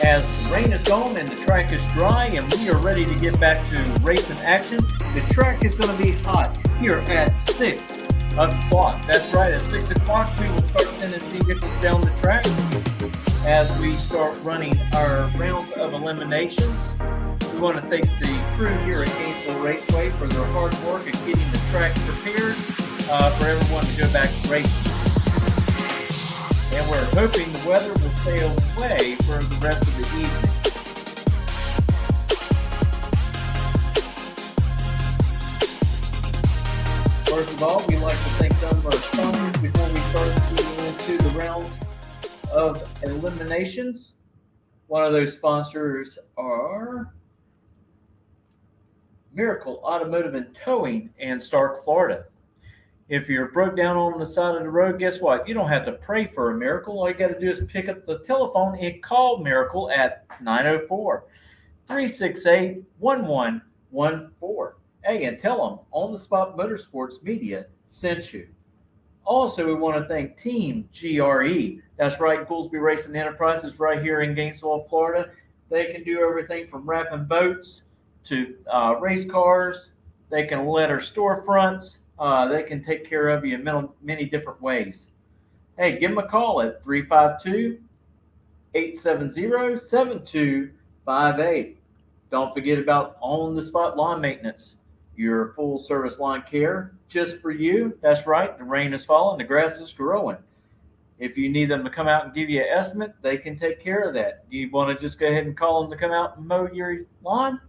As the rain is gone and the track is dry and we are ready to get back to racing action, the track is going to be hot here at 6 o'clock. That's right, at 6 o'clock we will start sending vehicles down the track as we start running our rounds of eliminations. We want to thank the crew here at Gainesville Raceway for their hard work in getting the track prepared for everyone to go back to racing. And we're hoping the weather will stay away for the rest of the evening. First of all, we'd like to thank some of our sponsors before we start moving into the rounds of eliminations. One of those sponsors are Miracle Automotive and Towing in Stark, Florida. If you're broke down on the side of the road, guess what? You don't have to pray for a miracle. All you got to do is pick up the telephone and call Miracle at 904-368-1114. Hey, and tell them On the Spot Motorsports Media sent you. Also, we want to thank Team GRE. That's right, Goolsby Racing Enterprises right here in Gainesville, Florida. They can do everything from wrapping boats to race cars. They can letter storefronts. They can take care of you in many different ways. Hey, give them a call at 352-870-7258. Don't forget about on-the-spot lawn maintenance. Your full-service lawn care just for you. That's right, the rain is falling, the grass is growing. If you need them to come out and give you an estimate, they can take care of that. You want to just go ahead and call them to come out and mow your lawn?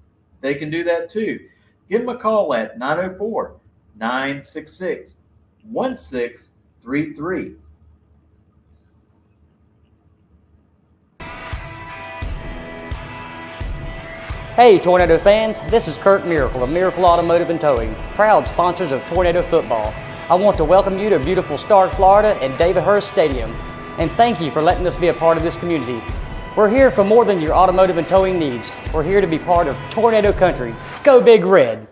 They can do that too. Give them a call at 904-966-1633. Hey Tornado fans, this is Kurt Miracle of Miracle Automotive and Towing, proud sponsors of Tornado Football. I want to welcome you to beautiful Stark, Florida at David Hurst Stadium, and thank you for letting us be a part of this community. We're here for more than your automotive and towing needs. We're here to be part of Tornado Country. Go Big Red!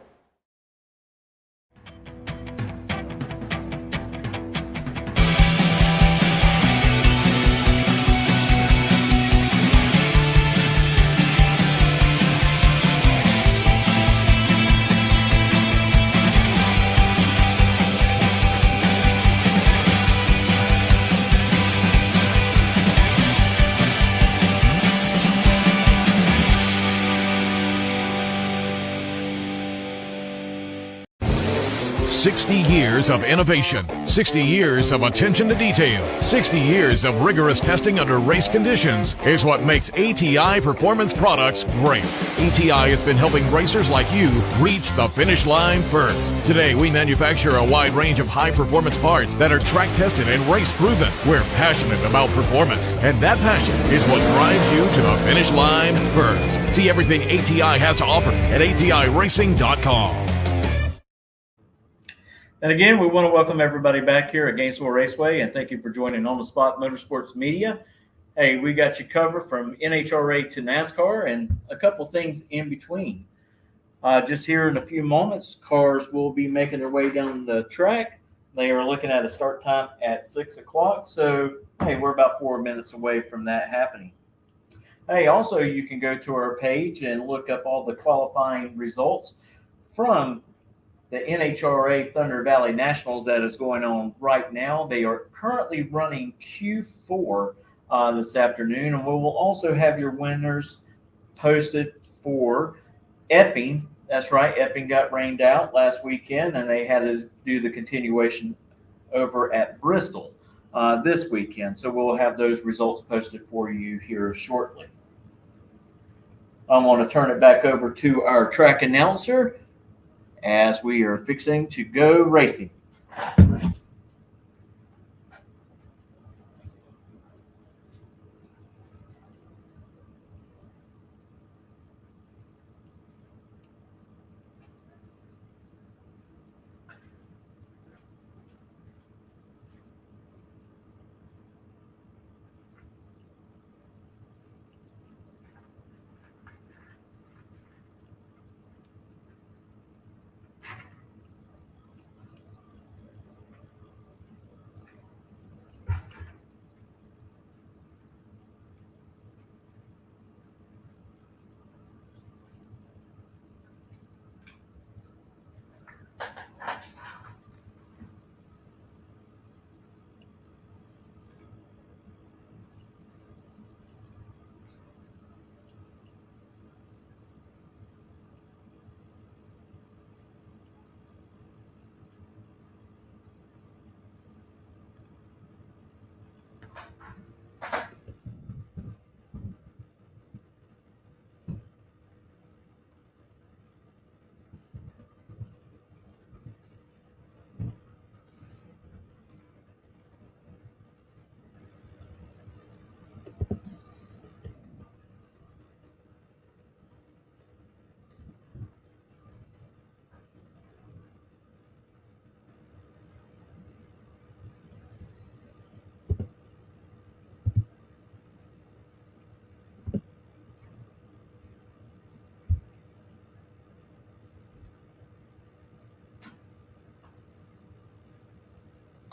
Years of innovation, 60 years of attention to detail, 60 years of rigorous testing under race conditions is what makes ATI Performance Products great. ATI has been helping racers like you reach the finish line first. Today, we manufacture a wide range of high-performance parts that are track-tested and race-proven. We're passionate about performance, and that passion is what drives you to the finish line first. See everything ATI has to offer at ATIRacing.com. And again, we want to welcome everybody back here at Gainesville Raceway, and thank you for joining On the Spot Motorsports Media. Hey, we got you covered from NHRA to NASCAR and a couple things in between. Just here in a few moments, cars will be making their way down the track. They are looking at a start time at 6 o'clock, so hey, we're about 4 minutes away from that happening. Hey, also, you can go to our page and look up all the qualifying results from the NHRA Thunder Valley Nationals that is going on right now. They are currently running Q4 this afternoon, and we will also have your winners posted for Epping. That's right, Epping got rained out last weekend, and they had to do the continuation over at Bristol this weekend. So we'll have those results posted for you here shortly. I want to turn it back over to our track announcer as we are fixing to go racing.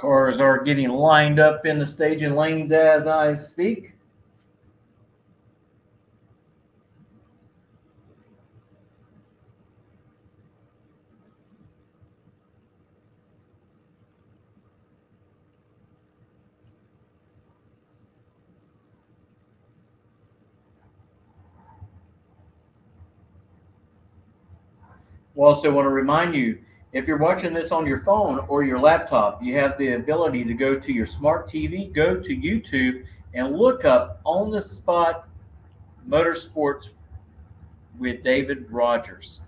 Cars are getting lined up in the staging lanes as I speak. We also want to remind you, if you're watching this on your phone or your laptop, you have the ability to go to your smart TV, go to YouTube, and look up On the Spot Motorsports with David Rogers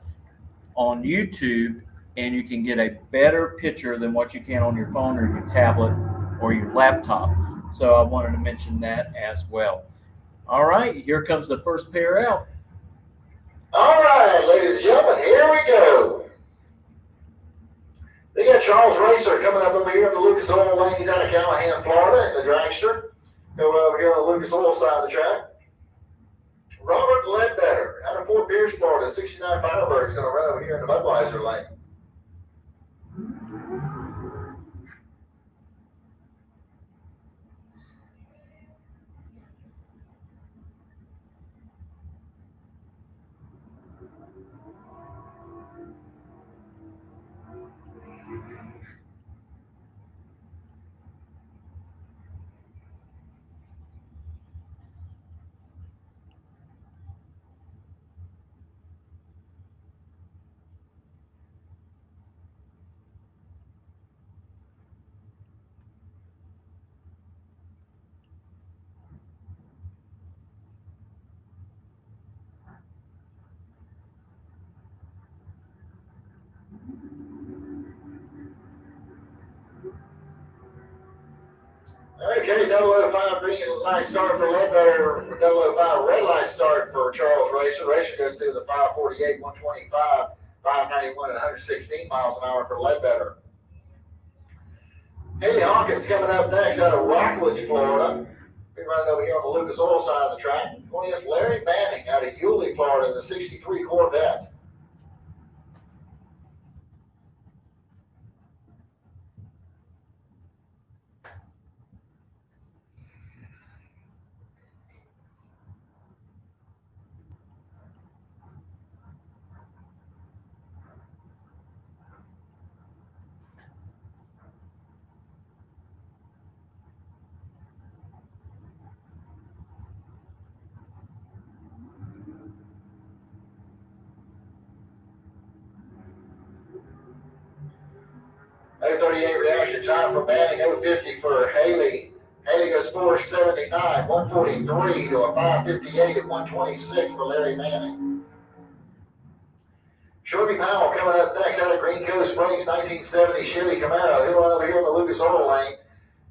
on YouTube, and you can get a better picture than what you can on your phone or your tablet or your laptop. So I wanted to mention that as well. All right, here comes the first pair out. All right, ladies and gentlemen, here we go. They got Charles Racer coming up over here in the Lucas Oil lane. He's out of Callahan, Florida, in the dragster. Going over here on the Lucas Oil side of the track. Robert Ledbetter out of Fort Pierce, Florida, 69 Firebird is going to run over here in the Budweiser lane. Okay, 005 green light start for Ledbetter, 005 red light start for Charles Racer. Racer goes through the 548, 125, 591, and 116 miles an hour for Ledbetter. Haley Hawkins coming up next out of Rockledge, Florida. We're running over here on the Lucas Oil side of the track. 20th, Larry Manning out of Yulee, Florida, in the 63 Corvette. .038 reaction time for Manning, 050 for Haley. Haley goes 479, 143 to a 558 at 126 for Larry Manning. Shorty Powell coming up next out of Green Cove Springs, 1970 Chevy Camaro. He'll run over here in the Lucas Oil lane.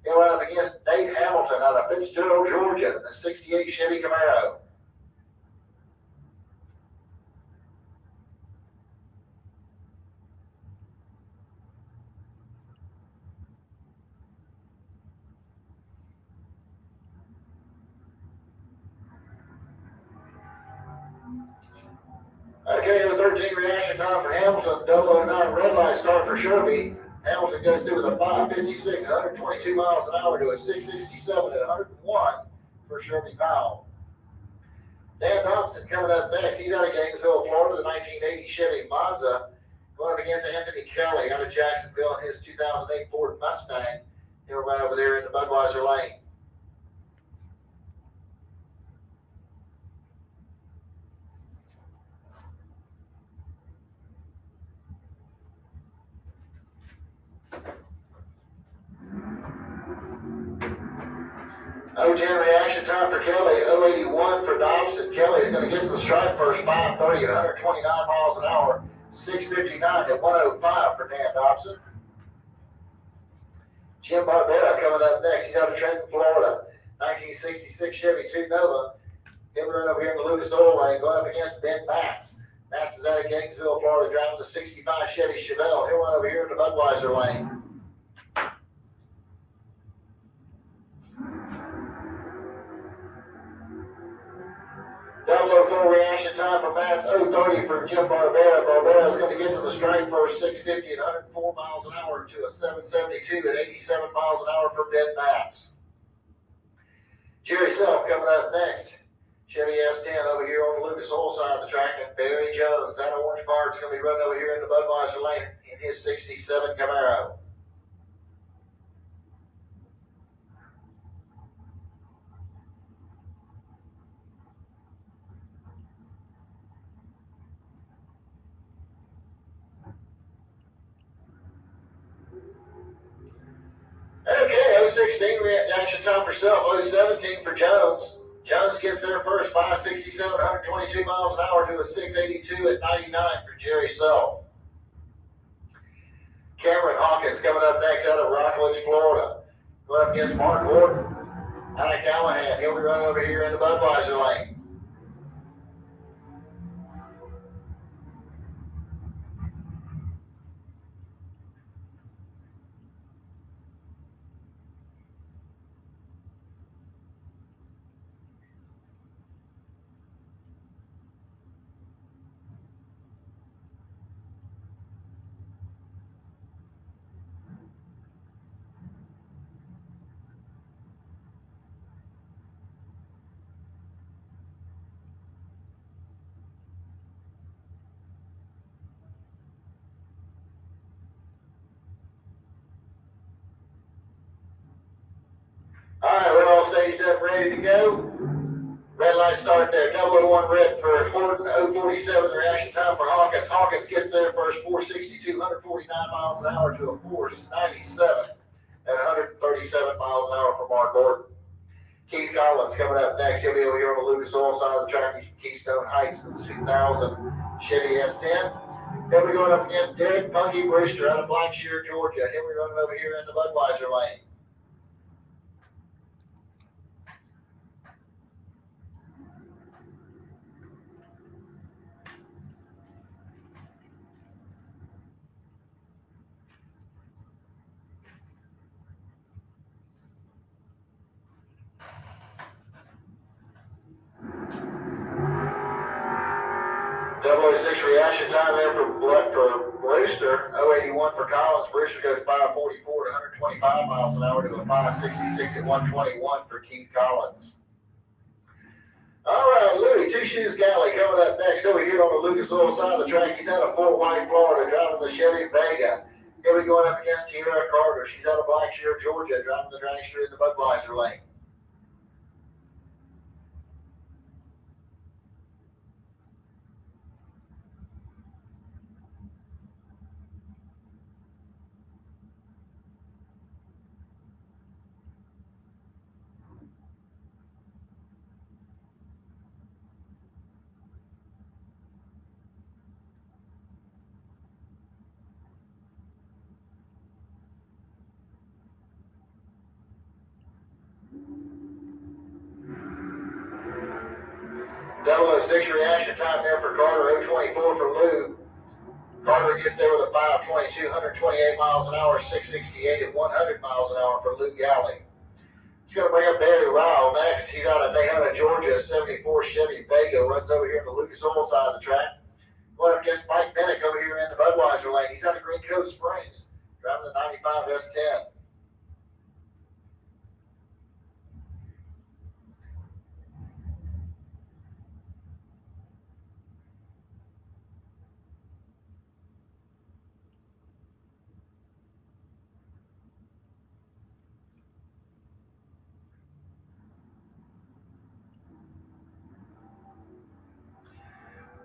He'll run up against Dave Hamilton out of Fitzgerald, Georgia, in the 68 Chevy Camaro. Okay, number 13 reaction time for Hamilton, 009 red light start for Sherby. Hamilton goes through with a 556 at 122 miles an hour to a 667 at 101 for Sherby Powell. Dan Thompson coming up next. He's out of Gainesville, Florida, the 1980 Chevy Monza, going up against Anthony Kelly out of Jacksonville in his 2008 Ford Mustang. He'll run over there in the Budweiser lane. O10 reaction time for Kelly, 081 for Dobson. Kelly is going to get to the stripe first, 530 at 129 miles an hour, 659 to 105 for Dan Dobson. Jim Barbera coming up next. He's out of Trenton, Florida, 1966 Chevy 2 Nova. He'll run over here in the Lucas Oil lane, going up against Ben Matz. Matz is out of Gainesville, Florida, driving the 65 Chevy Chevelle. He'll run over here in the Budweiser lane. 0:04 reaction time for Matt's 0:30 for Jim Barbera. Barbera's going to get to the strike first, 650 at 104 miles an hour to a 772 at 87 miles an hour for Ben Matz. Jerry Self coming up next. Chevy S10 over here on the Lucas Oil side of the track, and Barry Jones out of Orange Park is going to be running over here in the Budweiser lane in his 67 Camaro. Okay, 0:16 reaction time for Self, 0:17 for Jones. Jones gets there first, 567, 122 miles an hour to a 682 at 99 for Jerry Self. Cameron Hawkins coming up next out of Rockledge, Florida. Going up against Mark Gordon out of Callahan. He'll be running over here in the Budweiser lane. All right, we're all staged up, ready to go. Red light start there. 0:01 red for Horton. 0:47 reaction time for Hawkins. Hawkins gets there first, 462, 149 miles an hour to a 497 at 137 miles an hour for Mark Gordon. Keith Collins coming up next. He'll be over here on the Lucas Oil side of the track. He's from Keystone Heights in the 2000 Chevy S10. He'll be going up against Derek Punky Brewster out of Blackshear, Georgia. He'll be running over here in the Budweiser lane. .006 reaction time there for Brewster. 0:81 for Collins. Brewster goes 544 to 125 miles an hour to a 566 at 121 for Keith Collins. All right, Louis Two Shoes Galley coming up next over here on the Lucas Oil side of the track. He's out of Fort White, Florida, driving the Chevy Vega. He'll be going up against Tiara Carter. She's out of Blackshear, Georgia, driving the dragster in the Budweiser lane. .006 reaction time there for Carter. 0:24 for Lou. Carter gets there with a 522, 128 miles an hour, 668 at 100 miles an hour for Lou Galley. He's going to bring up Barry Ryle next. He's out of Daytona, Georgia, 74 Chevy Vega. Runs over here in the Lucas Oil side of the track. Going up against Mike Bennett over here in the Budweiser lane. He's out of Green Cove Springs, driving the 95 S10.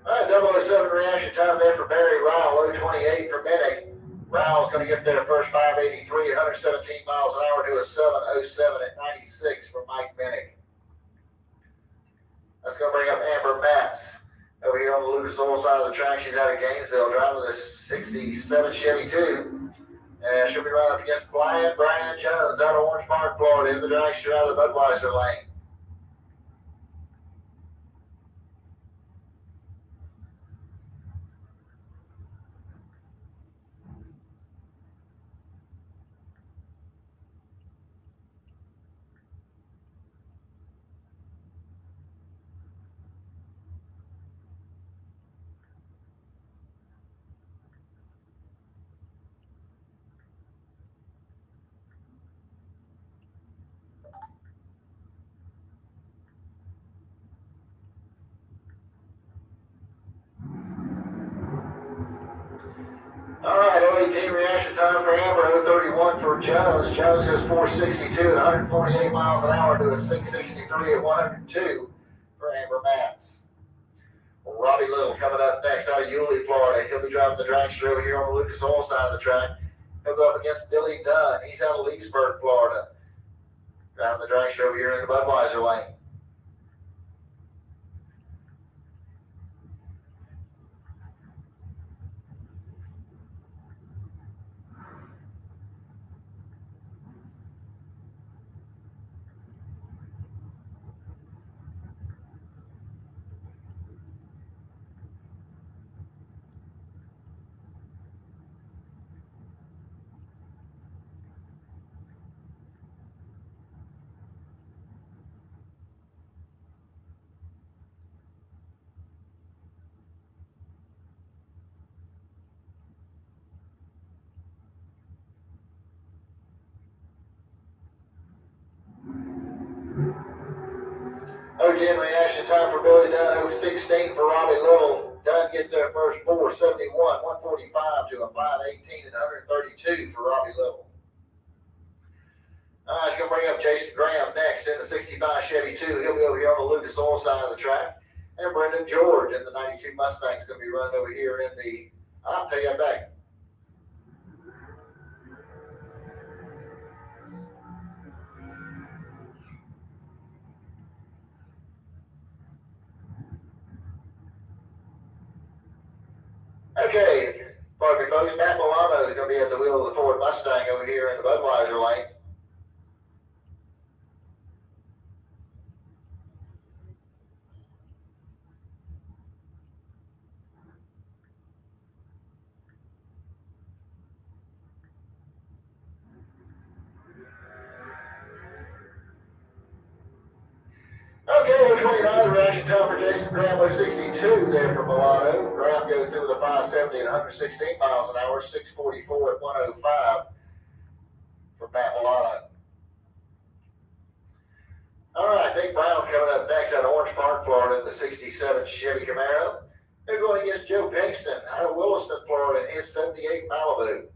All right, 0:07 reaction time there for Barry Ryle. 0:28 for Bennett. Ryle's going to get there first, 583 at 117 miles an hour to a 707 at 96 for Mike Bennett. That's going to bring up Amber Matz over here on the Lucas Oil side of the track. She's out of Gainesville, driving the 67 Chevy 2. And she'll be running up against Brian Jones out of Orange Park, Florida, in the dragster out of the Budweiser lane. All right, 018 reaction time for Amber, 031 for Jones. Jones goes 462 at 148 miles an hour to a 663 at 102 for Amber Mats. Robbie Little coming up next out of Yulee, Florida. He'll be driving the dragster over here on the Lucas Oil side of the track. He'll go up against Billy Dunn. He's out of Leesburg, Florida. Driving the dragster over here in the Budweiser lane. O10 reaction time for Billy Dunn, 016 for Robbie Little. Dunn gets there first, 471, 145 to a 518 and 132 for Robbie Little. He's going to bring up Jason Graham next in the 65 Chevy 2. He'll be over here on the Lucas Oil side of the track. And Brendan George in the 92 Mustang is going to be running over here in the, I'll tell you back. Okay, pardon me folks, Matt Milano is going to be at the wheel of the Ford Mustang over here in the Budweiser lane. Okay, 29 reaction time for Jason Graham, 62 there for Milano. Graham goes through with a 570 at 116 miles an hour, 644 at 105 for Matt Milano. All right, Nick Brown coming up next out of Orange Park, Florida, in the 67 Chevy Camaro. They're going against Joe Pinkston out of Williston, Florida, in his 78 Malibu.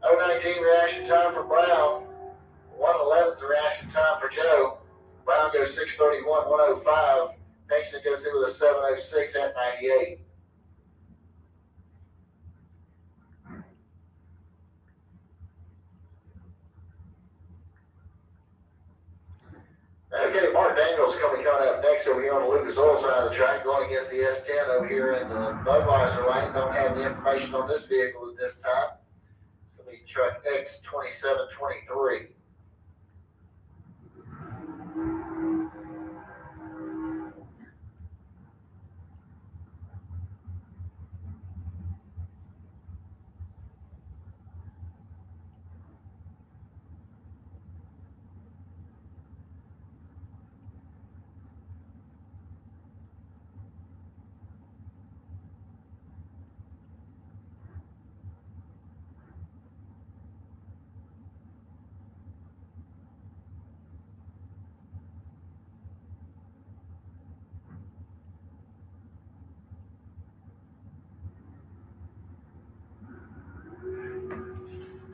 .019 reaction time for Brown. 111's the reaction time for Joe. Brown goes 631, 105. Pinkston goes through with a 706 at 98. Okay, Mark Daniels coming up next over here on the Lucas Oil side of the track, going against the S10 over here in the Budweiser lane. Don't have the information on this vehicle at this time. Truck X2723.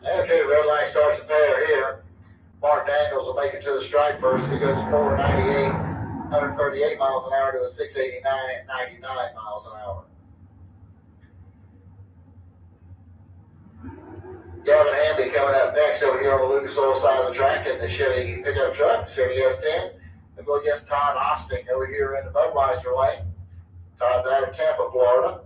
Okay, red light starts to pair here. Mark Daniels will make it to the stripe first. He goes 498, 138 miles an hour to a 689 at 99 miles an hour. Gavin Hamby coming up next over here on the Lucas Oil side of the track in the Chevy pickup truck, Chevy S10. They'll go against Todd Austin over here in the Budweiser lane. Todd's out of Tampa, Florida.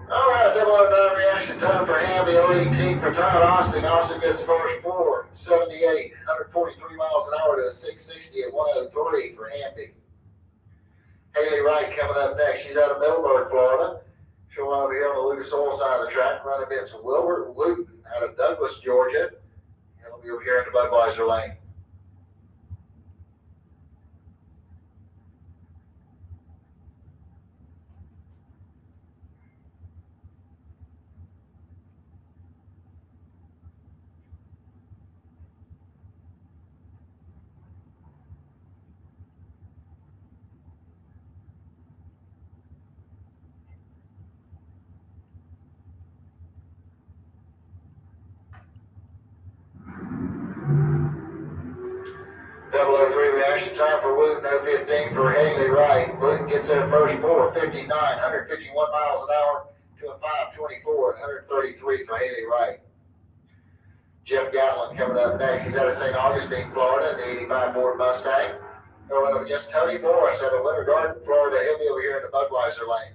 All right, 009 reaction time for Hamby, 018 for Todd Austin. Austin gets first 4, 178, 143 miles an hour to a 660 at 103 for Hamby. Haley Wright coming up next. She's out of Middleburg, Florida. She'll run over here on the Lucas Oil side of the track, run against Wilbert Wooten out of Douglas, Georgia. He'll be over here in the Budweiser lane. Reaction time for Wooten, 0:15 for Haley Wright. Wooten gets there first 4:59, 151 miles an hour to a 5:24 and 133 for Haley Wright. Jeff Gatlin coming up next. He's out of St. Augustine, Florida, in the 85 Ford Mustang. He'll run up against Tony Morris out of Winter Garden, Florida. He'll be over here in the Budweiser lane.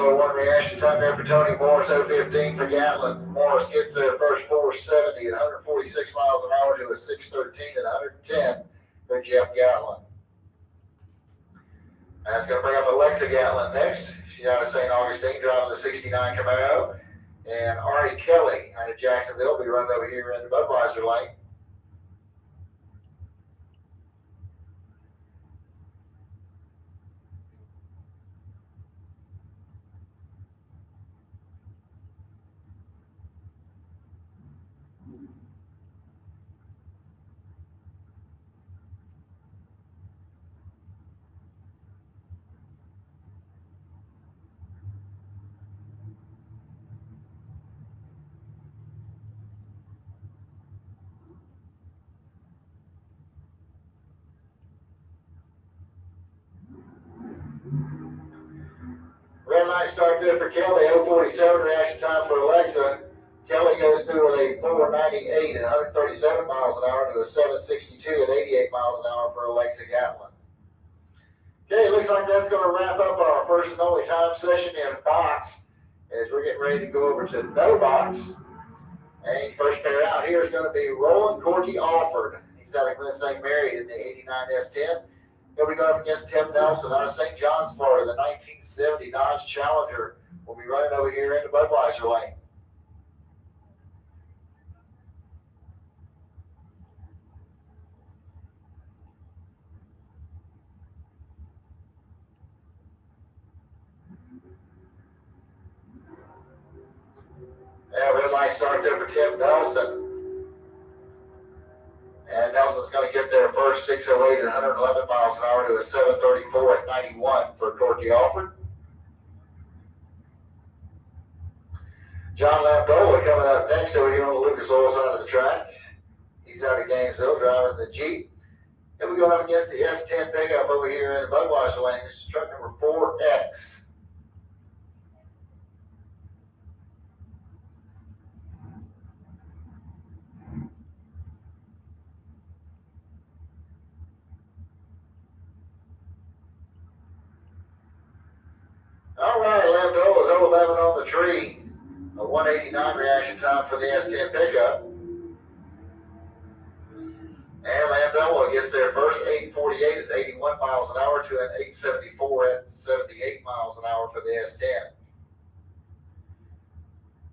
One reaction time there for Tony Morris, 0:15 for Gatlin. Morris gets there first 4:70 at 146 miles an hour to a 6:13 at 110 for Jeff Gatlin. That's going to bring up Alexa Gatlin next. She's out of St. Augustine, driving the 69 Camaro. And Ari Kelly out of Jacksonville will be running over here in the Budweiser lane. Red light start there for Kelly, 0:47 reaction time for Alexa. Kelly goes through with a 4:98 at 137 miles an hour to a 7:62 at 88 miles an hour for Alexa Gatlin. Okay, looks like that's going to wrap up our first and only time session in box as we're getting ready to go over to no box. And first pair out here is going to be Roland Corky Alford. He's out of Glen St. Mary in the 89 S10. He'll be going up against Tim Nelson out of St. John's, Florida. The 1970 Dodge Challenger will be running over here in the Budweiser lane. Yeah, red light start there for Tim Nelson. And Nelson's going to get there first, 6:08 at 111 miles an hour to a 7:34 at 91 for Corky Alford. John Lamdola coming up next over here on the Lucas Oil side of the track. He's out of Gainesville driving the Jeep. And we're going up against the S10 pickup over here in the Budweiser lane. This is truck number 4X. All right, Lamdola is 0:11 on the tree. A 189 reaction time for the S10 pickup. And Lamdola gets there first, 8:48 at 81 miles an hour to an 8:74 at 78 miles an hour for the S10.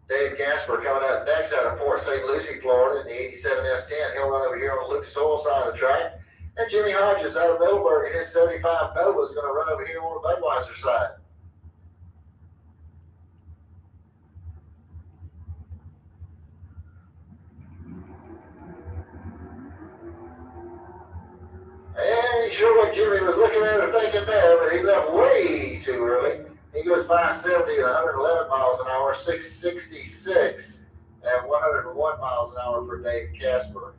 Dave Gasper coming up next out of Port St. Lucie, Florida in the 87 S10. He'll run over here on the Lucas Oil side of the track. And Jimmy Hodges out of Middleburg in his 75 Nova is going to run over here on the Budweiser side. And sure what Jimmy was looking at or thinking there, but he left way too early. He goes 570 at 111 miles an hour, 666 at 101 miles an hour for Dave Casper.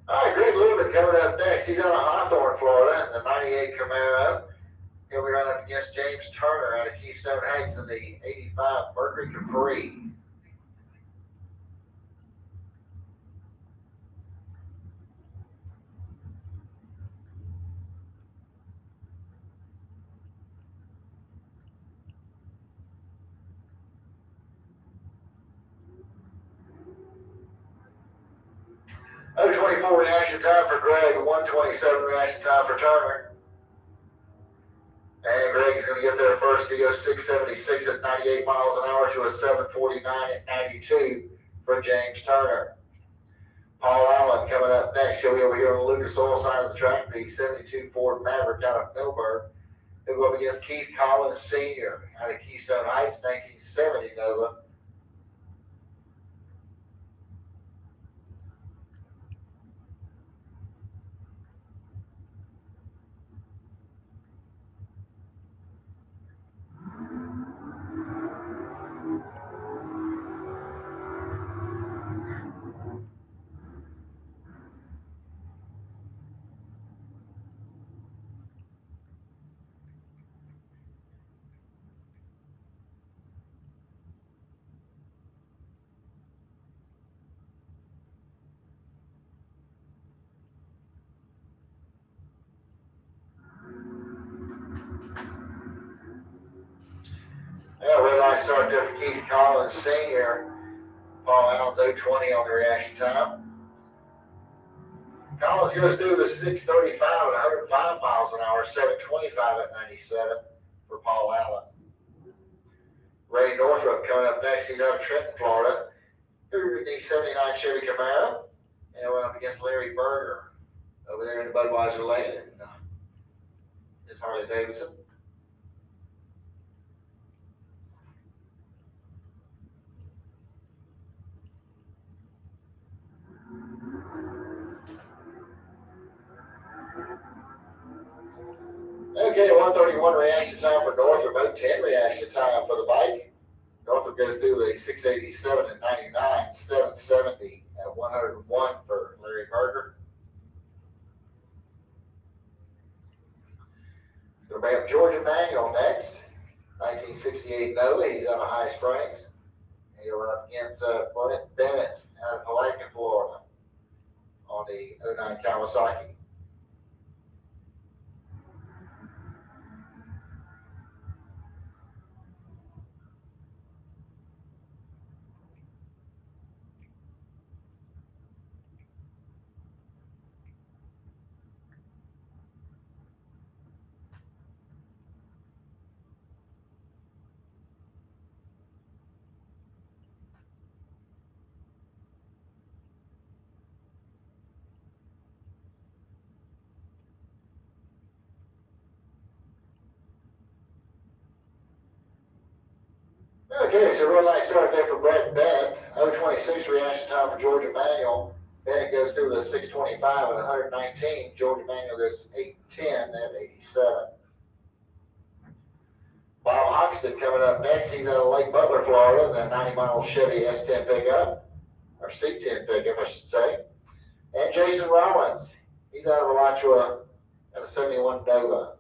All right, Greg Lubin coming up next. He's out of Hawthorne, Florida, in the 98 Camaro. He'll be running up against James Turner out of Keystone Heights in the 85 Mercury Capri. .024 reaction time for Greg, 127 reaction time for Turner. And Greg's going to get there first. He goes 676 at 98 miles an hour to a 749 at 92 for James Turner. Paul Allen coming up next. He'll be over here on the Lucas Oil side of the track, the 72 Ford Maverick out of Millburg. He'll go up against Keith Collins Sr. out of Keystone Heights, 1970 Nova. Yeah, red light start there for Keith Collins Sr. Paul Allen's 020 on the reaction time. Collins goes through the 635 at 105 miles an hour, 725 at 97 for Paul Allen. Ray Northrup coming up next. He's out of Trenton, Florida. Through the 79 Chevy Camaro. And went up against Larry Berger over there in the Budweiser lane. And his Harley Davidson. Okay, 131 reaction time for Northrop, 010 reaction time for the bike. Northrop goes through the 687 at 99, 770 at 101 for Larry Berger. Going to bring up Georgia Manuel next, 1968 Nova. He's out of High Springs. And he'll run up against Brent Bennett out of Palatka, Florida on the 09 Kawasaki. Okay, so real nice start there for Brett Bennett. 026 reaction time for Georgia Manuel. Bennett goes through the 625 at 119. Georgia Manuel goes 810 at 87. Bob Hoxton coming up next. He's out of Lake Butler, Florida, in the 90-mile Chevy S10 pickup, or C10 pickup, I should say. And Jason Rollins. He's out of Alachua at a 71 Nova.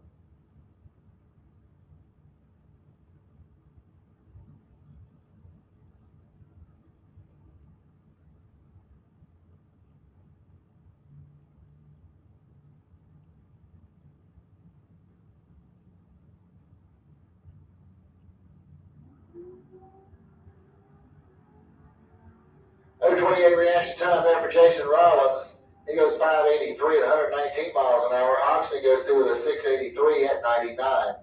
.028 reaction time there for Jason Rollins. He goes 583 at 119 miles an hour. Oxley goes through with a 683 at 99. Going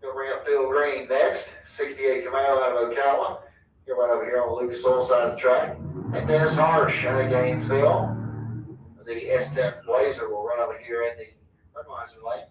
to bring up Phil Green next. 68 Camaro out of Ocala. He'll run over here on the Lucas Oil side of the track. And Dennis Harsh out of Gainesville. The S10 Blazer will run over here in the Budweiser lane.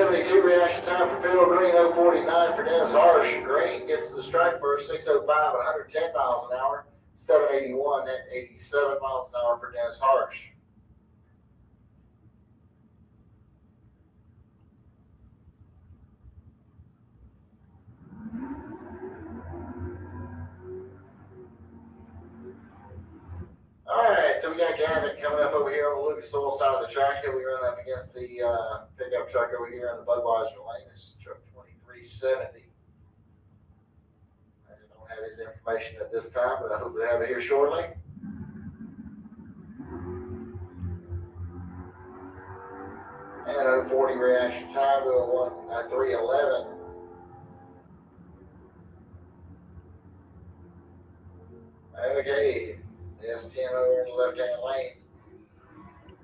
.072 reaction time for Phil Green, 049 for Dennis Harsh. Green gets the strike first, 605 at 110 miles an hour. 781 at 87 miles an hour for Dennis Harsh. All right, so we got Gavin coming up over here on the Lucas Oil side of the track. He'll be running up against the pickup truck over here on the Budweiser lane. This is truck 2370. I don't have his information at this time, but I hope to have it here shortly. And 040 reaction time to a 311. Okay. S10 over in the left-hand lane.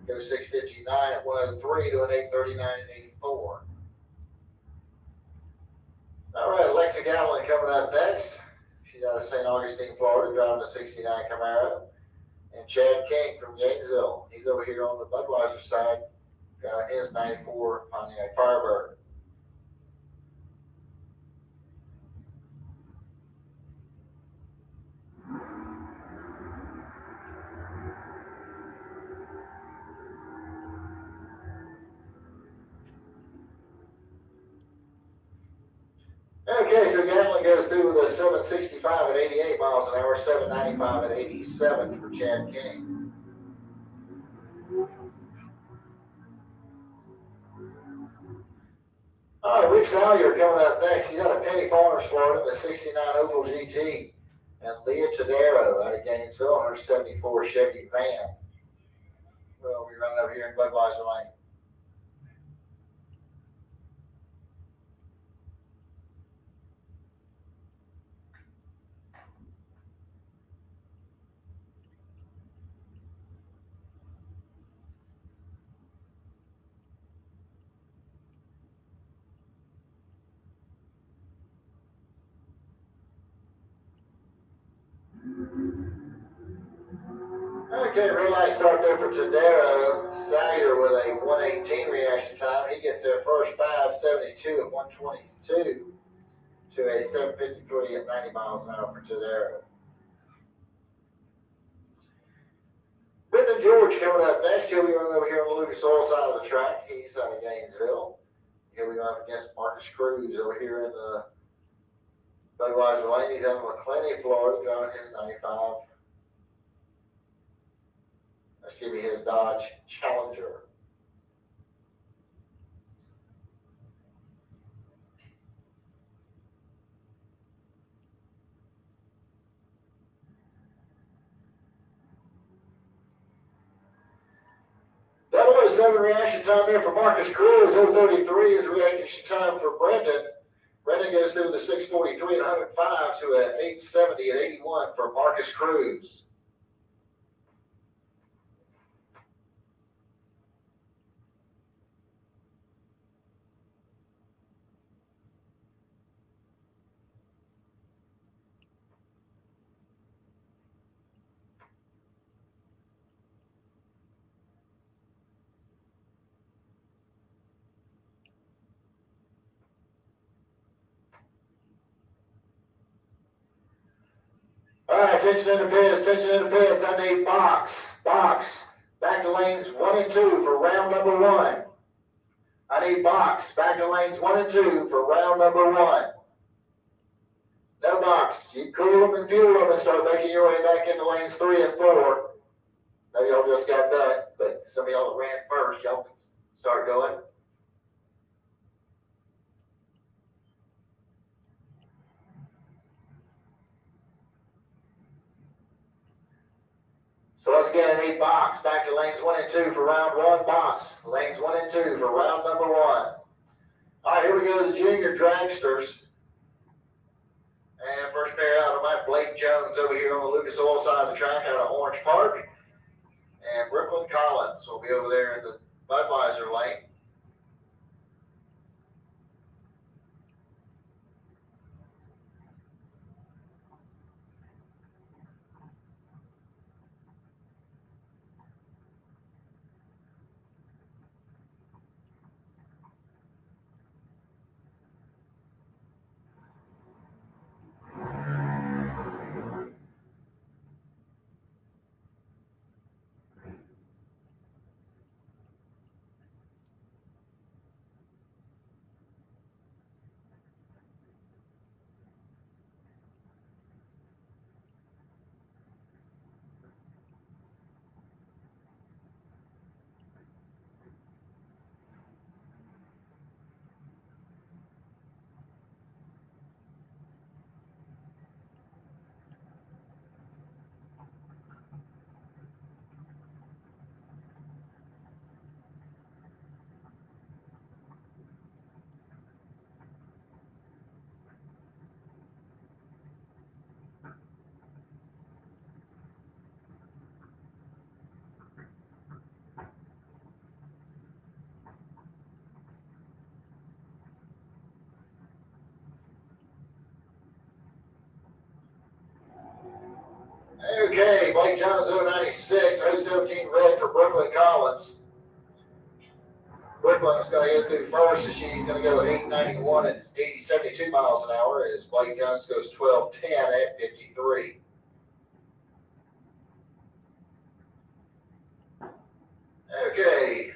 Goes 659 at 103 to an 839 and 84. All right, Alexa Gatlin coming up next. She's out of St. Augustine, Florida, driving a 69 Camaro. And Chad King from Gainesville. He's over here on the Budweiser side, driving his 94 Pontiac Firebird. Okay, so Gatlin goes through with a 765 at 88 miles an hour, 795 at 87 for Chad King. All right, Rick Salyer coming up next. He's out of Penny Farms, Florida, the 69 Opel GT. And Leah Tadero out of Gainesville on her 74 Chevy van. We'll be running over here in Budweiser Lane. Okay, red light start there for Tadero. Salyer with a 118 reaction time. He gets there first 572 at 122 to a 753 at 90 miles an hour for Tadero. Brendan George coming up next. He'll be running over here on the Lucas Oil side of the track. He's out of Gainesville. He'll be going up against Marcus Cruz over here in the Budweiser lane. He's out of McClenny, Florida, driving his 95. Excuse me, his Dodge Challenger. That 007 reaction time there for Marcus Cruz. 033 is the reaction time for Brendan. Brendan goes through the 643 and 105 to an 870 at 81 for Marcus Cruz. All right, attention in the pits, I need box. Back to lanes 1 and 2 for round number 1. I need box, back to lanes 1 and 2 for round number 1. No box, you cool them and fuel them and start making your way back into lanes 3 and 4. Now y'all just got done, but some of y'all that ran first, y'all can start going. So once again, I need box. Back to lanes 1 and 2 for round 1. Box. Lanes 1 and 2 for round number 1. All right, here we go to the junior dragsters. And first pair out of my Blake Jones over here on the Lucas Oil side of the track out of Orange Park. And Brooklyn Collins will be over there in the Budweiser lane. Blake Jones, 096, 017 red for Brooklyn Collins. Brooklyn is going to go through first, and she's going to go 891 at 72 miles an hour as Blake Jones goes 1210 at 53. Okay.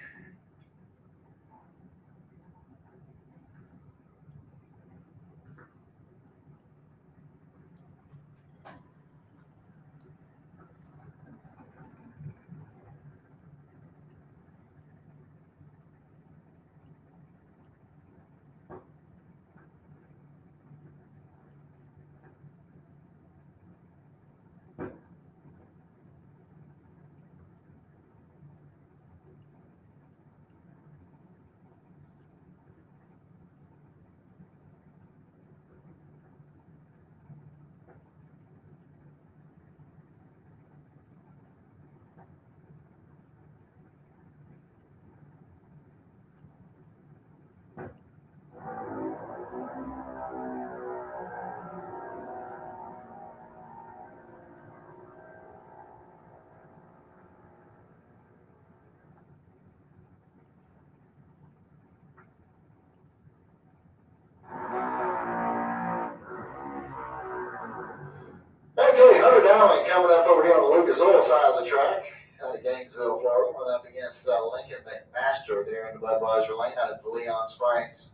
Okay, Hunter Dowling coming up over here on the Lucas Oil side of the track out of Gainesville, Florida. Went up against Lincoln McMaster there in the Budweiser lane out of Leon Springs.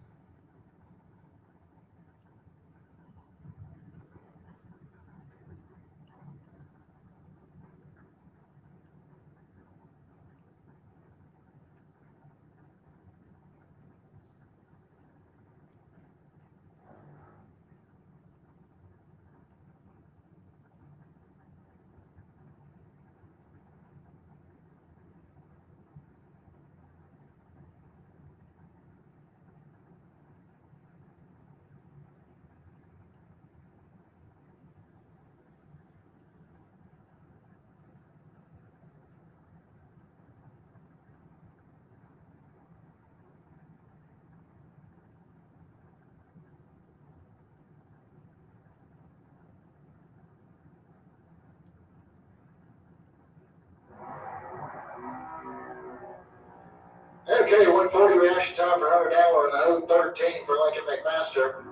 Okay, 140 reaction time for Hunter Dowling and 013 for Lincoln McMaster.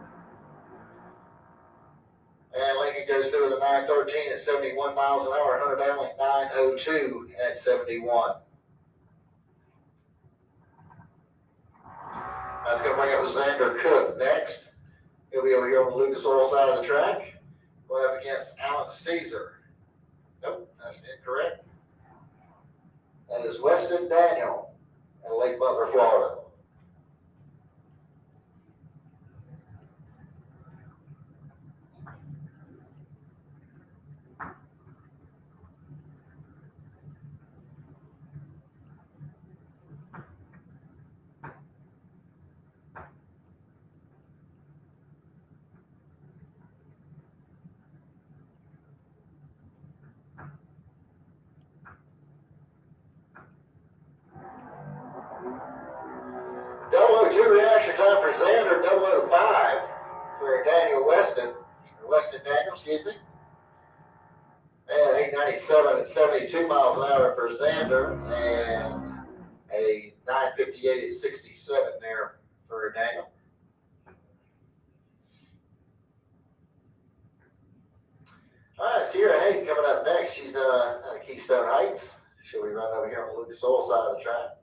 And Lincoln goes through with a 913 at 71 miles an hour. Hunter Dowling 902 at 71. That's going to bring up Xander Cook next. He'll be over here on the Lucas Oil side of the track. Going up against Alan Caesar. Nope, that's incorrect. That is Weston Daniel in Lake Butler, Florida. Two reaction time for Xander, 005 for Daniel Weston, or Weston Daniel, excuse me. And 897 at 72 miles an hour for Xander, and a 958 at 67 there for Daniel. All right, Sierra Hayden coming up next. She's out of Keystone Heights. She'll be running over here on the Lucas Oil side of the track.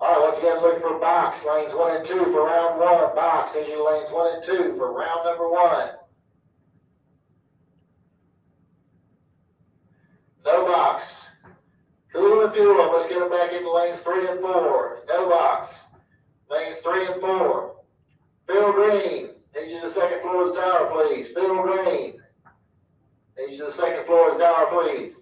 All right, once again, looking for box, lanes 1 and 2 for round 1. Box, here's your lanes 1 and 2 for round number 1. No box. Cool and fuel them. Let's get them back into lanes 3 and 4. No box. Lanes 3 and 4. Phil Green, need you to the second floor of the tower, please. Phil Green, need you to the second floor of the tower, please.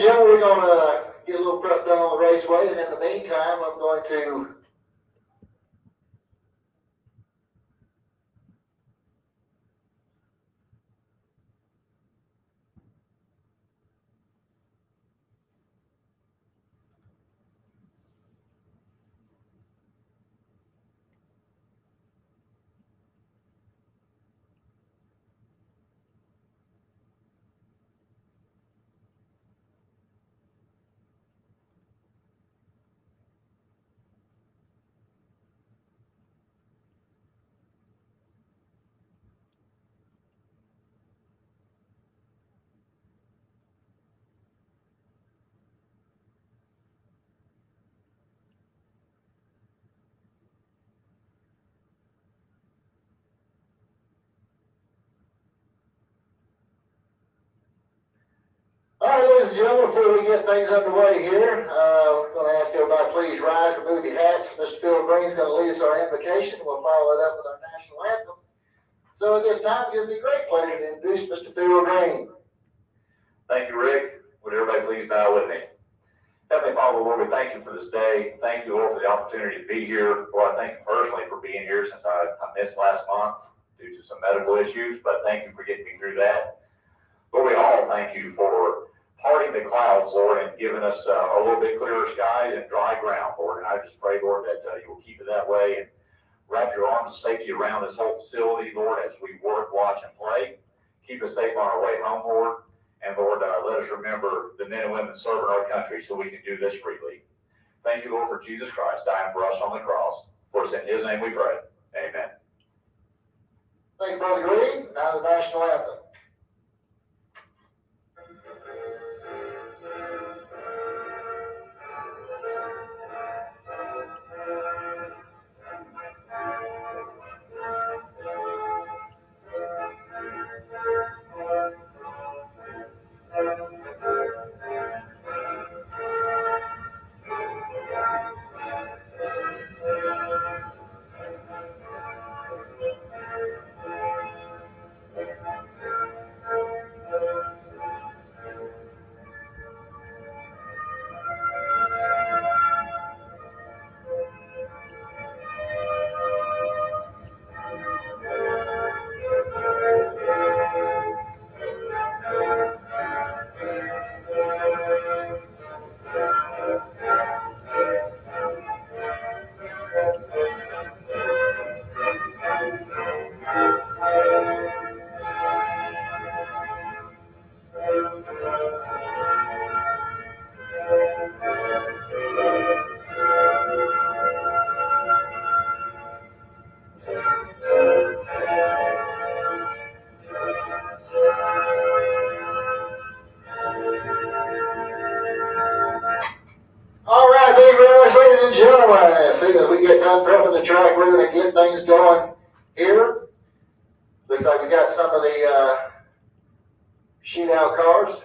gentlemen, we're going to get a little prep done on the raceway, and in the meantime, I'm going to All right, ladies and gentlemen, before we get things underway here, we're going to ask everybody please rise, remove your hats. Mr. Phil Green's going to lead us our invocation. We'll follow it up with our national anthem. So at this time, it gives me great pleasure to introduce Mr. Phil Green. Thank you, Rick. Would everybody please bow with me? Heavenly Father, Lord, we thank you for this day. Thank you, Lord, for the opportunity to be here. Lord, I thank you personally for being here since I missed last month due to some medical issues, but thank you for getting me through that. Lord, we all thank you for parting the clouds, Lord, and giving us a little bit clearer skies and dry ground, Lord. And I just pray, Lord, that you will keep it that way and wrap your arms of safety around this whole facility, Lord, as we work, watch, and play. Keep us safe on our way home, Lord. And Lord, let us remember the men and women serving our country so we can do this freely. Thank you, Lord, for Jesus Christ dying for us on the cross. For it's in his name we pray. Amen. Thank you, Brother Green. Now the national anthem. All right, thank you very much, ladies and gentlemen. As soon as we get done prepping the track, we're going to get things going here. Looks like we got some of the shootout cars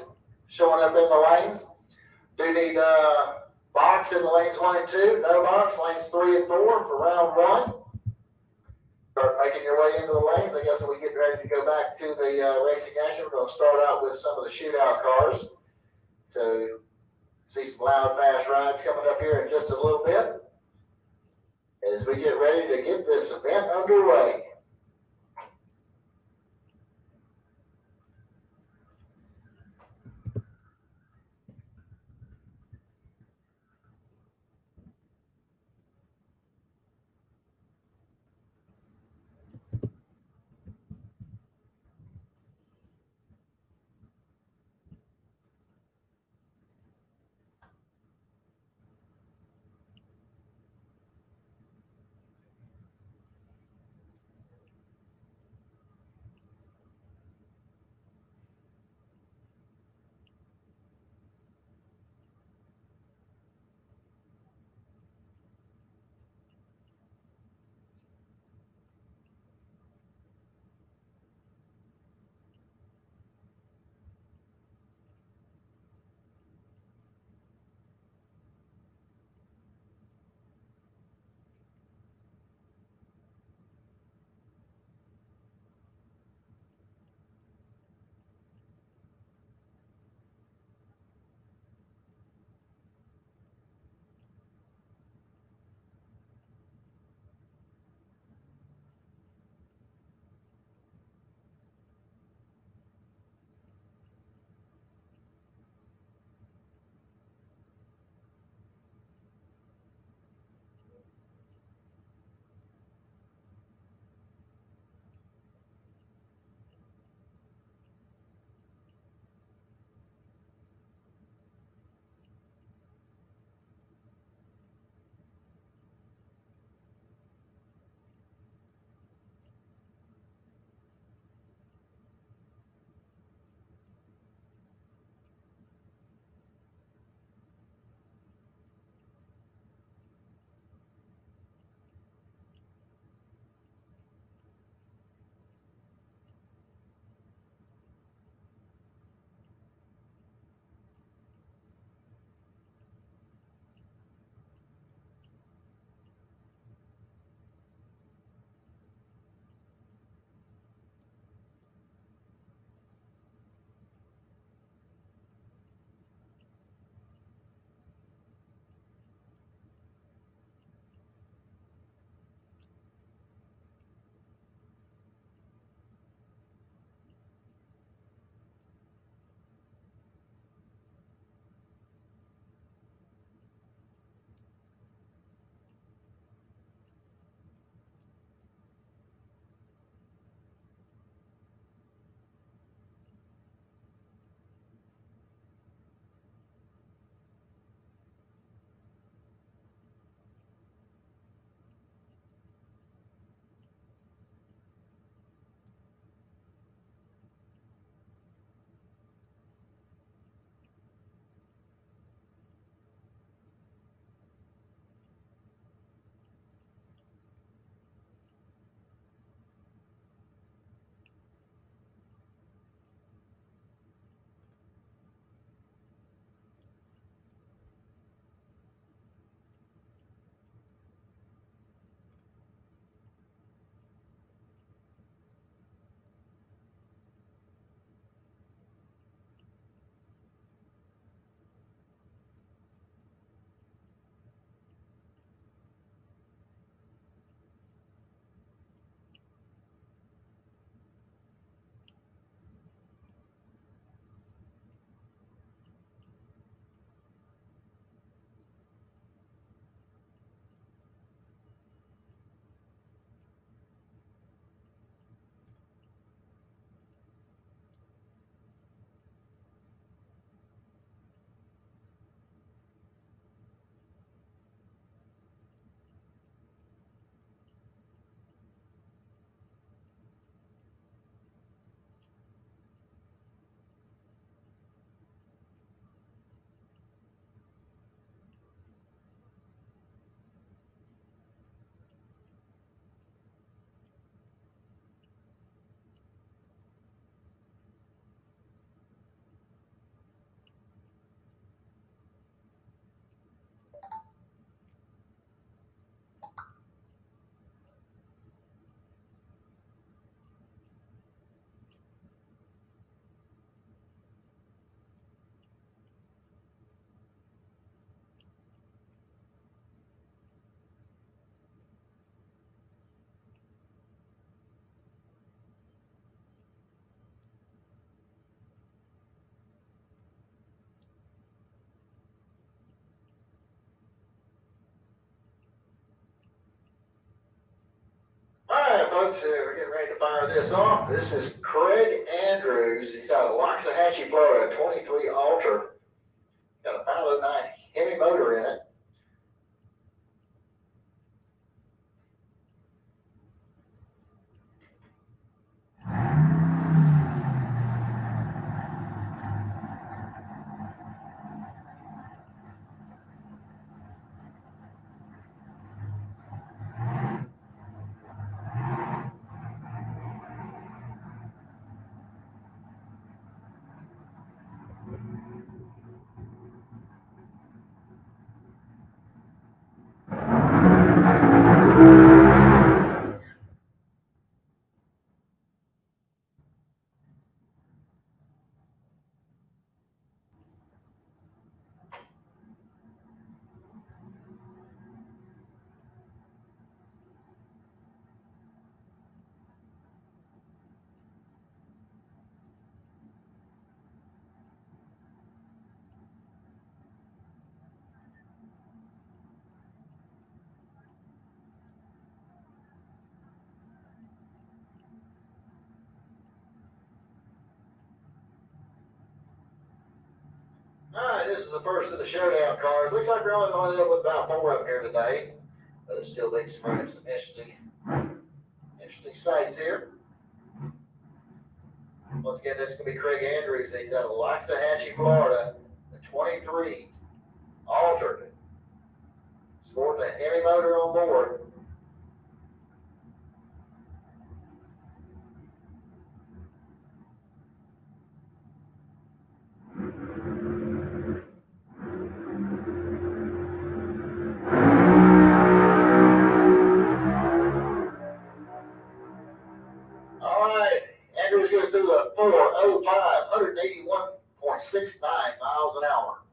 showing up in the lanes. Do need box in the lanes 1 and 2. No box, lanes 3 and 4 for round 1. Start making your way into the lanes. I guess when we get ready to go back to the racing action, we're going to start out with some of the shootout cars. So see some loud, fast rides coming up here in just a little bit as we get ready to get this event underway. folks. We're getting ready to fire this off. This is Craig Andrews. He's out of Waxahachie, Florida, 23 Alter. Got a 509 Hemi motor in it. All right, this is the first of the showdown cars. Looks like we're only going to end up with about 4 up here today, but it still makes some interesting sights here. Once again, this is going to be Craig Andrews. He's out of Waxahachie, Florida, the 23 Alter, sporting a Hemi motor on board. Andrews goes through the 4:05, 181.69 miles an hour.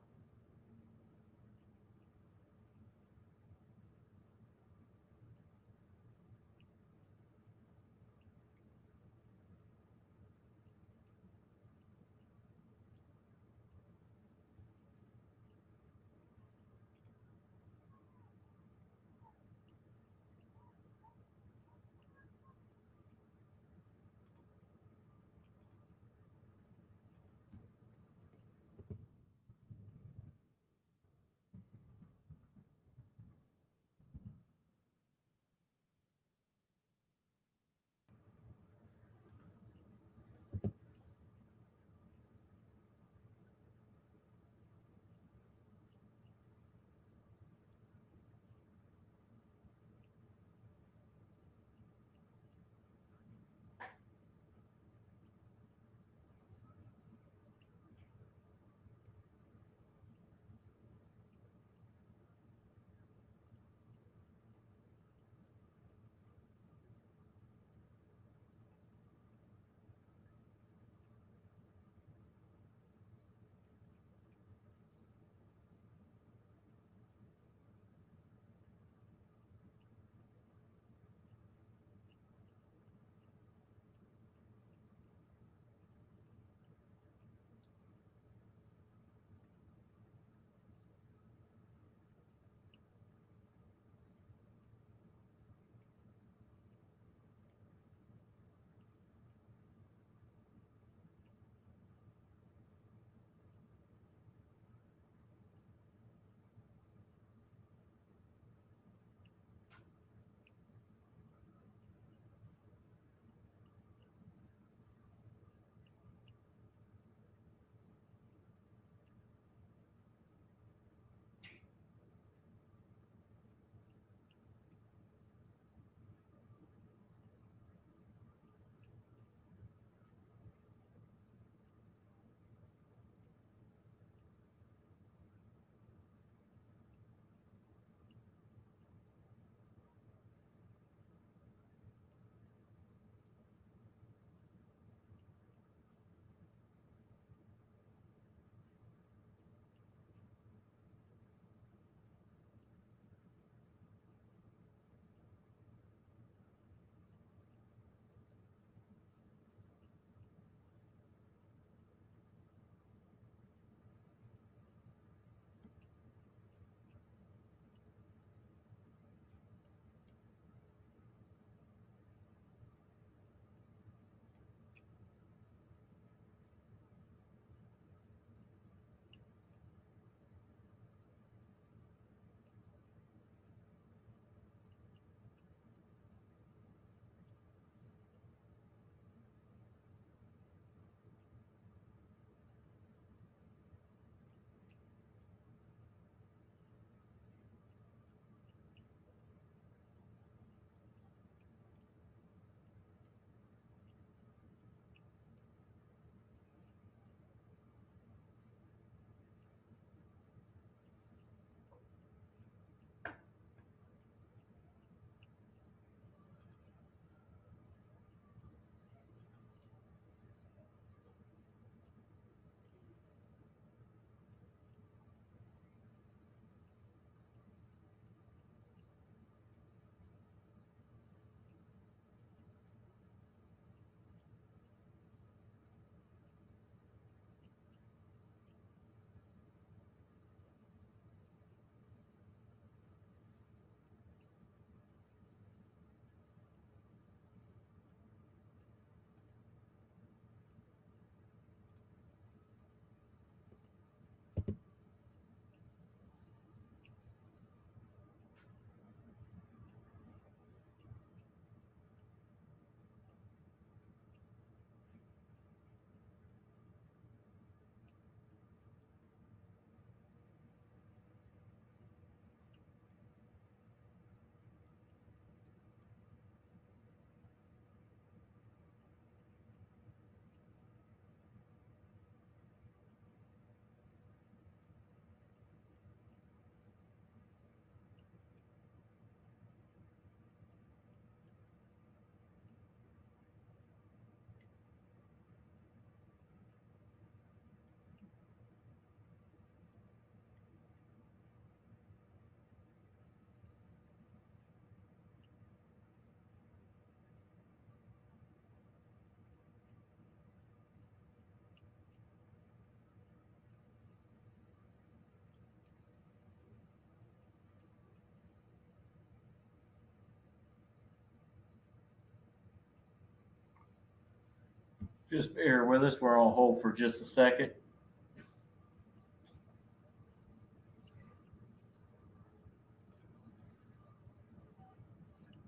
Just bear with us. We're on hold for just a second.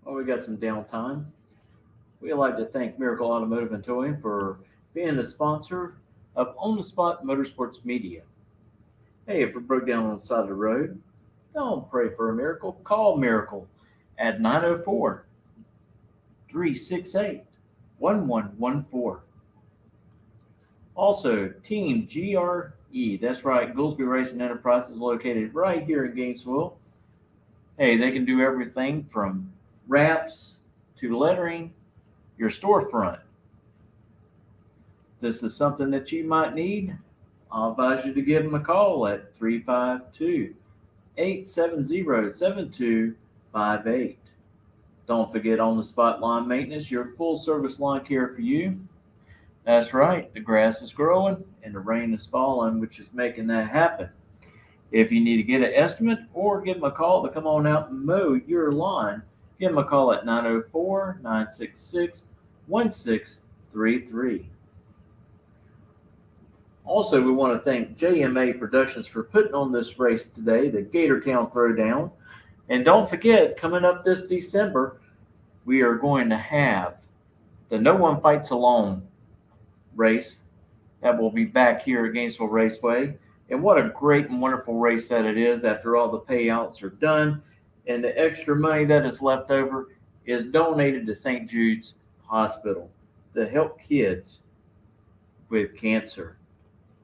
Well, we got some downtime. We'd like to thank Miracle Automotive and Towing for being the sponsor of On the Spot Motorsports Media. Hey, if it broke down on the side of the road, don't pray for a miracle. Call Miracle at 904 368 1114. Also, Team GRE, that's right, Goolsby Racing Enterprises, located right here in Gainesville. Hey, they can do everything from wraps to lettering your storefront. This is something that you might need. I'll advise you to give them a call at 352-870-7258. Don't forget On the Spot Lawn Maintenance, your full service lawn care for you. That's right, the grass is growing and the rain is falling, which is making that happen. If you need to get an estimate or give them a call to come on out and mow your lawn, give them a call at 904-966-1633. Also, we want to thank JMA Productions for putting on this race today, the Gator Town Throwdown. And don't forget, coming up this December, we are going to have the No One Fights Alone race that will be back here at Gainesville Raceway. And what a great and wonderful race that it is after all the payouts are done. And the extra money that is left over is donated to St. Jude's Hospital to help kids with cancer.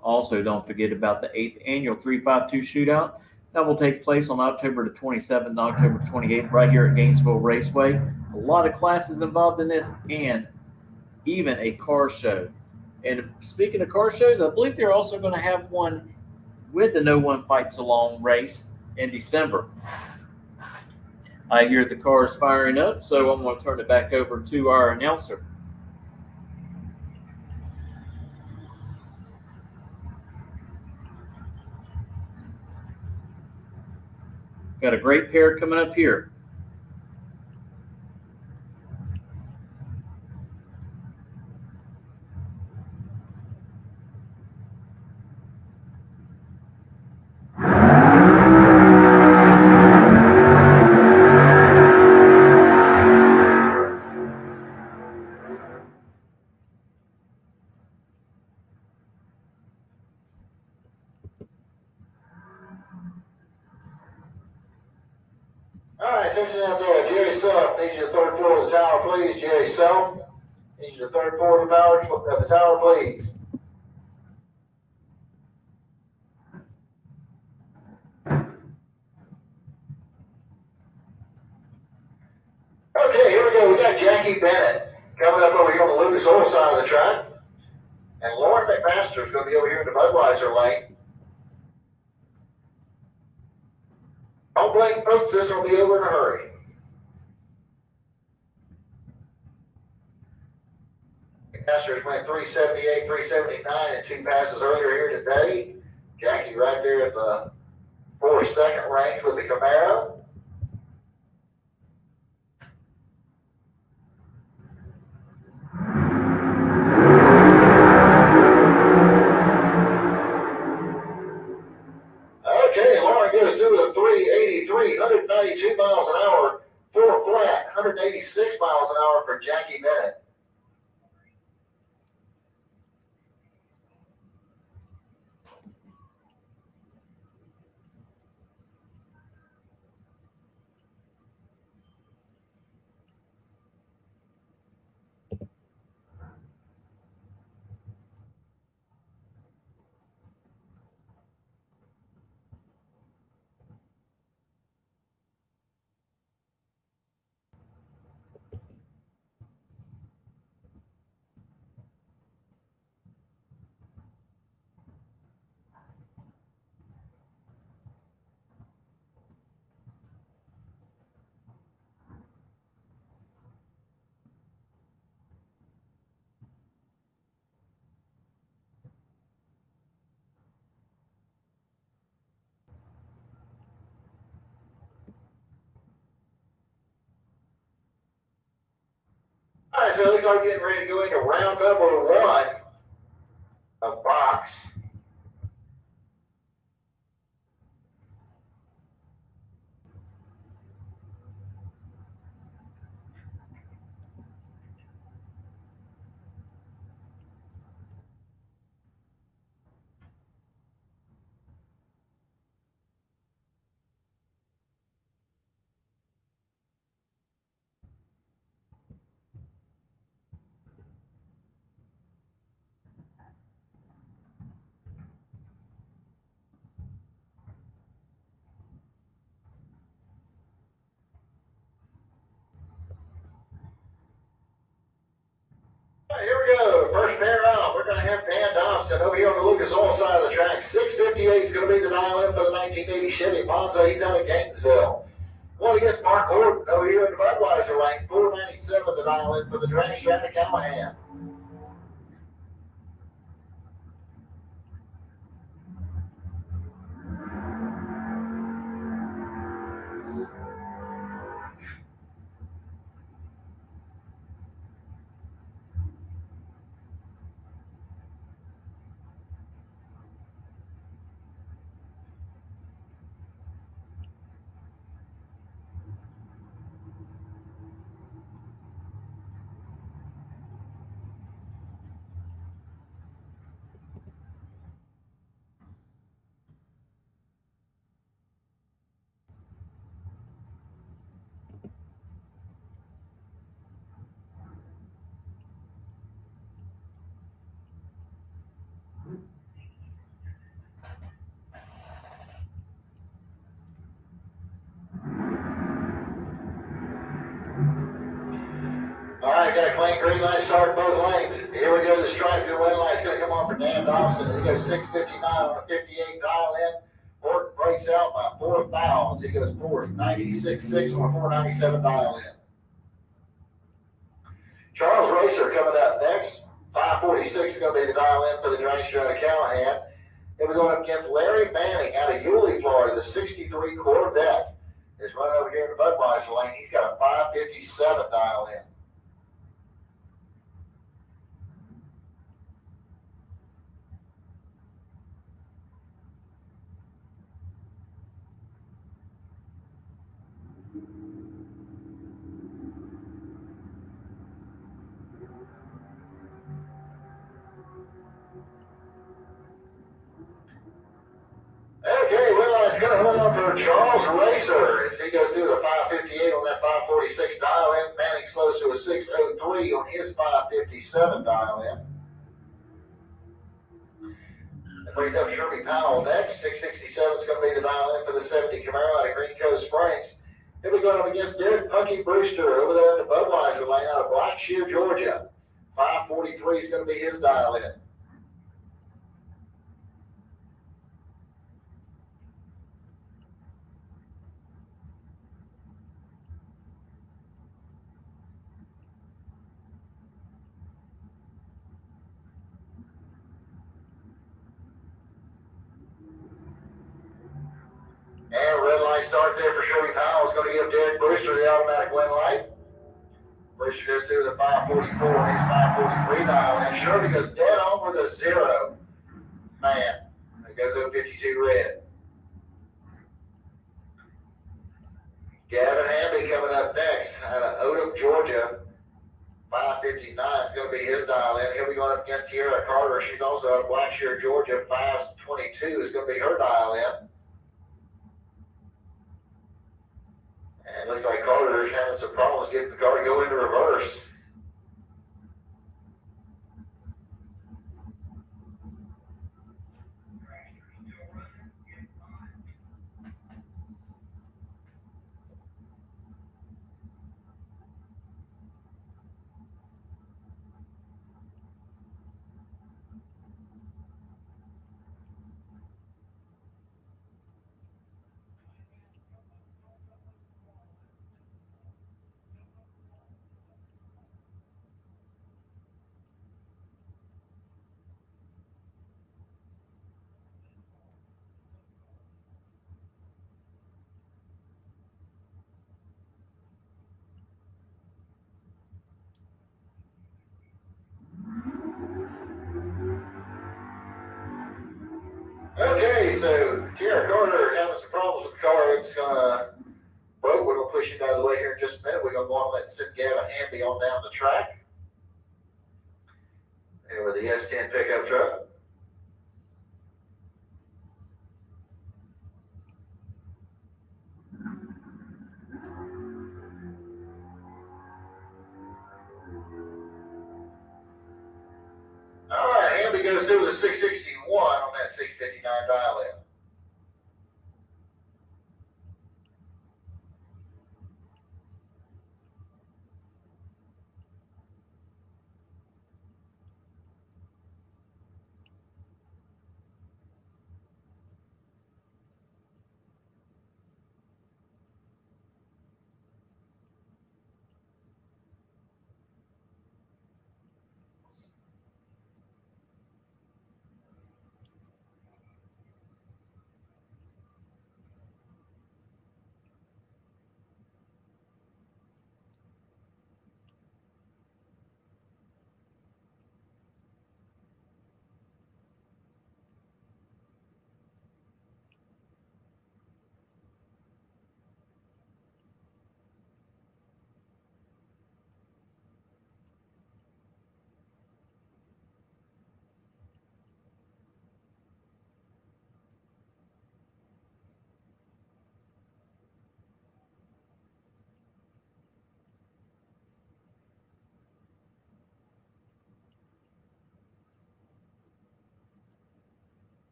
Also, don't forget about the 8th annual 352 shootout that will take place on October the 27th and October 28th right here at Gainesville Raceway. A lot of classes involved in this and even a car show. And speaking of car shows, I believe they're also going to have one with the No One Fights Alone race in December. I hear the cars firing up, so I'm going to turn it back over to our announcer. Got a great pair coming up here. All right, attention out there. Jerry Self, need you to third floor of the tower, please. Jerry Self, need you to third floor of the tower, please. Okay, here we go. We got Jackie Bennett coming up over here on the Lucas Oil side of the track. And Lauren McMaster is going to be over here in the Budweiser lane. Don't blame folks, this will be over in a hurry. McMaster's went 378, 379 and 2 passes earlier here today. Jackie right there at the 4-second range with the Camaro. Okay, Lauren goes through a 383, 192 miles an hour, 4 flat, 186 miles an hour for Jackie Bennett. right, so it looks like we're getting ready to go into round number 1 of box. All right, here we go. First pair out. We're going to have Dan Dobson over here on the Lucas Oil side of the track. 658 is going to be the dial in for the 1980 Chevy Ponza. He's out of Gainesville. One against Mark Horton over here in the Budweiser lane. 497 the dial in for the Drag Strata Callahan. All right, got a clean green light start both lanes. Here we go. The stripe, the red light's going to come on for Dan Dobson. He goes 659 on a 58 dial in. Horton breaks out by 4 fouls. He goes 496.6 on a 497 dial in. Charles Racer coming up next. 546 is going to be the dial in for the Drag Strata Callahan. Then we're going up against Larry Manning out of Yulee, Florida. The 63 Corvette is running over here in the Budweiser lane. He's got a 557 dial in. Okay, red light's going to hold on for Charles Racer as he goes through the 558 on that 546 dial in. Manning slows to a 603 on his 557 dial in. That brings up Sherby Powell next. 667 is going to be the dial in for the 70 Camaro out of Green Cove Springs. Then we're going up against Derek Punky Brewster over there in the Budweiser lane out of Blackshear, Georgia. 543 is going to be his dial in. And red light start there for Sherby Powell is going to give Derek Brewster the automatic win light. Brewster goes through the 544 and his 543 dial in. Sherby goes dead on with a 0. Man, it goes over 52 red. Gavin Hamby coming up next out of Odom, Georgia. 559 is going to be his dial in. He'll be going up against Tierra Carter. She's also out of Blackshear, Georgia. 522 is going to be her dial in. And it looks like Carter's having some problems getting the car to go into reverse. so Tara Carter having some problems with the car. It's broke. We're gonna push it out of the way here in just a minute. We're gonna go on and let Sid Gavin Hamby on down the track. And with the S10 pickup truck. All right, Hamby goes through the 661 on that 659 dial in.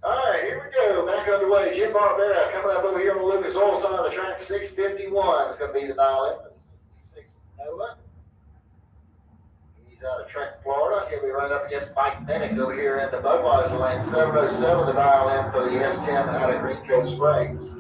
All right, here we go. Back underway. Jim Barbera coming up over here on the Lucas Oil side of the track. 651 is going to be the dial in. 6 Nova. He's out of Trenton, Florida. He'll be right up against Mike Bennett over here in the Budweiser lane. 707 the dial in for the S10 out of Green Coast Springs.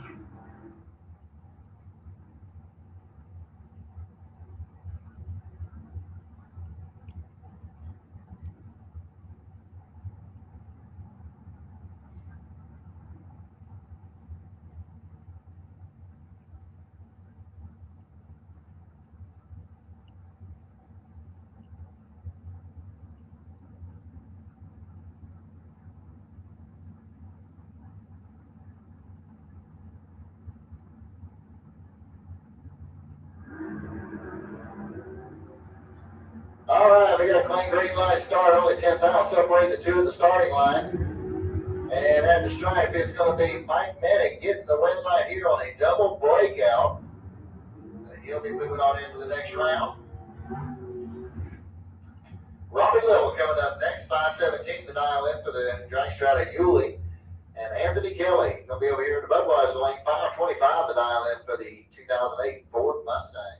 All right, we got a clean green light start, only 10,000 separate the two of the starting line. And at the stripe, it's going to be Mike Bennett getting the win light here on a double breakout. He'll be moving on into the next round. Robbie Little coming up next, 517 the dial in for the drag strat of Yulee. And Anthony Kelly going to be over here in the Budweiser lane, 525 the dial in for the 2008 Ford Mustang.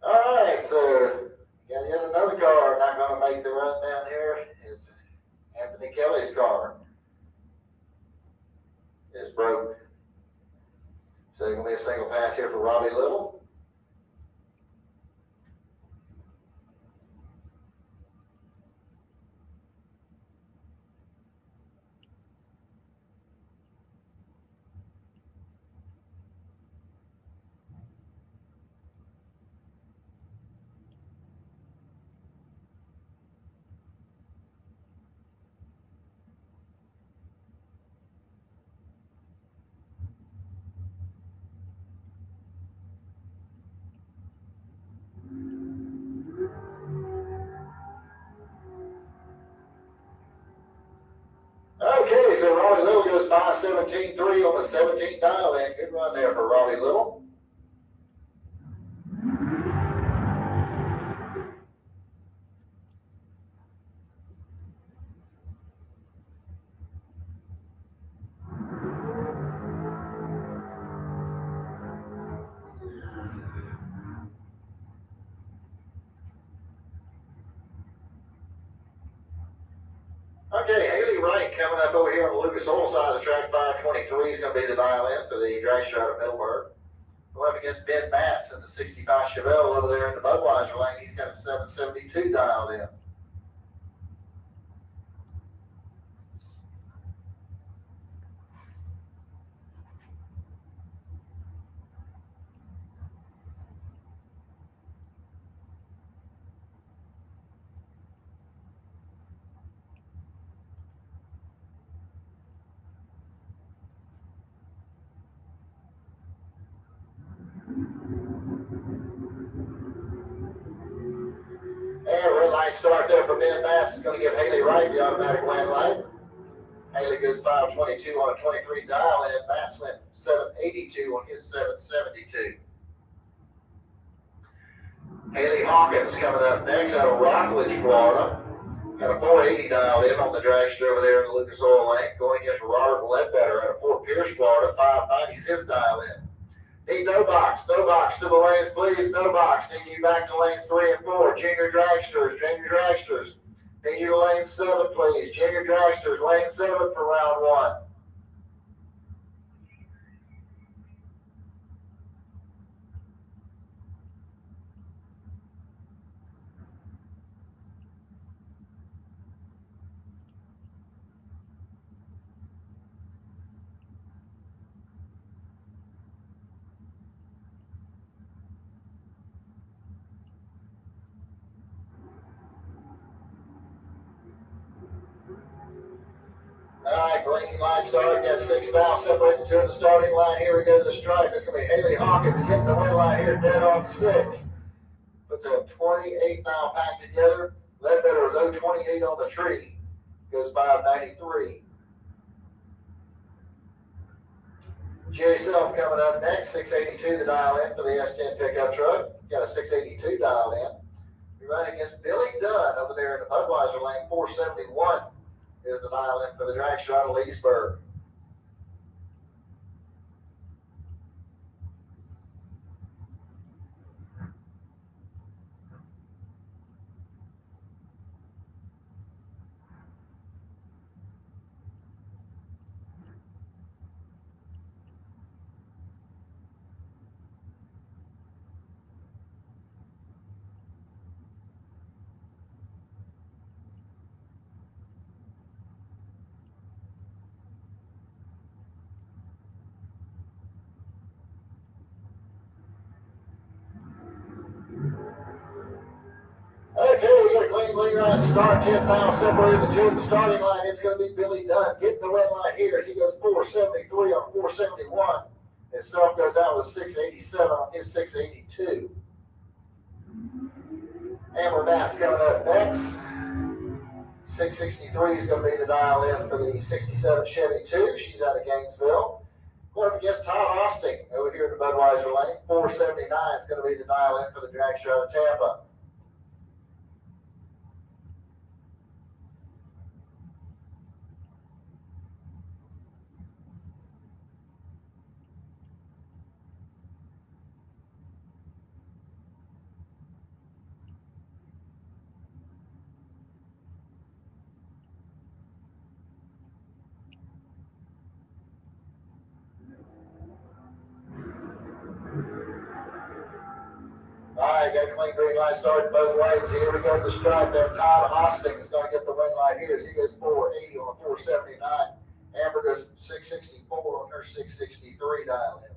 All right, so got yet another car not going to make the run down here. Is Anthony Kelly's car is broke. So it's going to be a single pass here for Robbie Little. 17.3 on the 17 dial in. Good run there for Robbie Little. Okay, Haley Wright coming up over here on the Lucas Oil side of the track. 523 is going to be the dial in for the dragster out of Middleburg. Going up against Ben Matz in the 65 Chevelle over there in the Budweiser lane. He's got a 772 dialed in. And red light start there for Ben Bass is going to give Haley Wright the automatic win light. Haley goes 522 on a 23 dial in. Bass went 782 on his 772. Haley Hawkins coming up next out of Rockledge, Florida. Got a 480 dialed in on the dragster over there in the Lucas Oil lane. Going against Robert Ledbetter out of Fort Pierce, Florida. 590 is his dial in. Need no box to the lanes, please, no box. Need you back to lanes 3 and 4. Junior dragsters. Need you to lane 7, please. Junior dragsters, lane 7 for round 1. All right, green line start. Got 6 now. Separate the two of the starting line. Here we go to the stripe. It's going to be Haley Hawkins getting the win line here, dead on 6. Puts a 28 now packed together. Ledbetter was 028 on the tree. Goes 593. Jerry Self coming up next. 682 the dial in for the S10 pickup truck. Got a 682 dialed in. We run against Billy Dunn over there in the Budweiser lane. 471. Is the dial in for the dragster out of Leesburg. Okay, we got a clean green line start. 10th now separated the two of the starting line. It's going to be Billy Dunn getting the win line here as he goes 473 on 471. And Self goes out with 687 on his 682. Amber Matt's coming up next. 663 is going to be the dial in for the 67 Chevy 2. She's out of Gainesville. Going up against Todd Austin over here in the Budweiser lane. 479 is going to be the dial in for the dragster out of Tampa. All right, got a clean green light starting both lanes. Here we go to the stripe. Then Todd Hosting is going to get the win light here as he goes 480 on a 479. Amber goes 664 on her 663 dial in.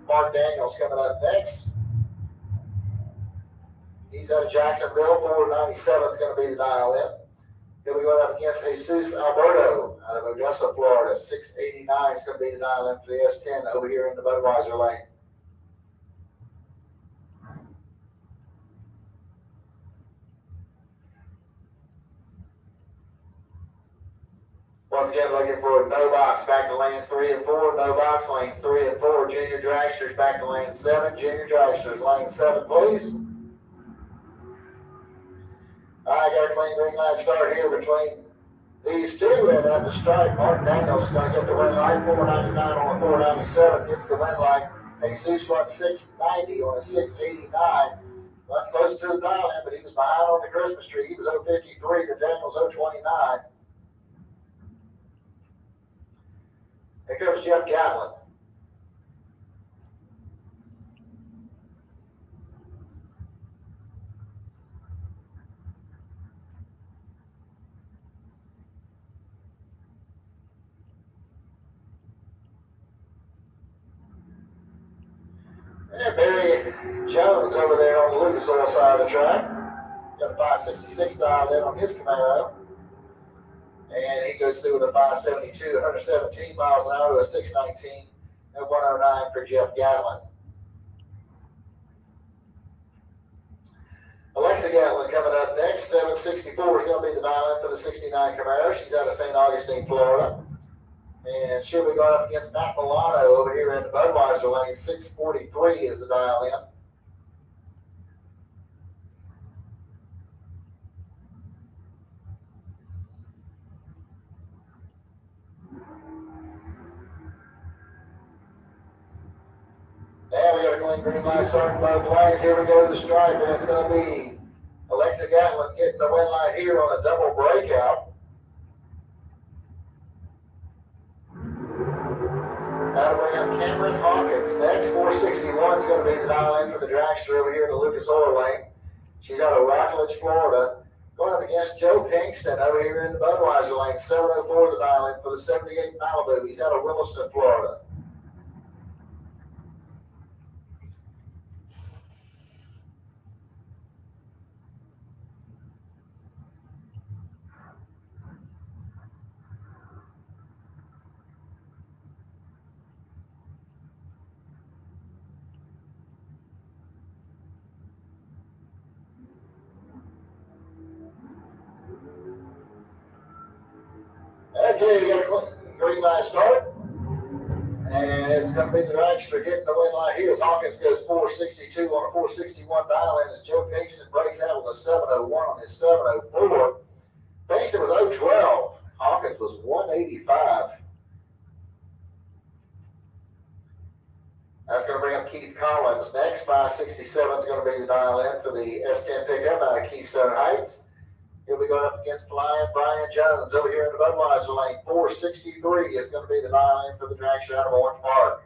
Mark Daniels coming up next. He's out of Jacksonville. 497 is going to be the dial in. Then we go up against Jesus Alberto out of Odessa, Florida. 689 is going to be the dial in for the S10 over here in the Budweiser lane. for no box, back to lanes 3 and 4, no box, lanes 3 and 4, junior dragsters back to lane 7, junior dragsters, lane 7, please. All right, got a clean green light start here between these two, and at the stripe, Mark Daniels is going to get the win light, 499 on a 497, gets the win light. Jesus runs 690 on a 689. Well, that's close to the dial in, but he was behind on the Christmas tree. He was 053 to Daniels 029. Here comes Jeff Gatlin. And Barry Jones over there on the Lucas Oil side of the track. Got a 566 dialed in on his Camaro. And he goes through with a 572, 117 miles an hour to a 619 and 109 for Jeff Gatlin. Alexa Gatlin coming up next. 764 is going to be the dial in for the 69 Camaro. She's out of St. Augustine, Florida. And she'll be going up against Matt Milano over here in the Budweiser lane. 643 is the dial in. Now we got a clean green light starting both lanes. Here we go to the stripe, and it's going to be Alexa Gatlin getting the win light here on a double breakout. That'll bring up Cameron Hawkins next. 461 is going to be the dial in for the dragster over here in the Lucas Oil lane. She's out of Rockledge, Florida. Going up against Joe Pinkston over here in the Budweiser lane. 704 the dial in for the 78 Malibu. He's out of Williston, Florida. Okay, we got a green light start. And it's going to be the dragster getting the win light here as Hawkins goes 462 on a 461 dial in as Joe Pinkston breaks out with a 701 on his 704. Pinkston was 012. Hawkins was 185. That's going to bring up Keith Collins next. 567 is going to be the dial in for the S10 pickup out of Keystone Heights. He'll be going up against Brian Jones over here in the Budweiser lane. 463 is going to be the dial in for the dragster out of Orange Park.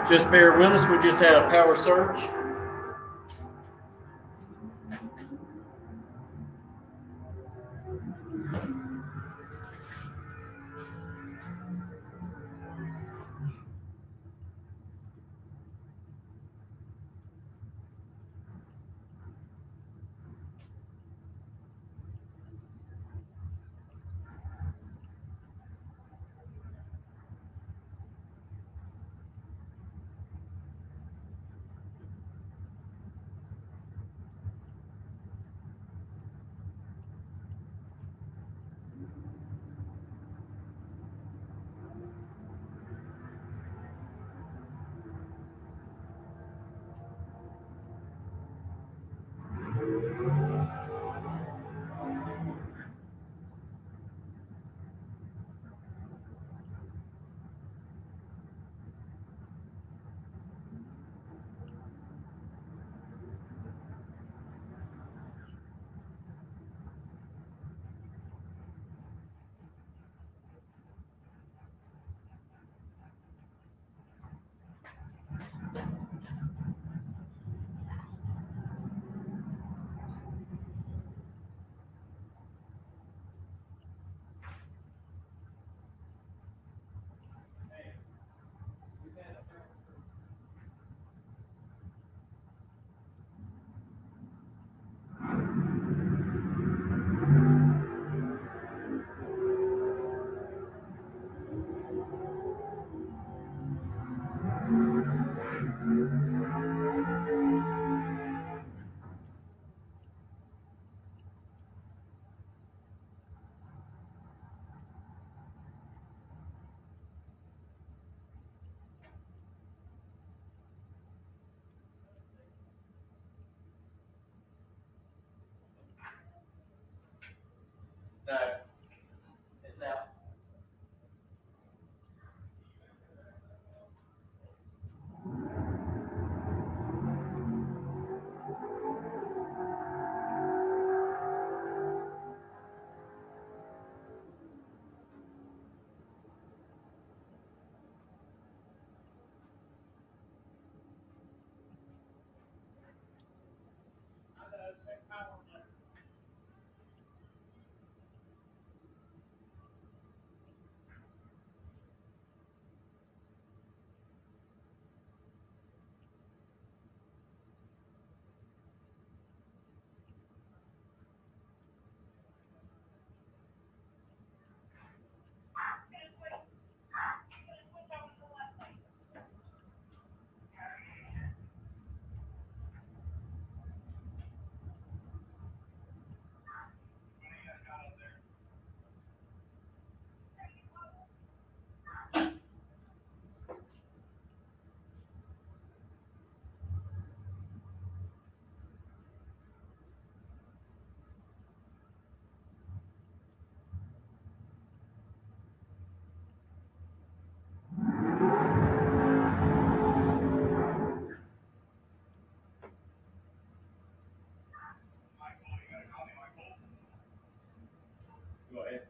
Just bear with us. We just had a power surge. No, it's out. Go ahead.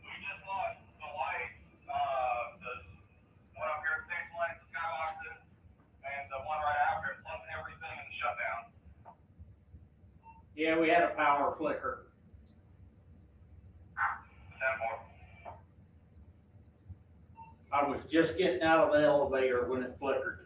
We just lost the light, the one up here at Six Lanes, the Skyboxes, and the one right after it, plus everything in the shutdown. Yeah, we had a power flicker. 10-4. I was just getting out of the elevator when it flickered.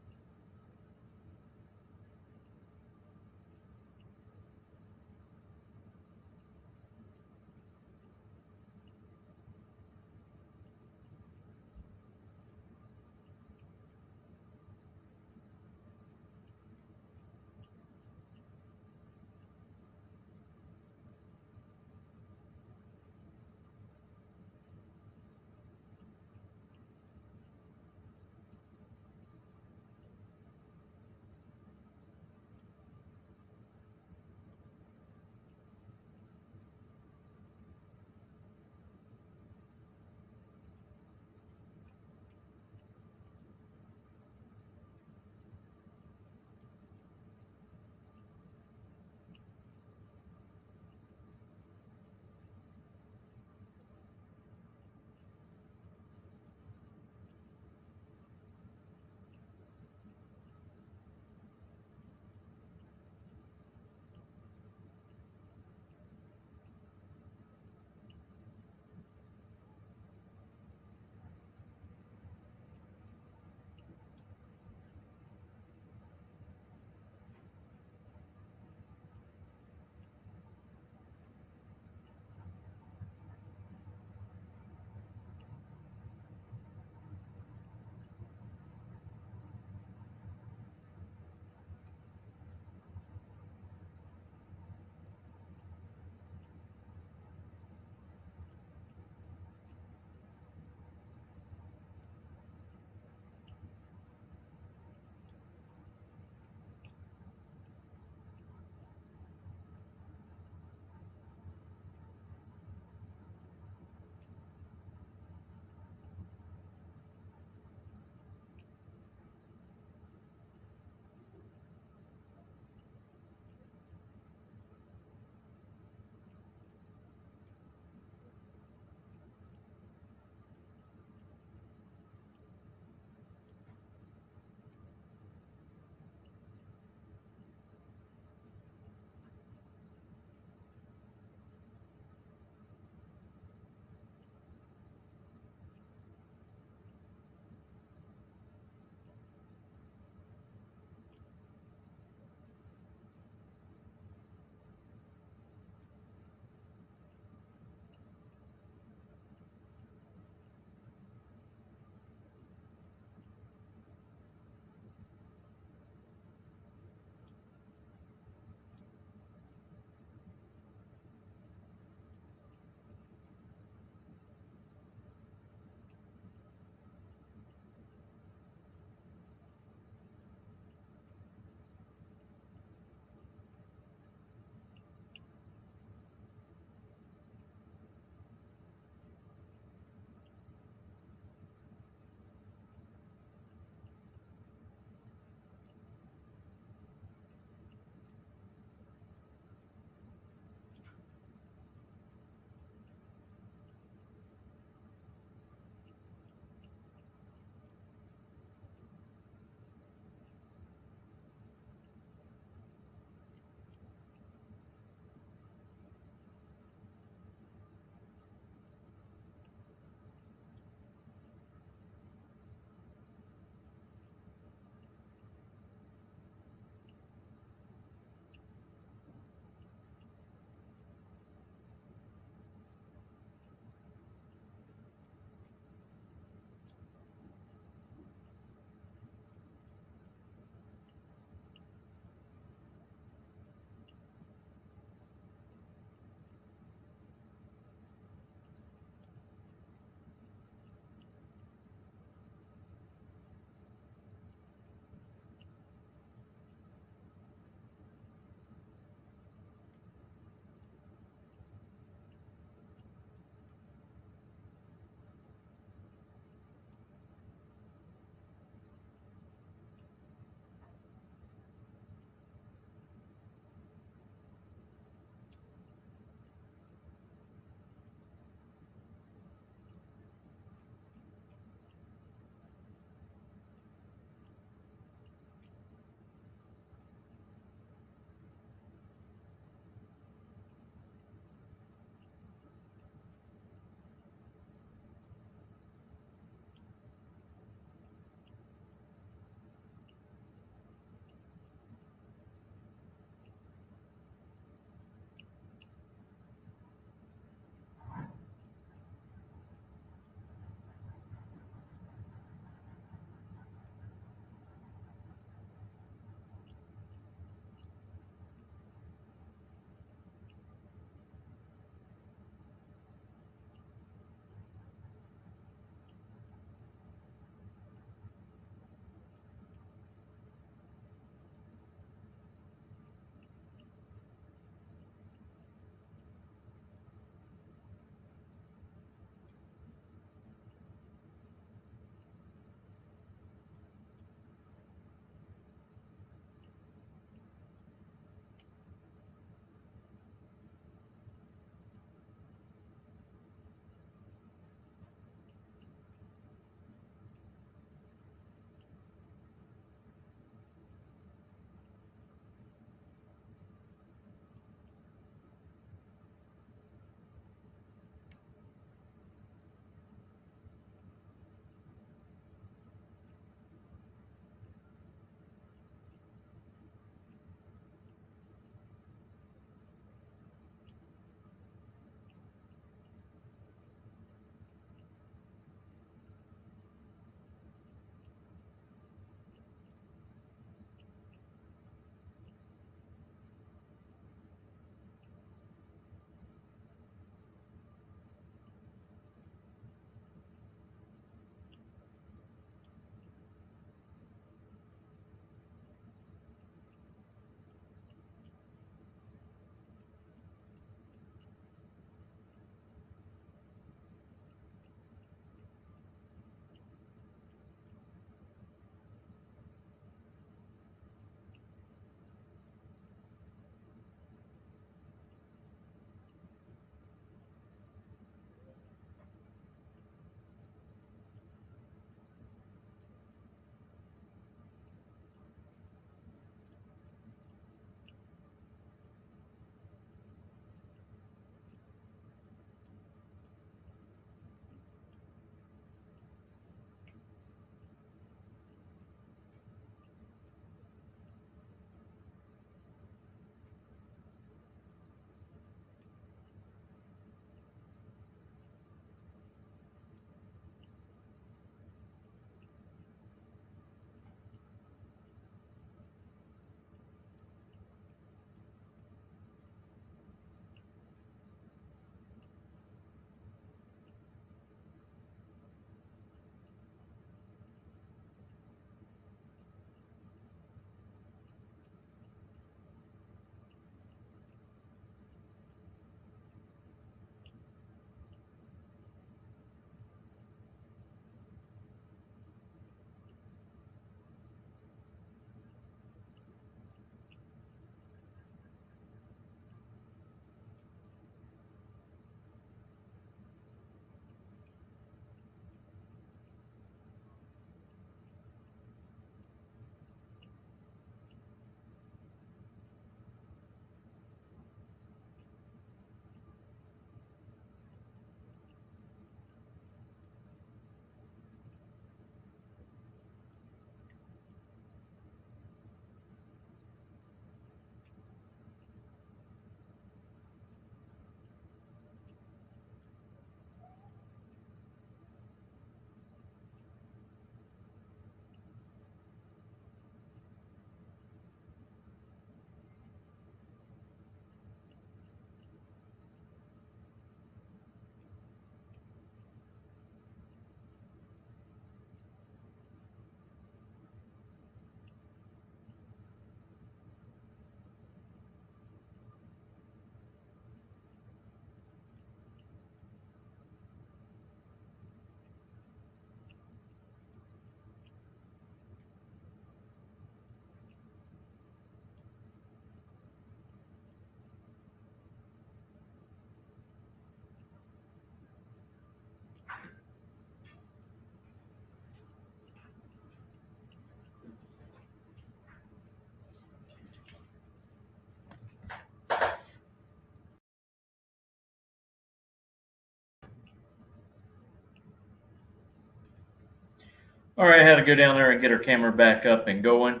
All right, I had to go down there and get our camera back up and going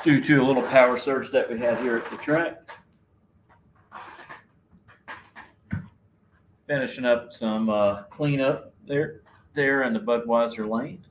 due to a little power surge that we had here at the track. Finishing up some cleanup there in the Budweiser lane.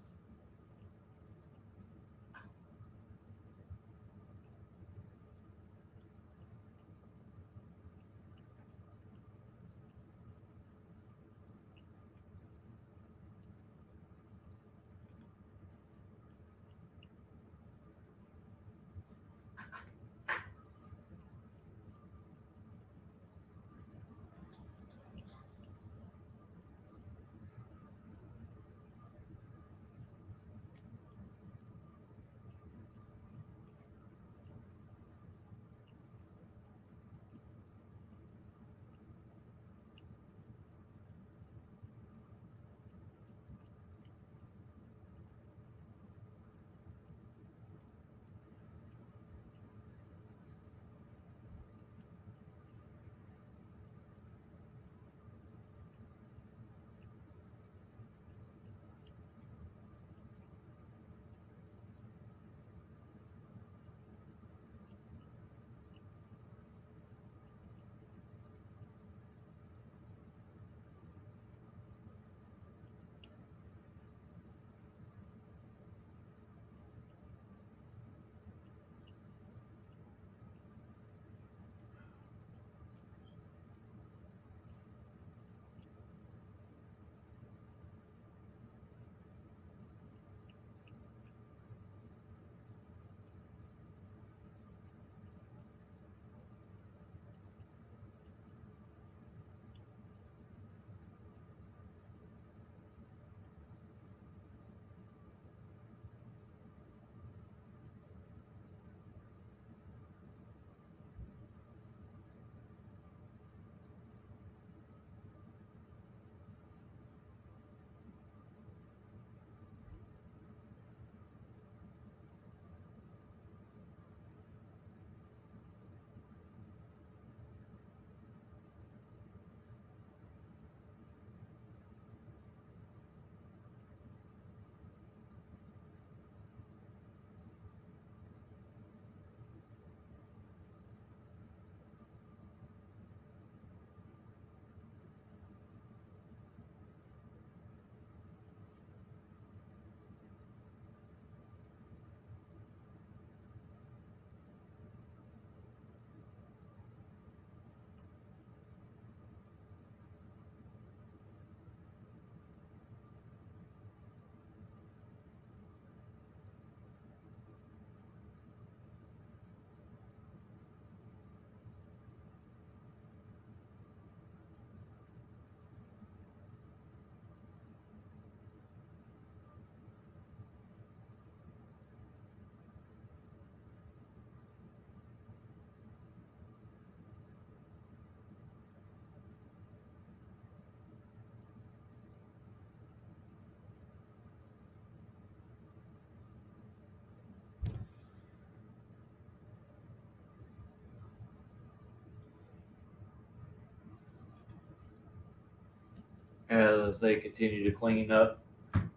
As they continue to clean up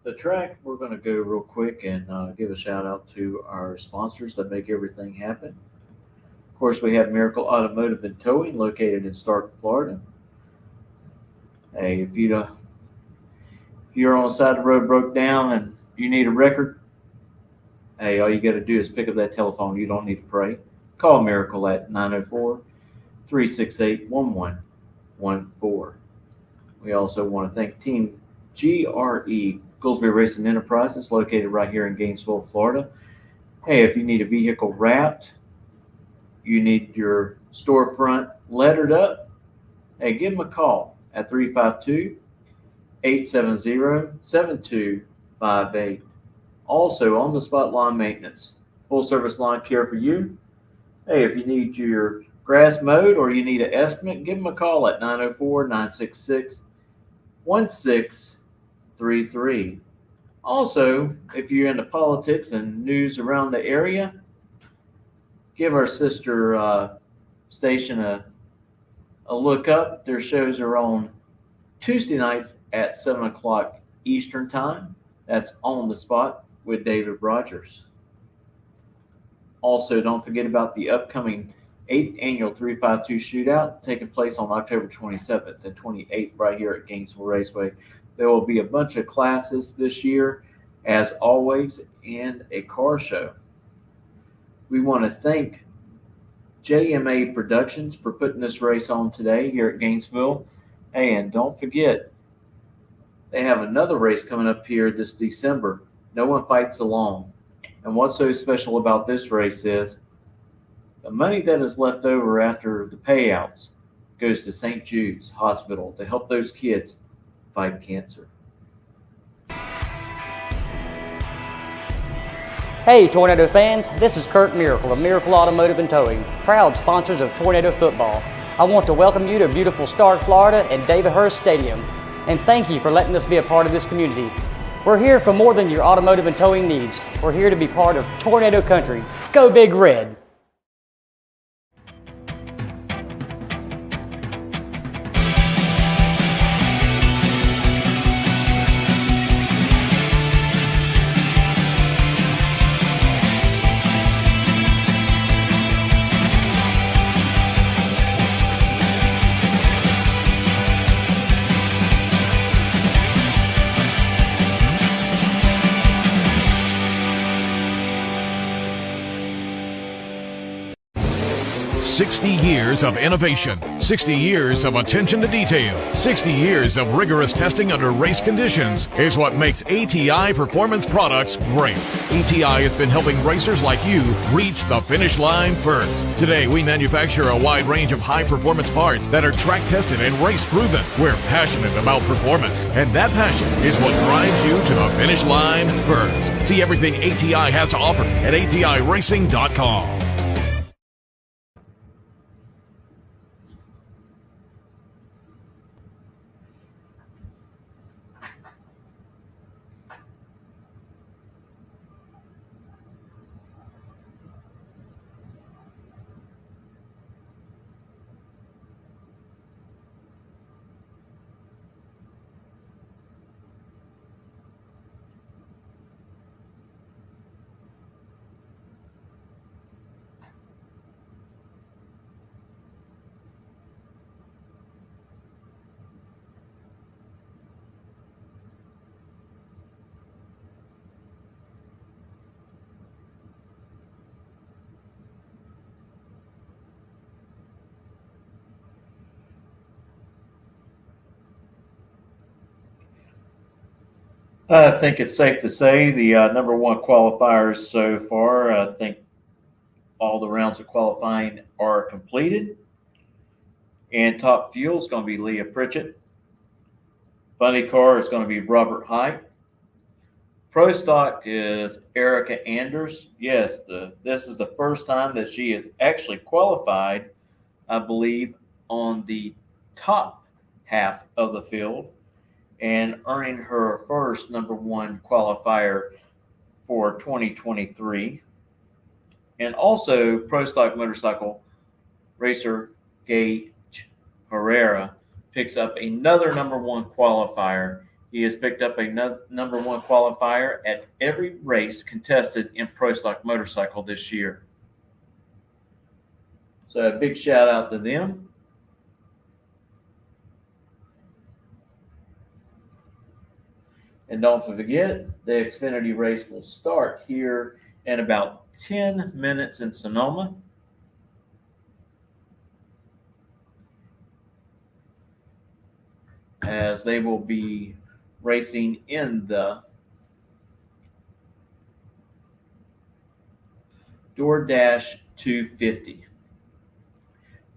the track, we're going to go real quick and give a shout out to our sponsors that make everything happen. Of course, we have Miracle Automotive and Towing located in Stark, Florida. Hey, if you're on the side of the road broke down and you need a record, hey, all you got to do is pick up that telephone. You don't need to pray. Call Miracle at 904-368-1114. We also want to thank Team GRE, Goolsby Racing Enterprises, located right here in Gainesville, Florida. Hey, if you need a vehicle wrapped, you need your storefront lettered up, hey, give them a call at 352-870-7258. Also, on the spot lawn maintenance, full service lawn care for you. Hey, if you need your grass mowed or you need an estimate, give them a call at 904-966-1633. Also, if you're into politics and news around the area, give our sister station a look up. Their shows are on Tuesday nights at 7 o'clock Eastern Time. That's On the Spot with David Rogers. Also, don't forget about the upcoming 8th annual 352 shootout taking place on October 27th and 28th right here at Gainesville Raceway. There will be a bunch of classes this year, as always, and a car show. We want to thank JMA Productions for putting this race on today here at Gainesville. And don't forget, they have another race coming up here this December. No One Fights Alone. And what's so special about this race is the money that is left over after the payouts goes to St. Jude's Hospital to help those kids fight cancer. Hey Tornado fans, this is Kurt Miracle of Miracle Automotive and Towing, proud sponsors of Tornado Football. I want to welcome you to beautiful Stark, Florida and David Hurst Stadium, and thank you for letting us be a part of this community. We're here for more than your automotive and towing needs. We're here to be part of Tornado Country. Go Big Red! "60 years of innovation, 60 years of attention to detail, 60 years of rigorous testing under race conditions is what makes ATI Performance Products great. ATI has been helping racers like you reach the finish line first. Today, we manufacture a wide range of high-performance parts that are track-tested and race-proven. We're passionate about performance, and that passion is what drives you to the finish line first. See everything ATI has to offer at ATIRacing.com. I think it's safe to say the number one qualifiers so far, I think all the rounds of qualifying are completed. And top fuel is going to be Leah Pritchett. Funny car is going to be Robert Height. Pro stock is Erica Anders. Yes, this is the first time that she has actually qualified, I believe, on the top half of the field, and earning her first number one qualifier for 2023. And also Pro Stock motorcycle racer Gage Herrera picks up another number one qualifier. He has picked up a number one qualifier at every race contested in Pro Stock motorcycle this year. So a big shout out to them. And don't forget, the Xfinity race will start here in about 10 minutes in Sonoma. As they will be racing in the DoorDash 250.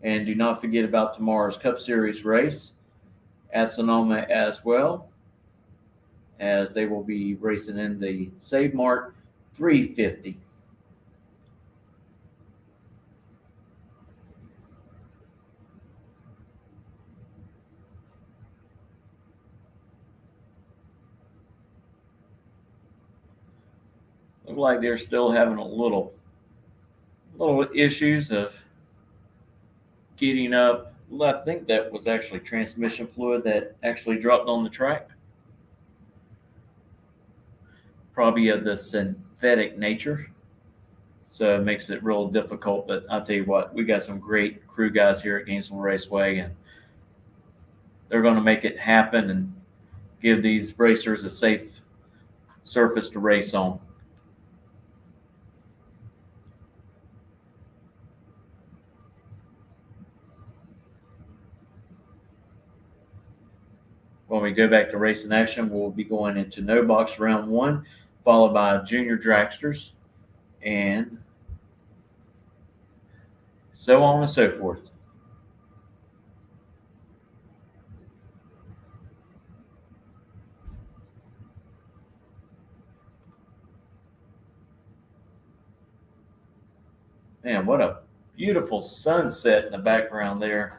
And do not forget about tomorrow's Cup Series race at Sonoma as well, as they will be racing in the Save Mart 350. Look like they're still having a little issues of getting up. Well, I think that was actually transmission fluid that actually dropped on the track. probably of the synthetic nature. So it makes it real difficult. But I'll tell you what, we got some great crew guys here at Gainesville Raceway, and they're going to make it happen and give these racers a safe surface to race on. When we go back to racing action, we'll be going into no box round 1, followed by junior dragsters, and so on and so forth. Man, what a beautiful sunset in the background there.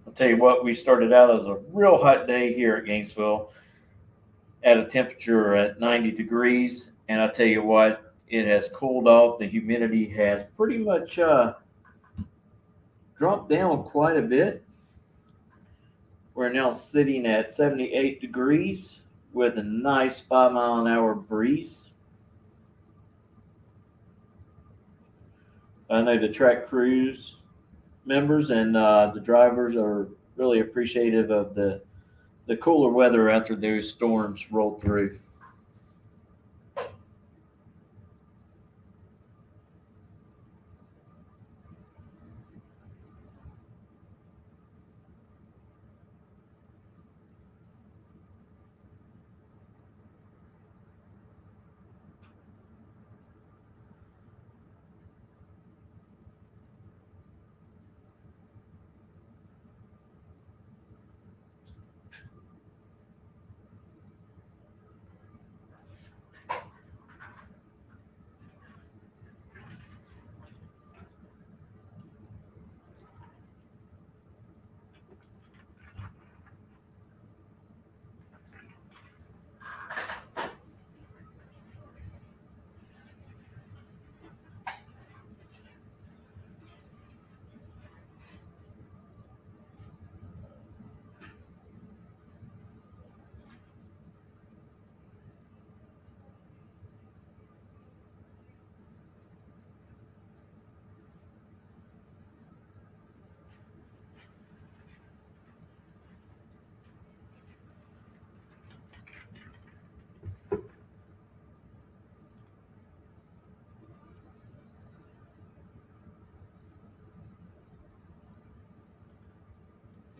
I'll tell you what, we started out as a real hot day here at Gainesville at a temperature at 90 degrees. And I tell you what, it has cooled off. The humidity has pretty much dropped down quite a bit. We're now sitting at 78 degrees with a nice 5-mile-an-hour breeze. I know the track crews members and the drivers are really appreciative of the cooler weather after those storms rolled through.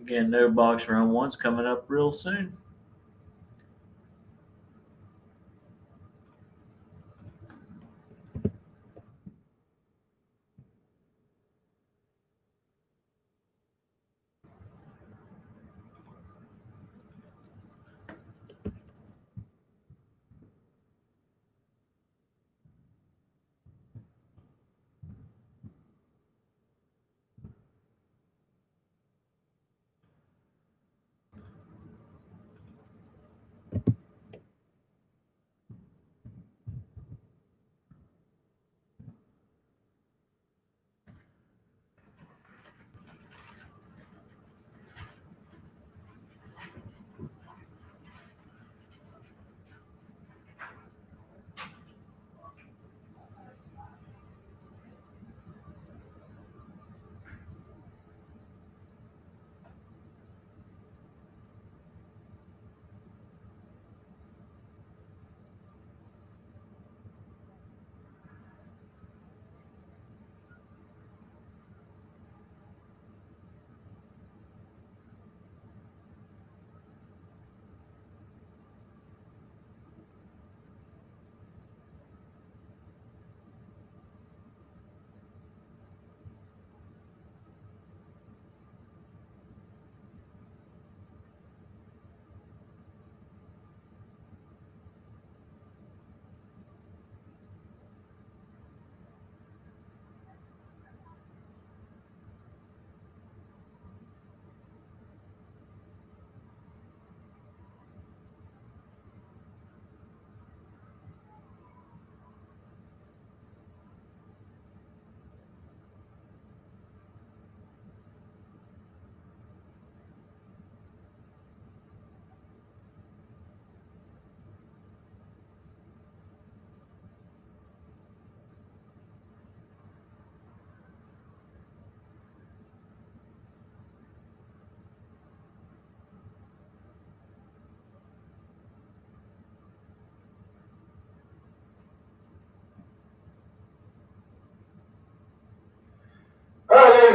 Again, no box round 1's coming up real soon.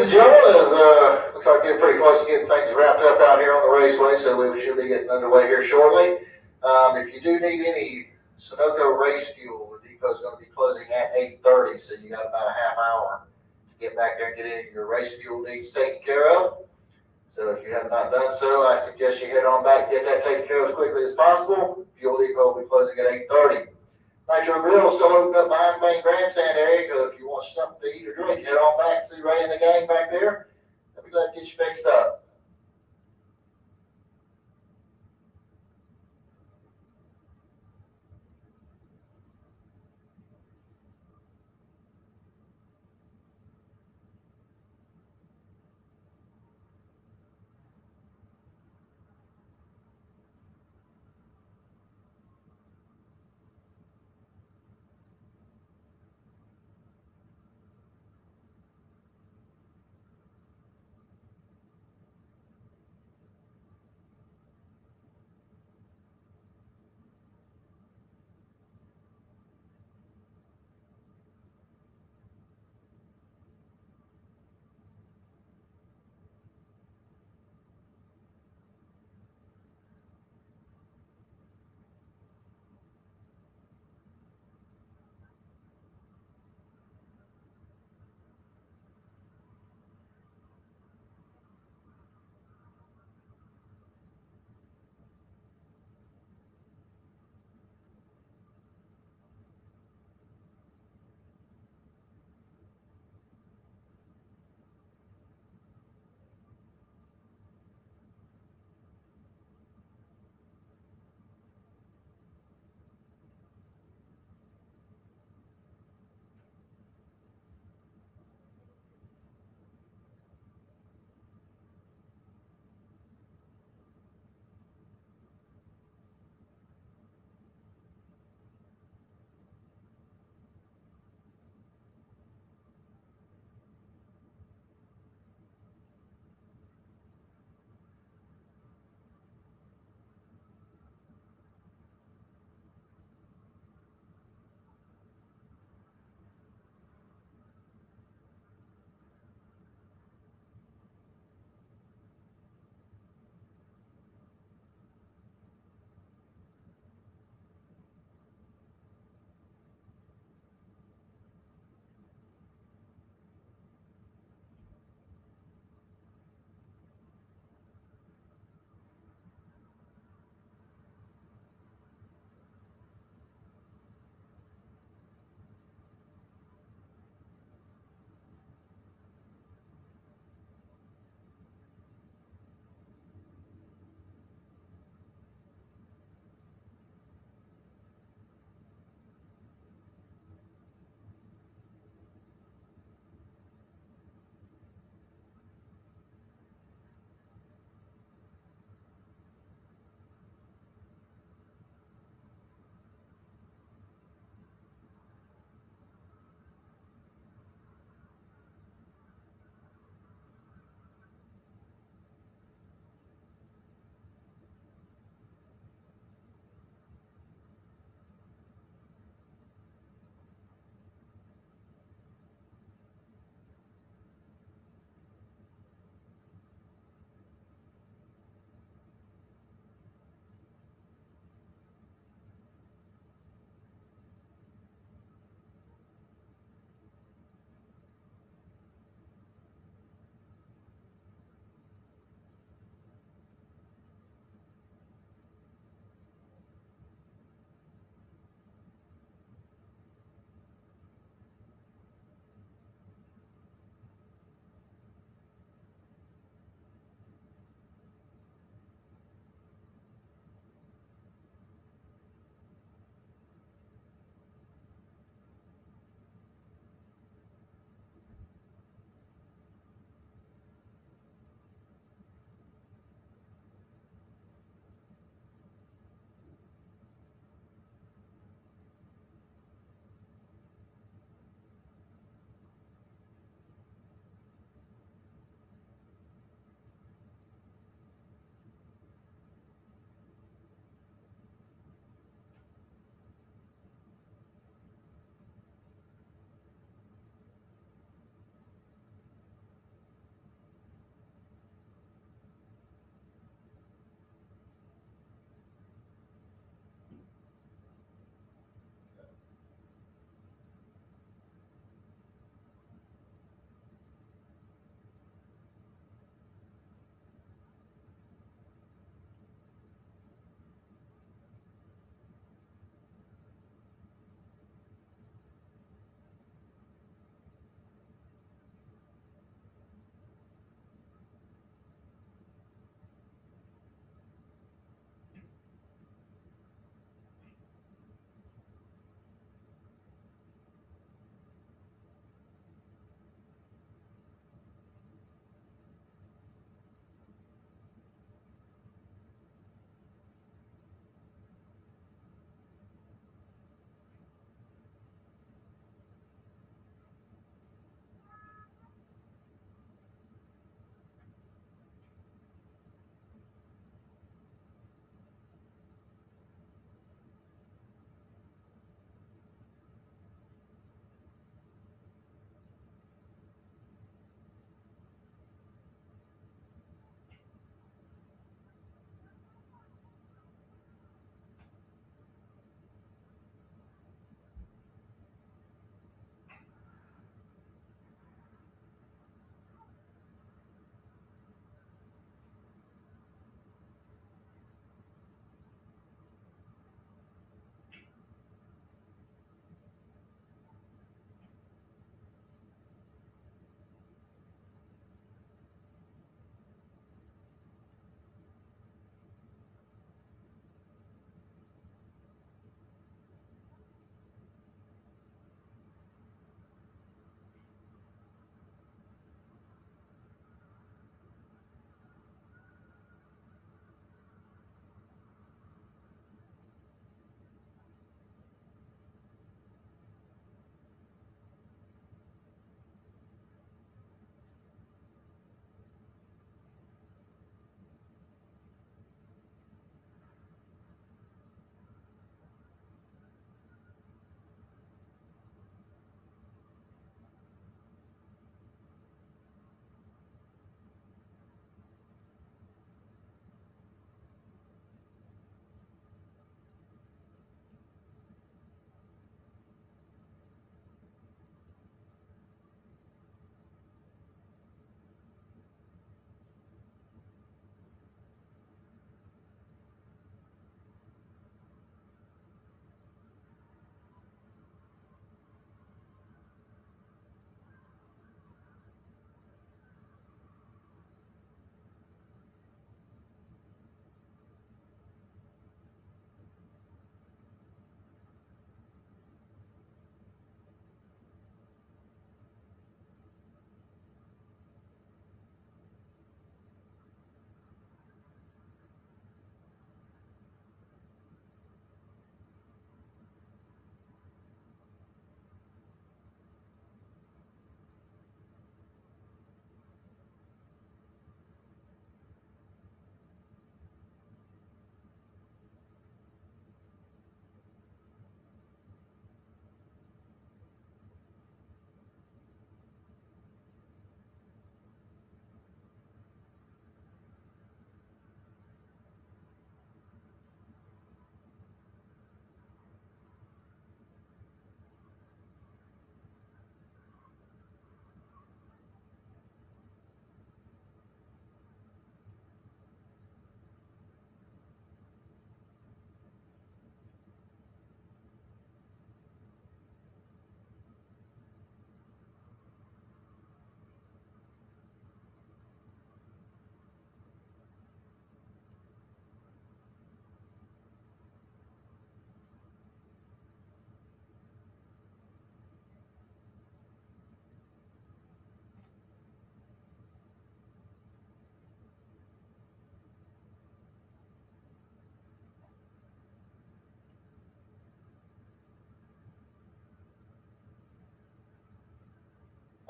and gentlemen, as looks like getting pretty close to getting things wrapped up out here on the raceway, so we should be getting underway here shortly. If you do need any Sunoco race fuel, the depot's going to be closing at 8:30, so you got about a half hour to get back there and get any of your race fuel needs taken care of. So if you have not done so, I suggest you head on back and get that taken care of as quickly as possible. Fuel depot will be closing at 8:30. Nitro Grill is still open up behind the main grandstand area, so if you want something to eat or drink, head on back and see Ray and the gang back there. They'll be glad to get you fixed up.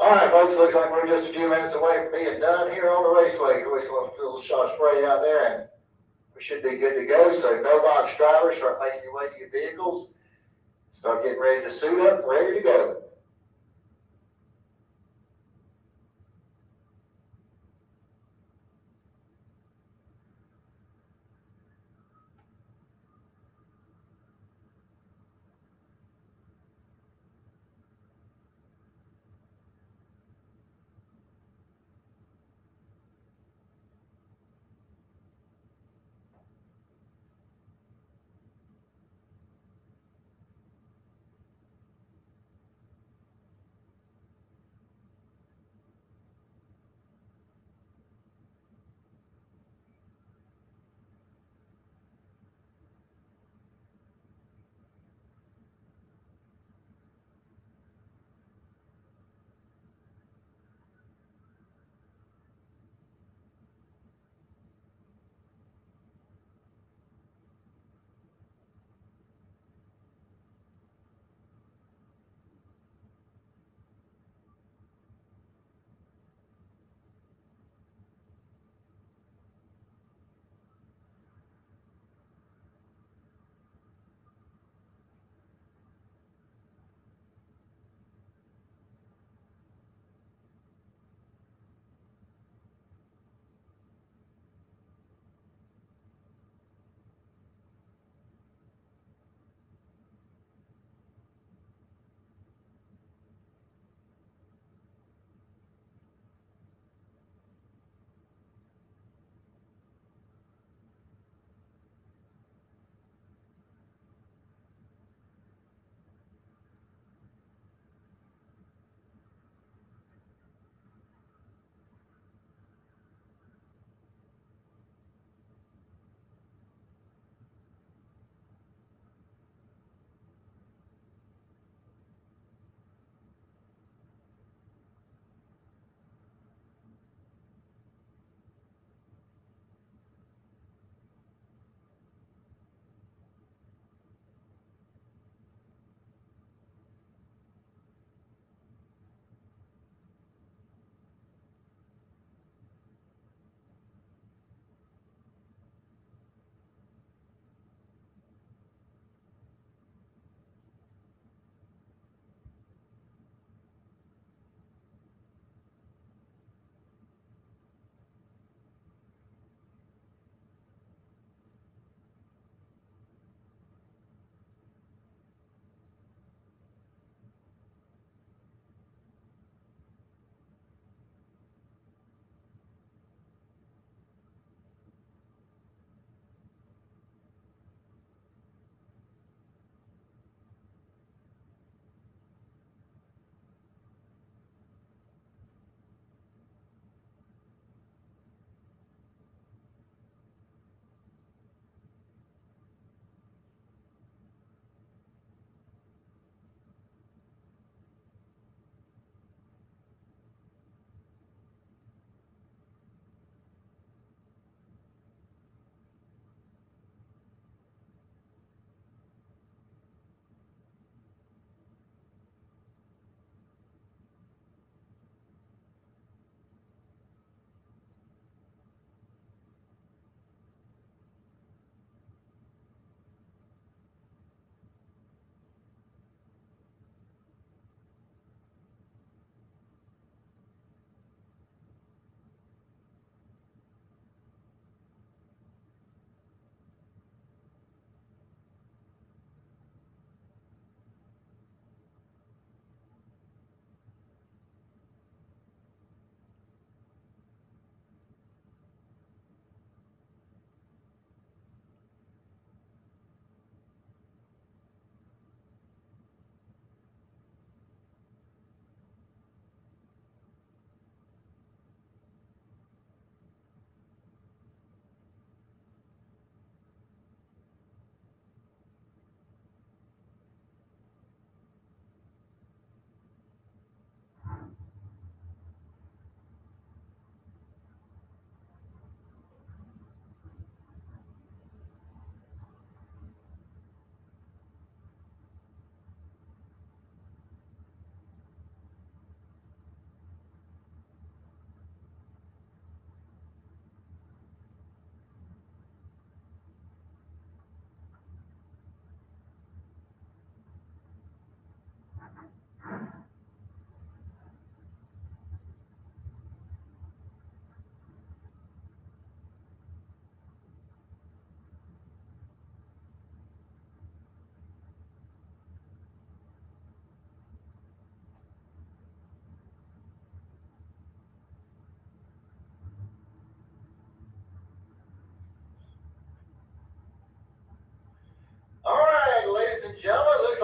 All right, folks, looks like we're just a few minutes away from being done here on the raceway. We just want a little shot of spray out there, and we should be good to go. So no box drivers, start making your way to your vehicles. Start getting ready to suit up, ready to go.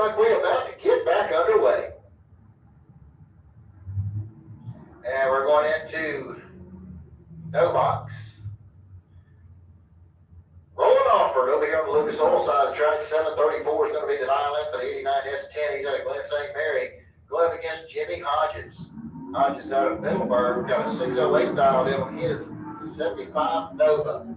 like we're about to get back underway. And we're going into no box. Rolling Offord over here on the Lucas Oil side of the track. 734 is going to be the dial in for the 89 S10. He's out of Glen St. Mary. Go up against Jimmy Hodges. Hodges out of Middleburg. Got a 608 dialed in on his 75 Nova.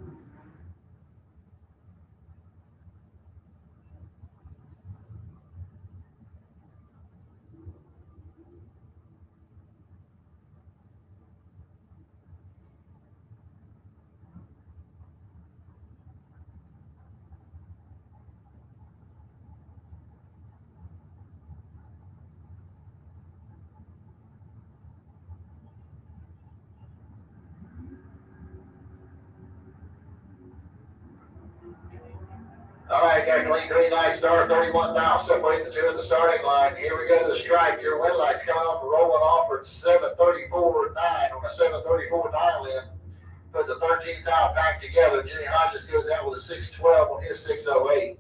All right, got a clean green light start, 31 miles, separate the two at the starting line. Here we go to the stripe. Your win lights coming off for Rolling Offord, 734.9 on a 734 dial in. Puts a 13 dial back together. Jimmy Hodges goes out with a 612 on his 608.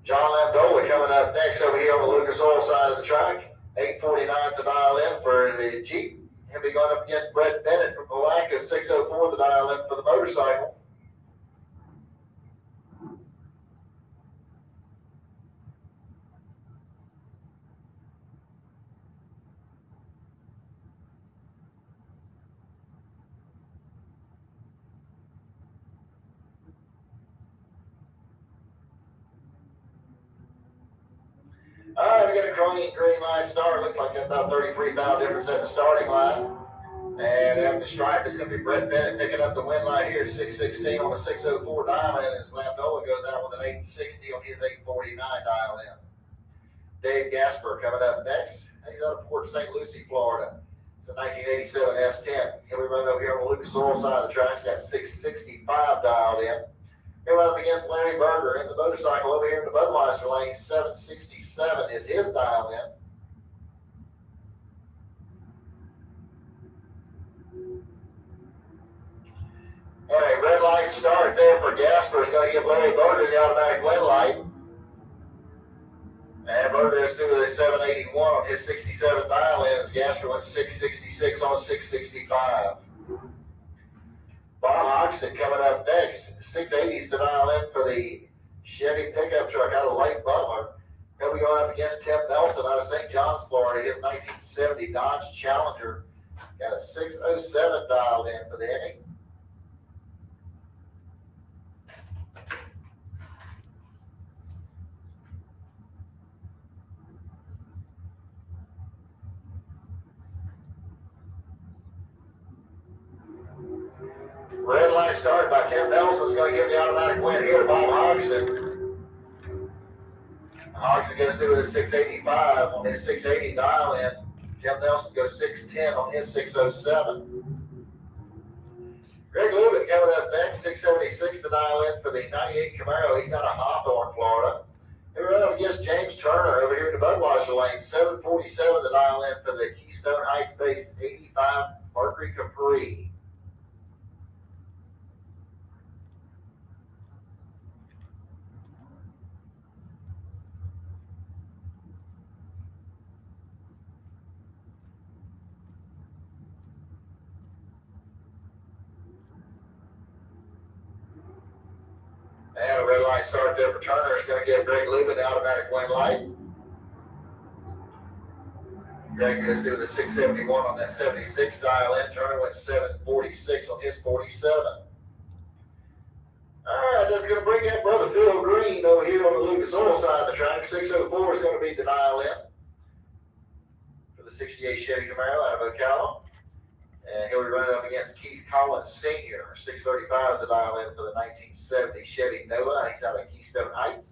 John Lamdola coming up next over here on the Lucas Oil side of the track. 849 to dial in for the Jeep. He'll be going up against Brett Bennett from Palatka, 604 the dial in for the motorcycle. All right, we got a green line start. Looks like about 33,000 difference at the starting line. And at the stripe, it's going to be Brett Bennett picking up the win line here, 616 on the 604 dial in. And Lamdola goes out with an 860 on his 849 dial in. Dave Gasper coming up next. He's out of Port St. Lucie, Florida. It's a 1987 S10. Here we run over here on the Lucas Oil side of the track. He's got 665 dialed in. Here we're up against Larry Berger in the motorcycle over here in the Budweiser lane. 767 is his dial in. All right, red light start there for Gasper. Is going to give Larry Berger the automatic win light. And Berger is through with a 781 on his 67 dial in. As Gasper went 666 on 665. Bob Hoxton coming up next. 680s to dial in for the Chevy pickup truck out of Lake Butler. He'll be going up against Tim Nelson out of St. John's, Florida. His 1970 Dodge Challenger. Got a 607 dialed in for the Hemi. Red light start by Tim Nelson is going to give the automatic win here to Bob Hodgson. Hodgson goes through with a 685 on his 680 dial in. Tim Nelson goes 610 on his 607. Greg Lubin coming up next, 676 to dial in for the 98 Camaro. He's out of Hawthorne, Florida. They run up against James Turner over here in the Budweiser lane, 747 to dial in for the Keystone Heights based 85 Mercury Capri. And a red light start there for Turner. Is going to give Greg Lubin the automatic win light. Greg goes through the 671 on that 76 dial in. Turner went 746 on his 47. All right, that's going to bring in Brother Phil Green over here on the Lucas Oil side of the track. 604 is going to be the dial in for the 68 Chevy Camaro out of Ocala. And he'll be running up against Keith Collins Sr. 635 is the dial in for the 1970 Chevy Nova. He's out of Keystone Heights.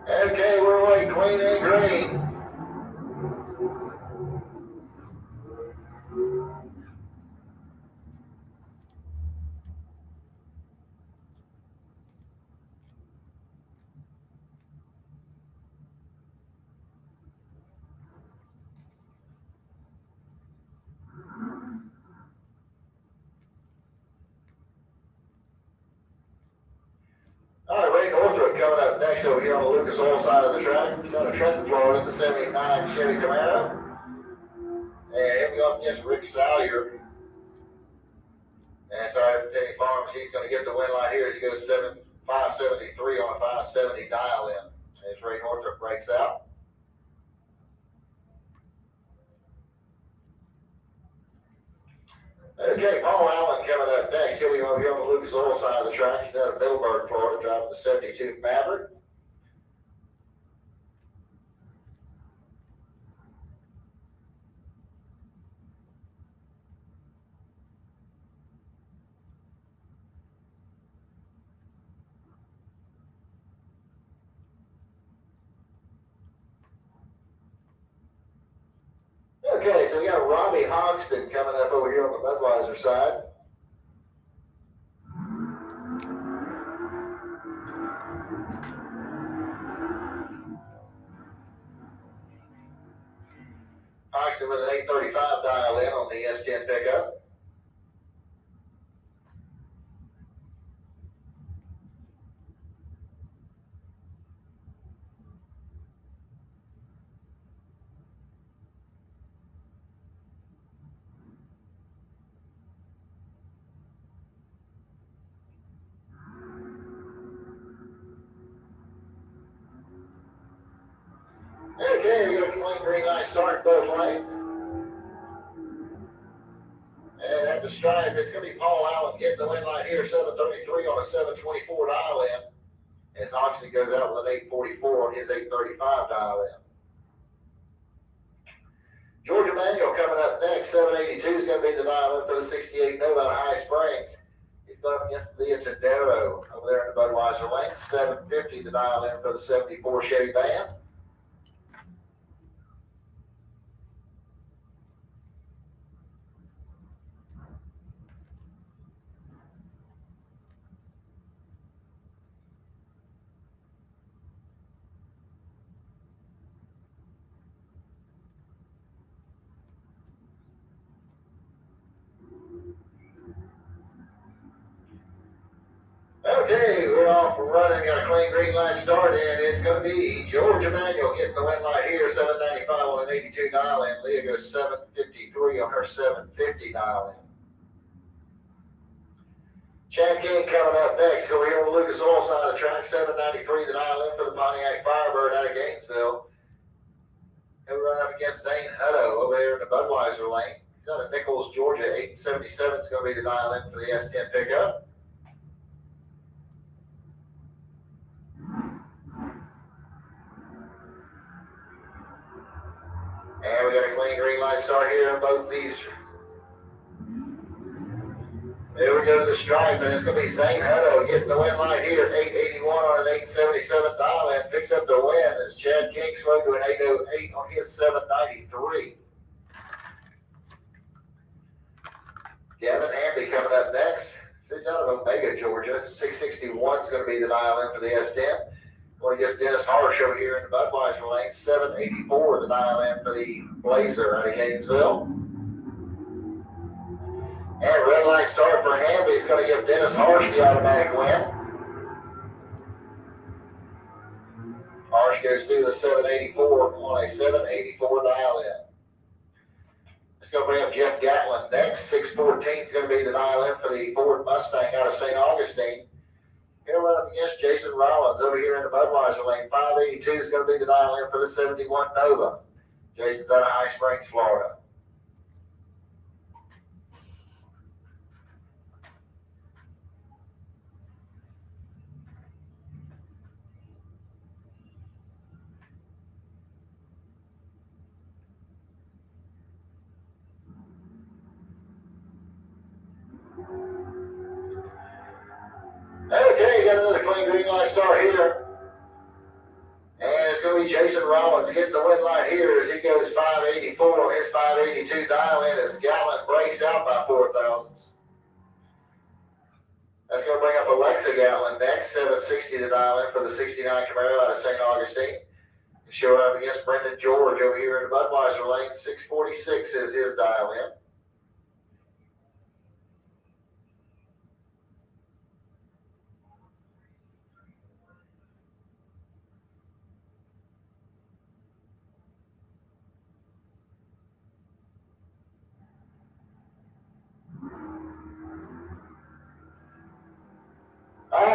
Okay, we're away clean and green. coming up next over here on the Lucas Oil side of the track. It's out of Trenton, Florida, the 79 Chevy Camaro. And he'll be up against Rick Salyer. And sorry, Penny Farms, he's going to get the win line here as he goes 573 on a 570 dial in. As Ray Northrop breaks out. Okay, Paul Allen coming up next. He'll be over here on the Lucas Oil side of the track. He's out of Middleburg, Florida, driving the 72 Maverick. Okay, so we got Robbie Hoxton coming up over here on the Budweiser side. Hoxton with an 835 dial in on the S10 pickup. Okay, we got a clean green light start both lanes. And at the stripe, it's going to be Paul Allen getting the win line here, 733 on a 724 dial in. As Hoxton goes out with an 844 on his 835 dial in. George Emanuel coming up next, 782 is going to be the dial in for the 68 Nova out of High Springs. He's going up against Leah Tadero over there in the Budweiser lane, 750 the dial in for the 74 Chevy Van. Okay, we're off and running. Got a clean green light start, and it's going to be George Emanuel getting the win light here, 795 on an 82 dial in. Leah goes 753 on her 750 dial in. Chad King coming up next. Over here on the Lucas Oil side of the track, 793 the dial in for the Pontiac Firebird out of Gainesville. He'll run up against Zane Hutto over there in the Budweiser lane. He's out of Nichols, Georgia. 877 is going to be the dial in for the S10 pickup. And we got a clean green light start here on both these. There we go to the stripe, and it's going to be Zane Hutto getting the win light here, 881 on an 877 dial in. Picks up the win as Chad King slowed to an 808 on his 793. Gavin Hamby coming up next. He's out of Omega, Georgia. 661 is going to be the dial in for the S10. Well, against Dennis Harsh over here in the Budweiser lane, 784 the dial in for the Blazer out of Gainesville. And red light start for Hamby is going to give Dennis Harsh the automatic win. Harsh goes through the 784 on a 784 dial in. It's going to bring up Jeff Gatlin next. 614 is going to be the dial in for the Ford Mustang out of St. Augustine. He'll run up against Jason Rollins over here in the Budweiser lane. 582 is going to be the dial in for the 71 Nova. Jason's out of High Springs, Florida. Okay, got another clean green light start here. And it's going to be Jason Rollins getting the win light here as he goes 584 on his 582 dial in as Gatlin breaks out by 4 thousandths. That's going to bring up Alexa Gatlin next, 760 the dial in for the 69 Camaro out of St. Augustine. She'll run up against Brendan George over here in the Budweiser lane. 646 is his dial in.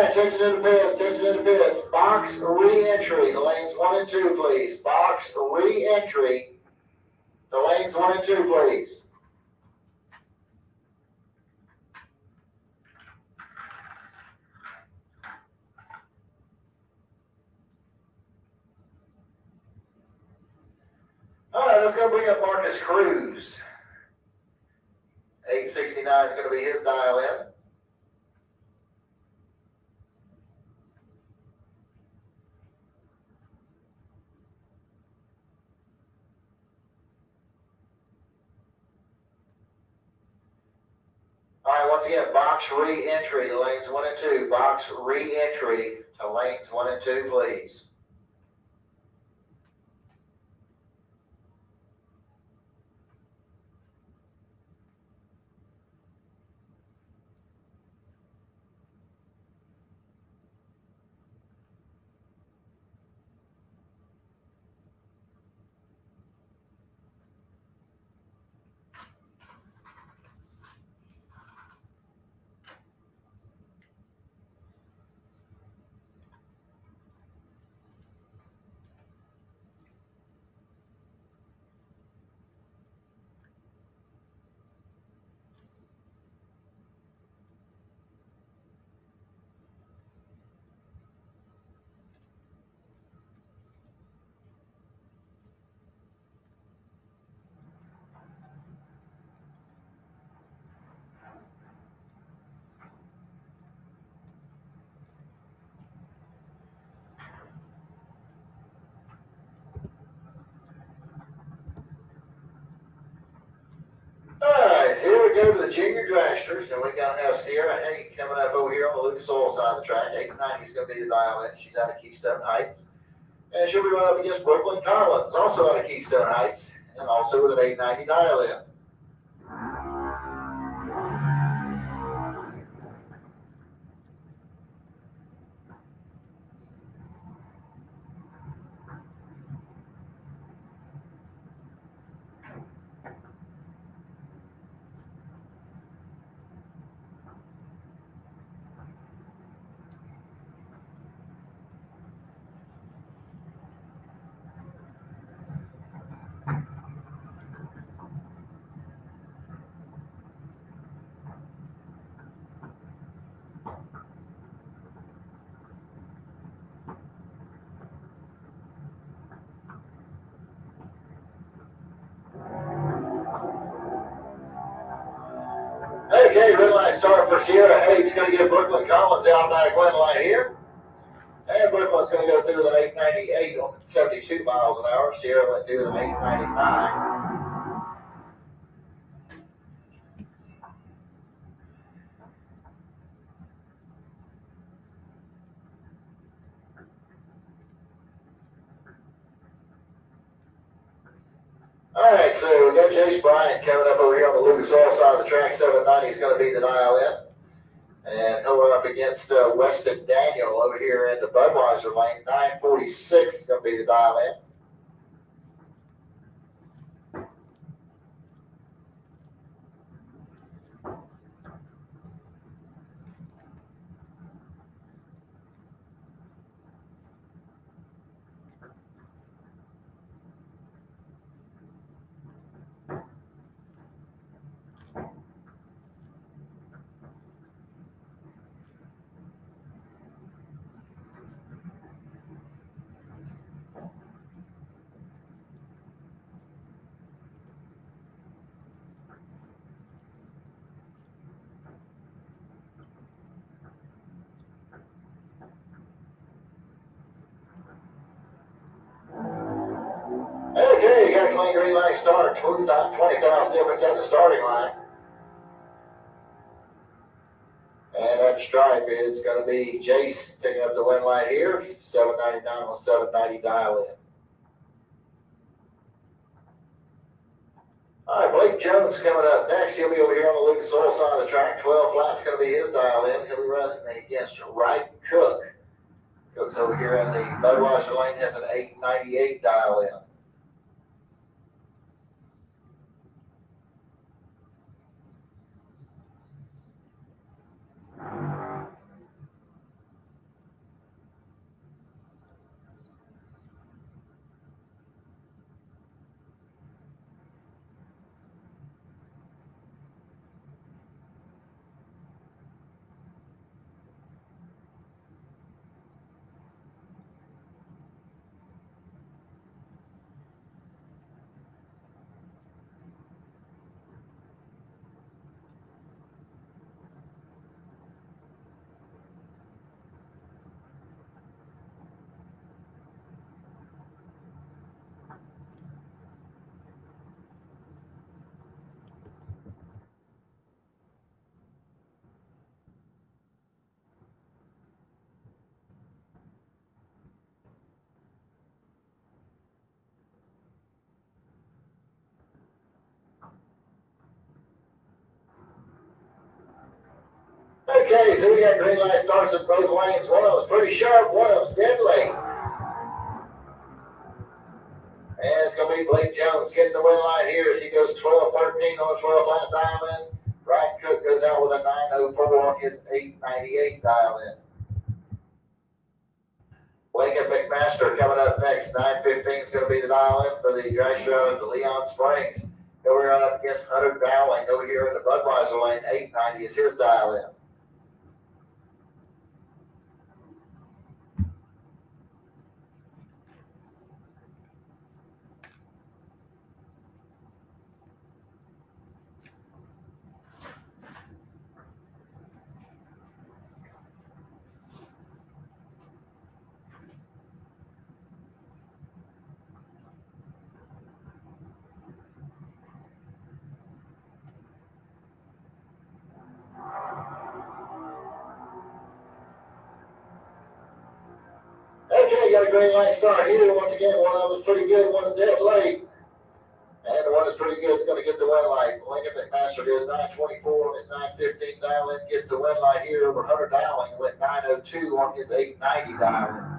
right, attention in the pits. Box re-entry to lanes 1 and 2, please. Box re-entry to lanes 1 and 2, please. All right, let's go bring up Marcus Cruz. 869 is going to be his dial in. All right, once again, box re-entry to lanes 1 and 2. Box re-entry to lanes 1 and 2, please. Alright, so here we go to the junior dragsters, and we're going to have Sierra Hay coming up over here on the Lucas Oil side of the track. 890 is going to be the dial in. She's out of Keystone Heights. And she'll be running up against Brooklyn Collins, also out of Keystone Heights, and also with an 890 dial in. Okay, red line start for Sierra Hayes. Going to get Brooklyn Collins automatic win line here. And Brooklyn's going to go through with an 898 on 72 miles an hour. Sierra went through with an 899. All right, so we got Jace Bryant coming up over here on the Lucas Oil side of the track. 790 is going to be the dial in. And going up against Weston Daniel over here in the Budweiser lane. 946 is going to be the dial in. Okay, you got a clean green line start. 20,000 difference at the starting line. And at the stripe, it's going to be Jace picking up the win line here. 799 on 790 dial in. All right, Blake Jones coming up next. He'll be over here on the Lucas Oil side of the track. 12 flat's going to be his dial in. He'll be running against Wright Cook. Cook's over here in the Budweiser lane, has an 898 dial in. Okay, so we got green light starts at both lanes. One of them's pretty sharp, one of them's dead late. And it's going to be Blake Jones getting the win line here as he goes 12-13 on the 12-lap dial in. Ryan Cook goes out with a 9:04 on his 8:98 dial in. Lincoln McMaster coming up next. 9:15 is going to be the dial in for the dry show at the Leon Springs. Over on up against Hunter Dowling over here in the Budweiser lane. 8:90 is his dial in. Okay, got a green light start here. Once again, one of them's pretty good, one's dead late. And the one that's pretty good is going to get the win light. Lincoln McMaster goes 9:24 on his 9:15 dial in, gets the win light here over Hunter Dowling, went 9:02 on his 8:90 dial in.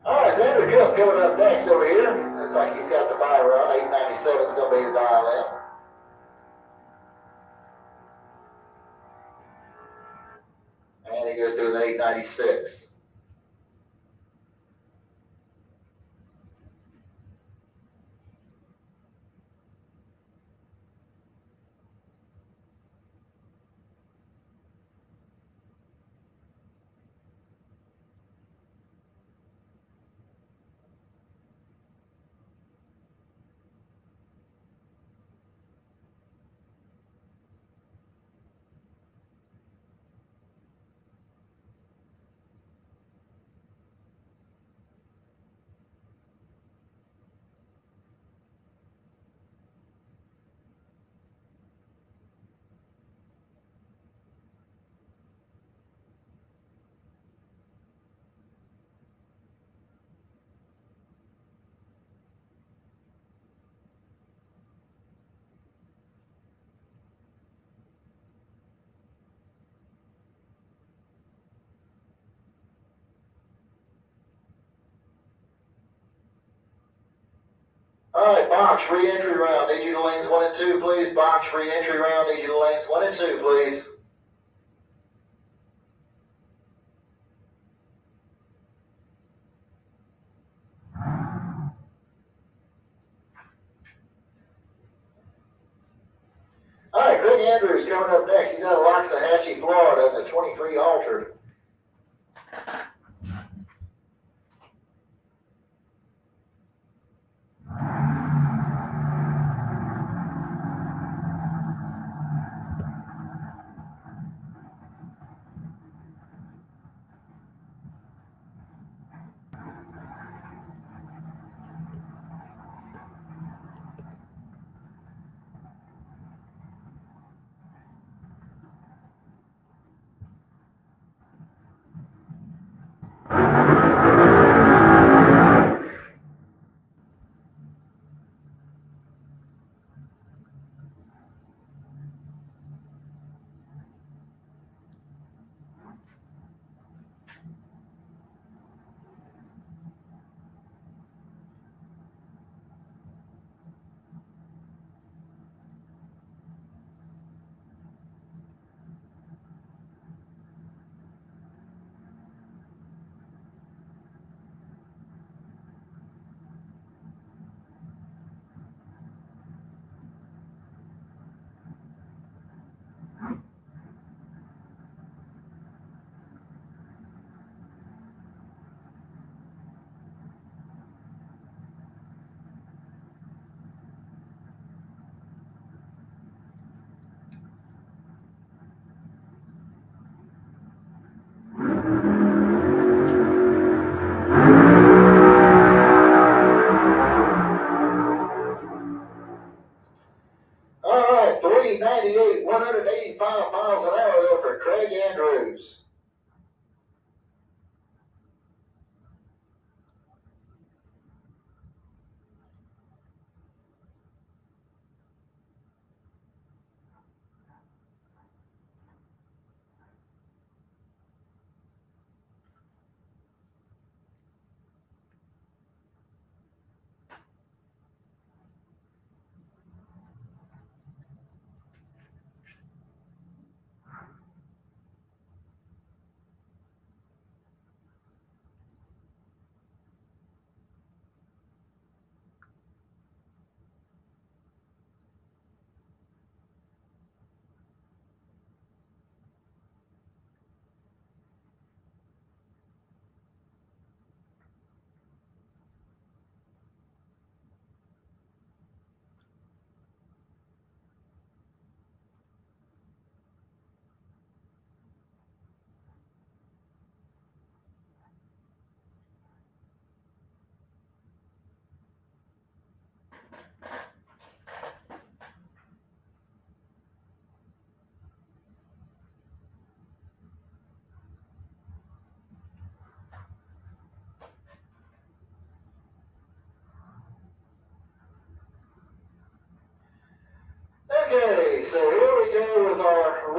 All right, Xander Cook coming up next over here. Looks like he's got the bye run. 8:97 is going to be the dial in. And he goes through an 8:96. All right, box re-entry round. Need you to lanes 1 and 2, please. Box re-entry round. Need you to lanes 1 and 2, please. All right, Greg Andrews coming up next. He's out of Loxahatchee, Florida, in the 23 altered.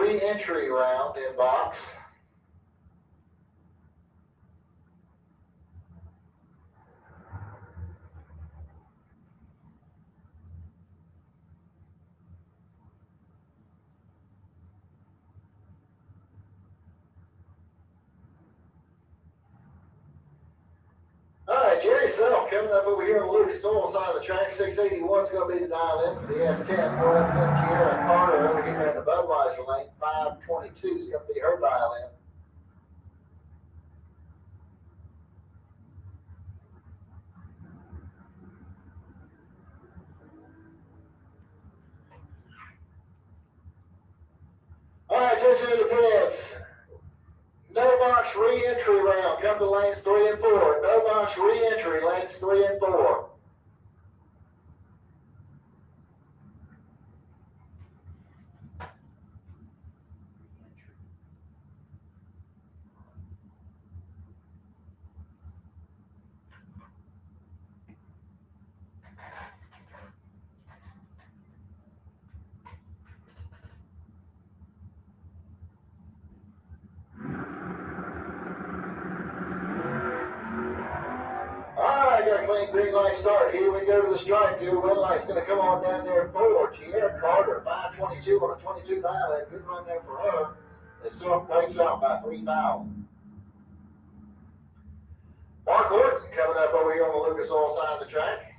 re-entry round in box. All right, Jerry Self coming up over here on the Lucas Oil side of the track. 681 is going to be the dial in for the S10. Going up against Tierra Carter over here in the Budweiser lane. 522 is going to be her dial in. All right, attention to the pits. No box re-entry round. Come to lanes 3 and 4. No box re-entry, lanes 3 and 4. Got a clean green light start. Here we go to the stripe. Your win light's going to come on down there for Tierra Carter. 522 on a 22 dial. Good run there for her. The Silk breaks out by 3,000. Mark Horton coming up over here on the Lucas Oil side of the track.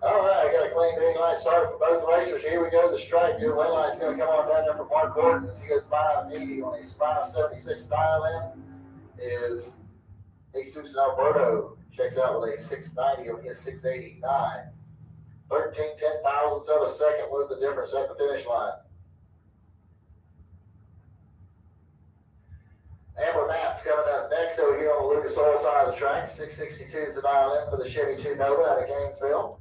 All right, I got a clean green light started for both racers. Here we go to the stripe. Your win light's going to come on down there for Mark Horton. He goes 580 on his 576 dial in. Is Jesus Alberto checks out with a 690 on his 689. 13 10,000ths of a second was the difference at the finish line. Amber Matt's coming up next over here on the Lucas Oil side of the track. 662 is the dial in for the Chevy 2 Nova out of Gainesville.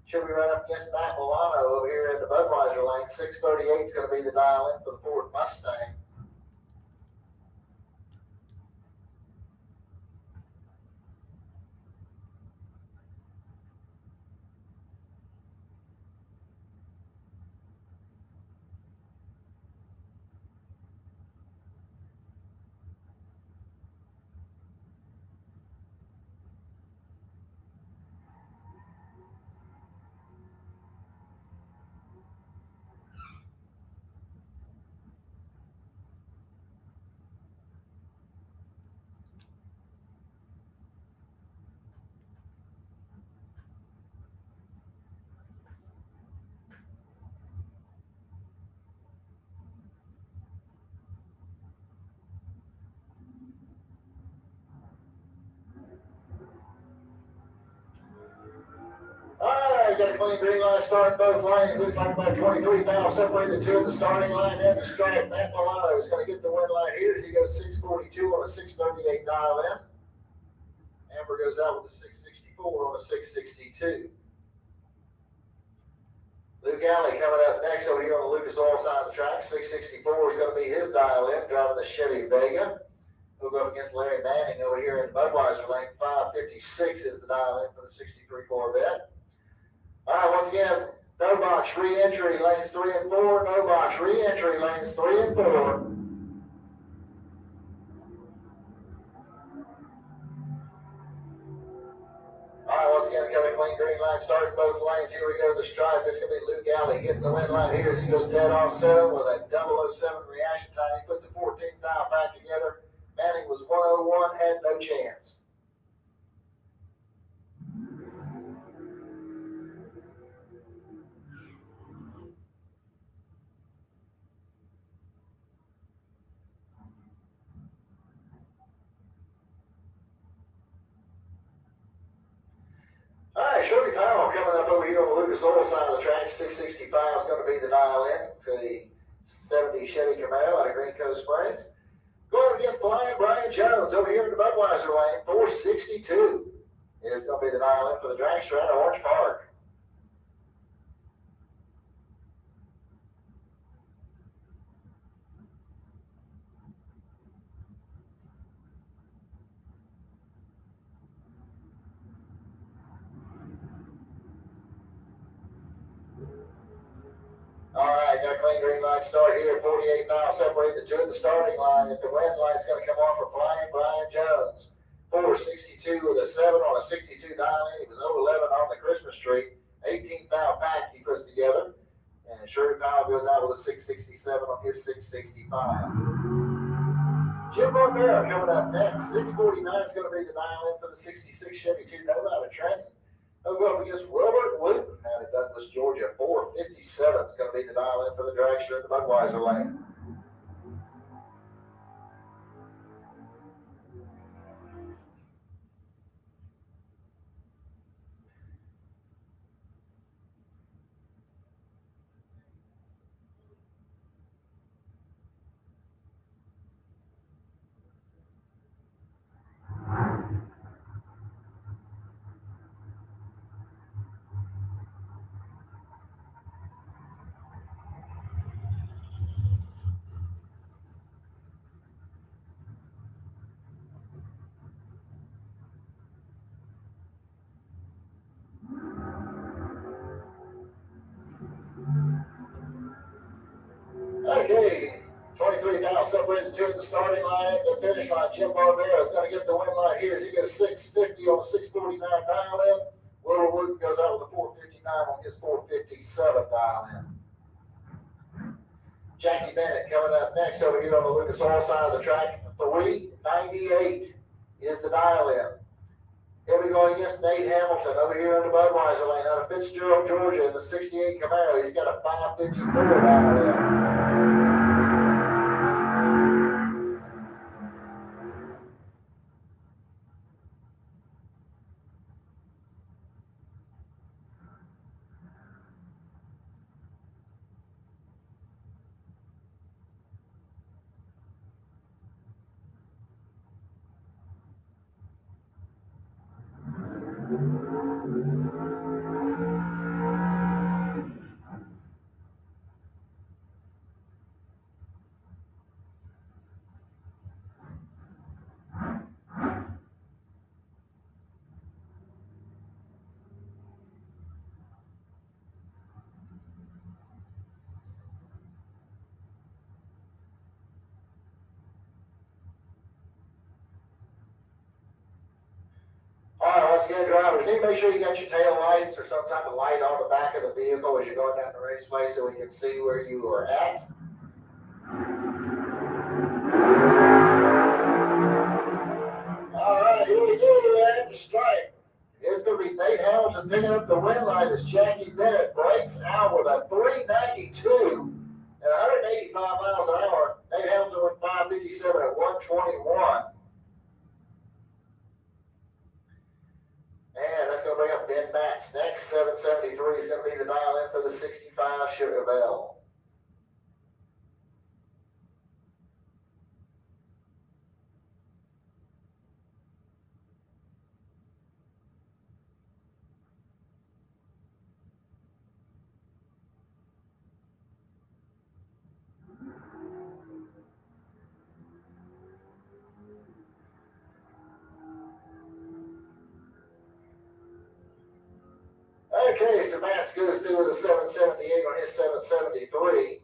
Should we run up against Matt Milano over here in the Budweiser lane? 638 is going to be the dial in for the Ford Mustang. Got a clean green line starting both lanes. Looks like about 23,000 separate the two of the starting line and the stripe. Matt Milano is going to get the win line here as he goes 642 on a 638 dial in. Amber goes out with a 664 on a 662. Luke Alley coming up next over here on the Lucas Oil side of the track. 664 is going to be his dial in, driving the Chevy Vega. He'll go up against Larry Manning over here in Budweiser lane. 556 is the dial in for the 63 Corvette. All right, once again, no box re-entry lanes 3 and 4. No box re-entry lanes 3 and 4. All right, once again, got a clean green line starting both lanes. Here we go to the stripe. This is going to be Luke Alley getting the win line here as he goes dead on 7 with a 007 reaction time. He puts a 14th dial back together. Manning was 101, had no chance. right, Shirley Powell coming up over here on the Lucas Oil side of the track. 665 is going to be the dial-in for the 70 Chevy Camaro out of Green Cove Springs. Going against Brian Jones over here in the Budweiser lane. 462 is going to be the dial-in for the dragster out of Orange Park. All right, got a clean green light start here. 48 miles separate the two at the starting line. If the wind light's going to come on for Flying Brian Jones. 462 with a 7 on a 62 dial-in. He was 011 on the Christmas tree. 18-pound pack he puts together. And Shirley Powell goes out with a 667 on his 665. Jim Barbera coming up next. 649 is going to be the dial-in for the 66 Chevy 2 Nova out of Trenton. He'll go up against Wilbert Wooten out of Douglas, Georgia. 457 is going to be the dial-in for the dragster in the Budweiser lane. Okay, 23 now separated the two at the starting line. The finish line, Jim Barbera is going to get the win line here as he gets 650 on a 649 dial-in. Wilbur Wooten goes out with a 459 on his 457 dial-in. Jackie Bennett coming up next over here on the Lucas Oil side of the track. 398 is the dial-in. He'll be going against Nate Hamilton over here in the Budweiser lane out of Fitzgerald, Georgia in the 68 Camaro. He's got a 554 dial-in. Once again, drivers, need to make sure you got your tail lights or some type of light on the back of the vehicle as you're going down the raceway so we can see where you are at. All right, here we go at the stripe. It's going to be Nate Hamilton picking up the win line as Jackie Bennett breaks out with a 392 at 185 miles an hour. Nate Hamilton went 557 at 121. And that's going to bring up Ben Max next. 773 is going to be the dial-in for the 65 Chevrolet. Okay, so Max goes through with a 778 on his 773.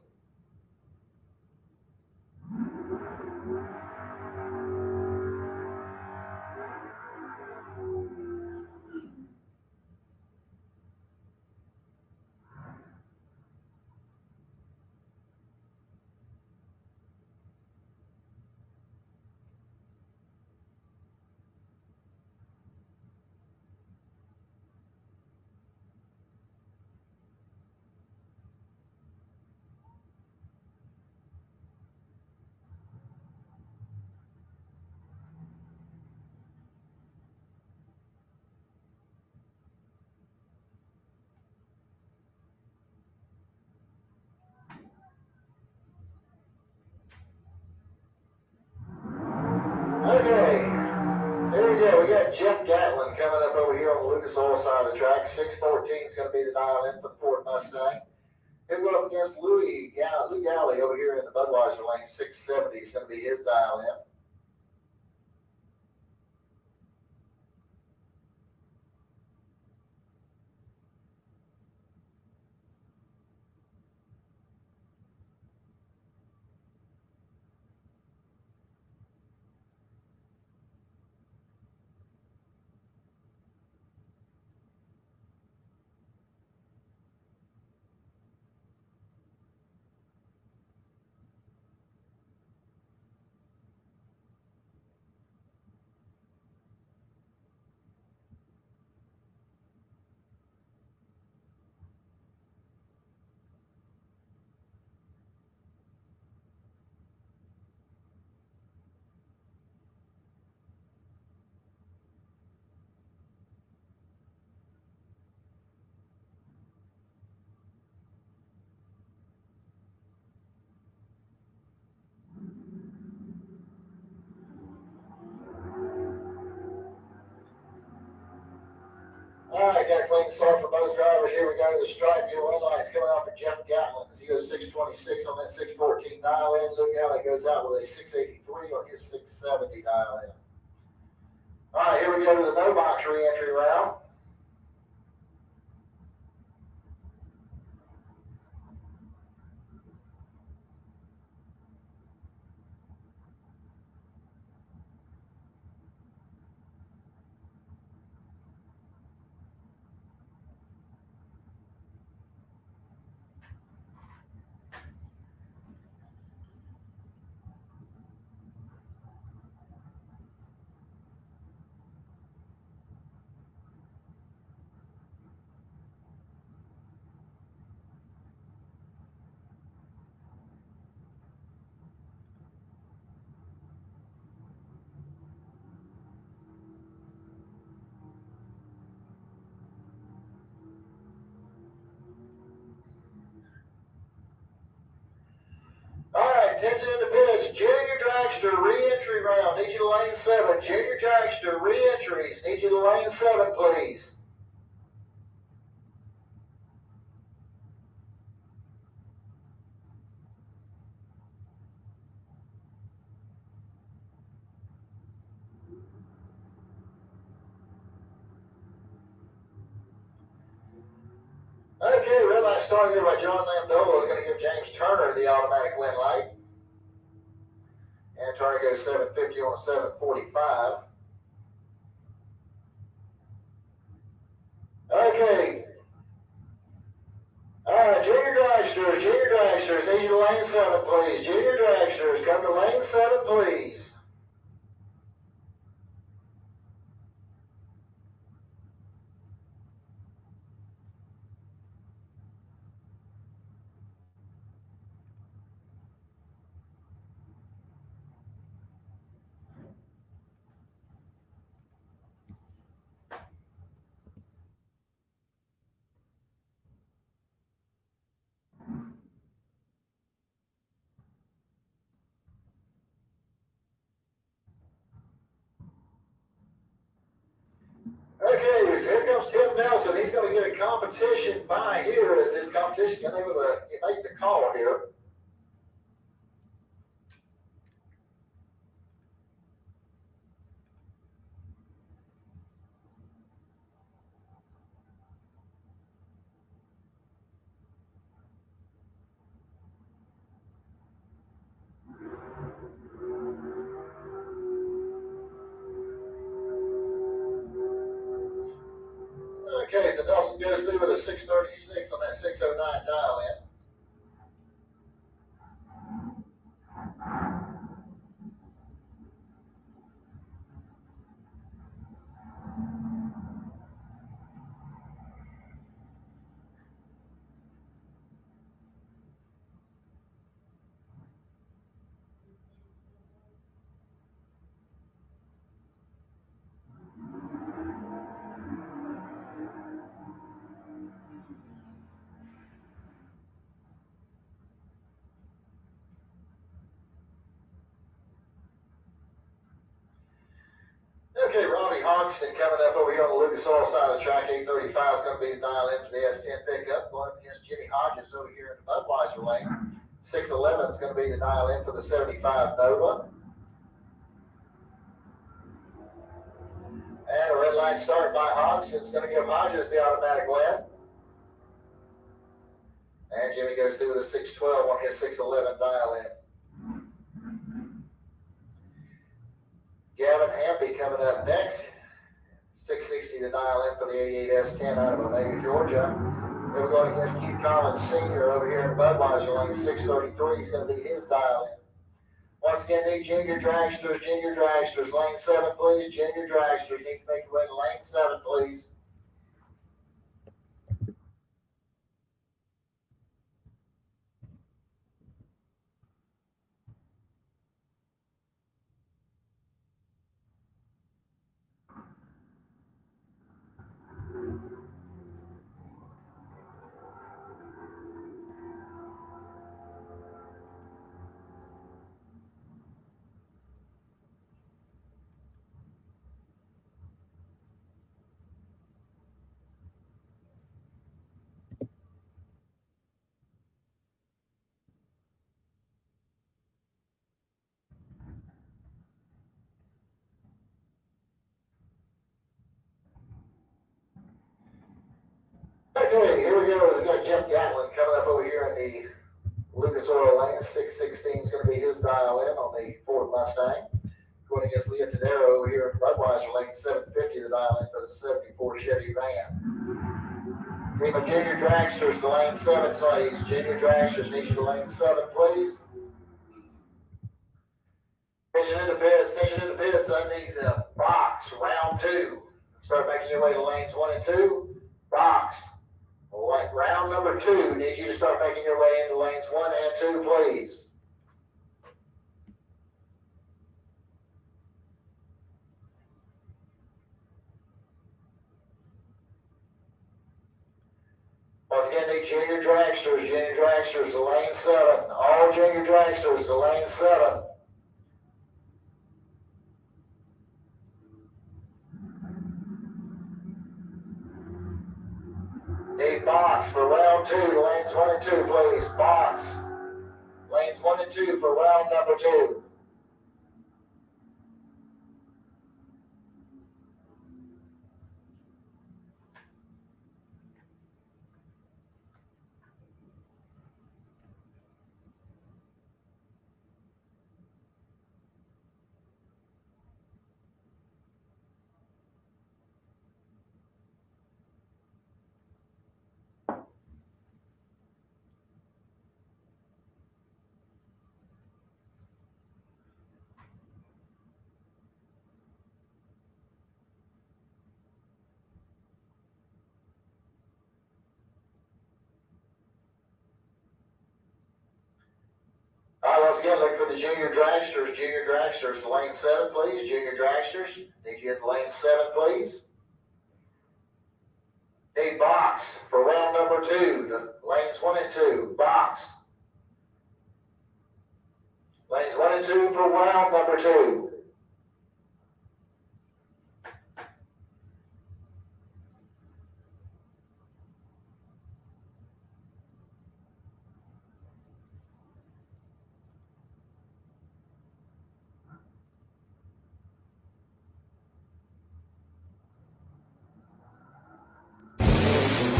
Jeff Gatlin coming up over here on the Lucas Oil side of the track. 614 is going to be the dial in for the Ford Mustang. He'll go up against Lou Galley over here in the Budweiser lane. 670 is going to be his dial in. All right, got a clean start for both drivers. Here we go to the stripe. Your win lights coming out for Jeff Gatlin as he goes 626 on that 614 dial in. Luke Alley goes out with a 683 on his 670 dial in. All right, here we go to the no box re-entry round. All right, attention in the pits. Junior dragster re-entry round. Need you to lane 7. Junior dragster re-entries. Need you to lane 7, please. Okay, red light starting there by John Lamdola is going to give James Turner the automatic win light. And Turner goes 750 on a 745. Okay. All right, junior dragsters, need you to lane 7, please. Junior dragsters, come to lane 7, please. Okay, so here comes Tim Nelson. He's going to get a competition by here as his competition can able to make the call here. Okay, so Nelson goes through with a 636 on that 609 dial in. Okay, Robbie Hogston coming up over here on the Lucas Oil side of the track. 835 is going to be the dial in for the S10 pickup. Going up against Jimmy Hodges over here in the Budweiser lane. 611 is going to be the dial in for the 75 Nova. And a red line start by Hodgson. It's going to give Hodges the automatic win. And Jimmy goes through with a 612 on his 611 dial in. Gavin Hampy coming up next. 660 to dial in for the 88 S10 out of Omega, Georgia. Then we're going against Keith Collins Sr. over here in Budweiser lane. 633 is going to be his dial in. Once again, need junior dragsters, lane 7, please. Junior dragsters need to make your way to lane 7, please. Okay, here we go. We got Jeff Gatlin coming up over here in the Lucas Oil lane. 616 is going to be his dial in on the Ford Mustang. Going against Leah Tadero over here in Budweiser lane. 750 the dial in for the 74 Chevy van. Team of junior dragsters to lane 7, please. Junior dragsters need you to lane 7, please. Attention in the pits. I need the box, round 2. Start making your way to lanes 1 and 2. Box. Like round number 2, need you to start making your way into lanes 1 and 2, please. Once again, need junior dragsters to lane 7. All junior dragsters to lane 7. Need box for round 2, lanes 1 and 2, please. Box. Lanes 1 and 2 for round number 2. Once again, look for the junior dragsters to lane 7, please. Junior dragsters, need you in lane 7, please. Need box for round number 2, lanes 1 and 2, box. Lanes 1 and 2 for round number 2.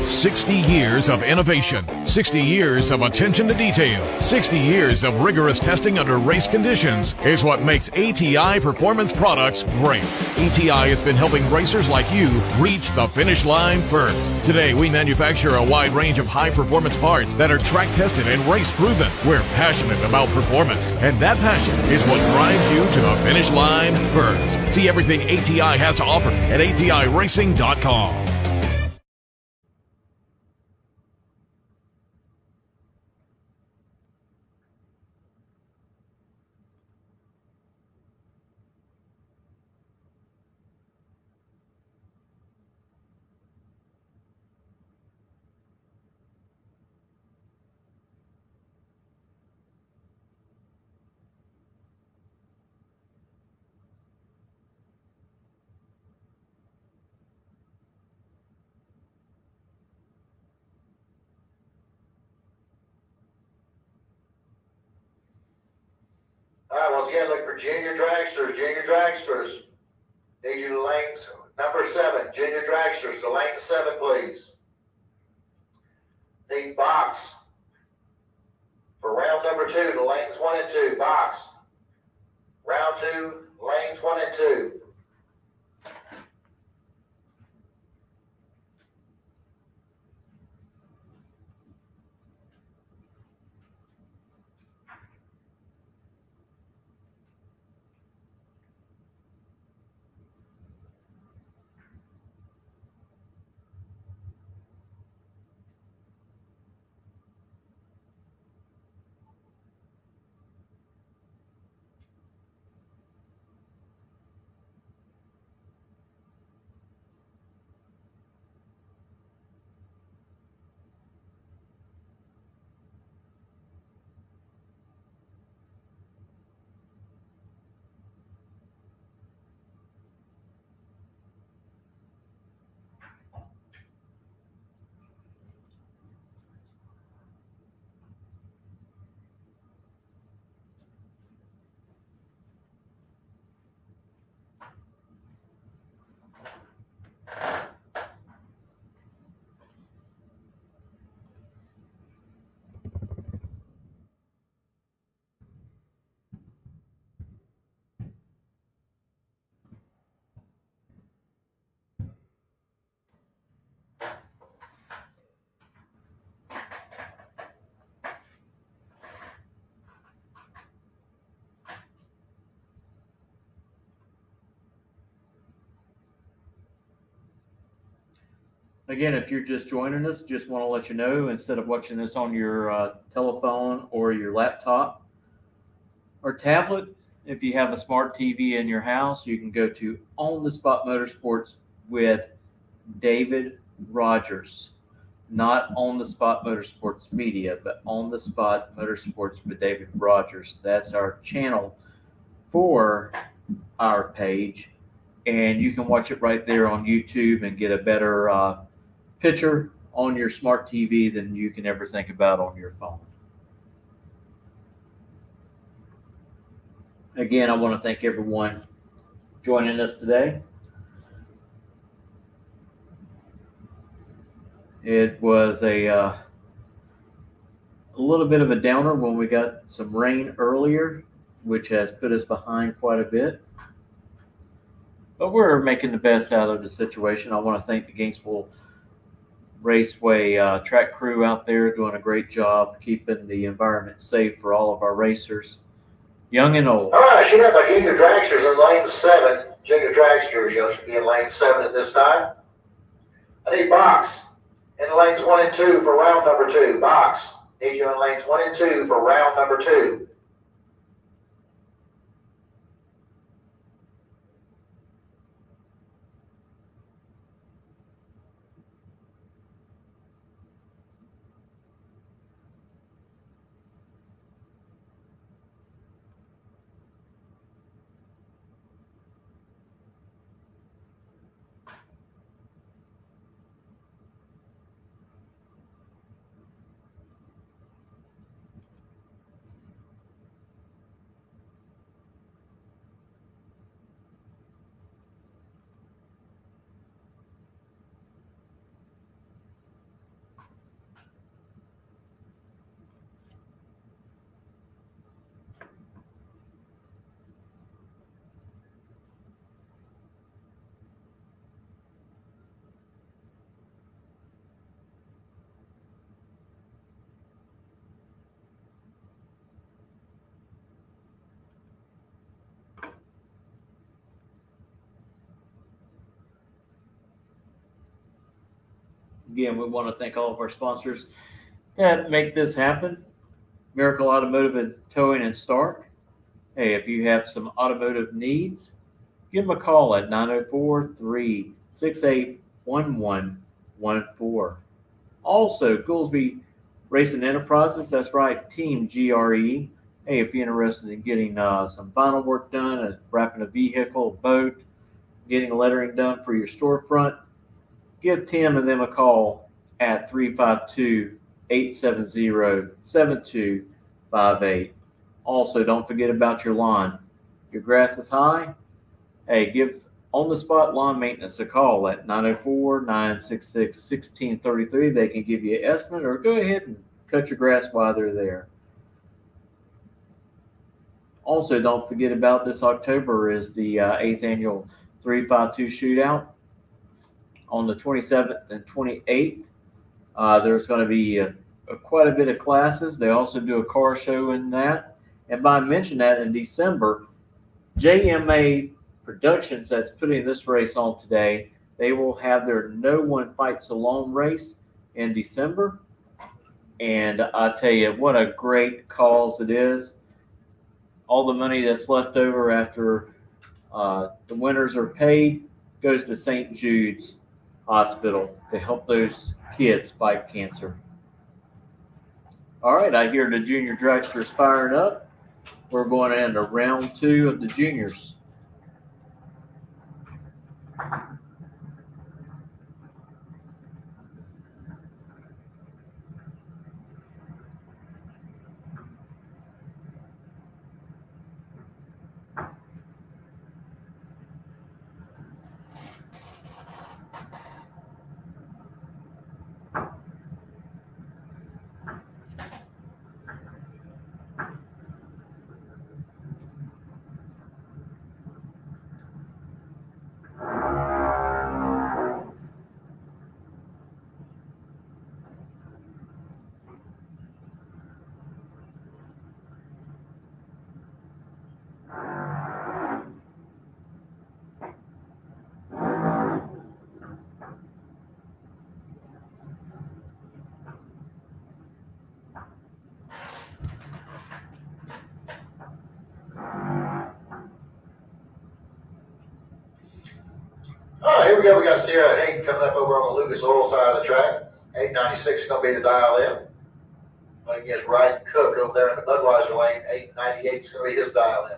"60 years of innovation, 60 years of attention to detail, 60 years of rigorous testing under race conditions is what makes ATI Performance Products great. ATI has been helping racers like you reach the finish line first. Today, we manufacture a wide range of high-performance parts that are track-tested and race-proven. We're passionate about performance, and that passion is what drives you to the finish line first. See everything ATI has to offer at ATIRacing.com. All right, once again, look for junior dragsters. Junior dragsters. Need you to lanes number 7. Junior dragsters to lane 7, please. Need box for round number 2 to lanes 1 and 2. Box. Round 2, lanes 1 and 2. Again, if you're just joining us, just want to let you know, instead of watching this on your telephone or your laptop or tablet, if you have a smart TV in your house, you can go to On the Spot Motorsports with David Rogers. Not On the Spot Motorsports Media, but On the Spot Motorsports with David Rogers. That's our channel for our page. And you can watch it right there on YouTube and get a better picture on your smart TV than you can ever think about on your phone. Again, I want to thank everyone joining us today. It was a little bit of a downer when we got some rain earlier, which has put us behind quite a bit. But we're making the best out of the situation. I want to thank the Gainesville Raceway track crew out there doing a great job keeping the environment safe for all of our racers, young and old. All right, I should have my junior dragsters in lane 7. Junior dragsters, you should be in lane 7 at this time. I need box in lanes 1 and 2 for round number 2. Box. Need you in lanes 1 and 2 for round number 2. Again, we want to thank all of our sponsors that make this happen. Miracle Automotive and Towing in Stark. Hey, if you have some automotive needs, give them a call at 904-368-1114. Also, Goolsby Racing Enterprises, that's right, Team GRE. Hey, if you're interested in getting some vinyl work done, wrapping a vehicle, a boat, getting lettering done for your storefront, give Tim and them a call at 352-870-7258. Also, don't forget about your lawn. Your grass is high. Hey, give On the Spot Lawn Maintenance a call at 904-966-1633. They can give you an estimate, or go ahead and cut your grass while they're there. Also, don't forget about this October is the 8th annual 352 shootout on the 27th and 28th. There's going to be quite a bit of classes. They also do a car show in that. And by mentioning that, in December, JMA Productions that's putting this race on today, they will have their No One Fights Alone race in December. And I tell you, what a great cause it is. All the money that's left over after the winners are paid goes to St. Jude's Hospital to help those kids fight cancer. All right, I hear the junior dragsters firing up. We're going into round 2 of the juniors. All right, here we go. We got Sierra Hayden coming up over on the Lucas Oil side of the track. 896 is going to be the dial in. Going against Ryan Cook over there in the Budweiser lane. 898 is going to be his dial in.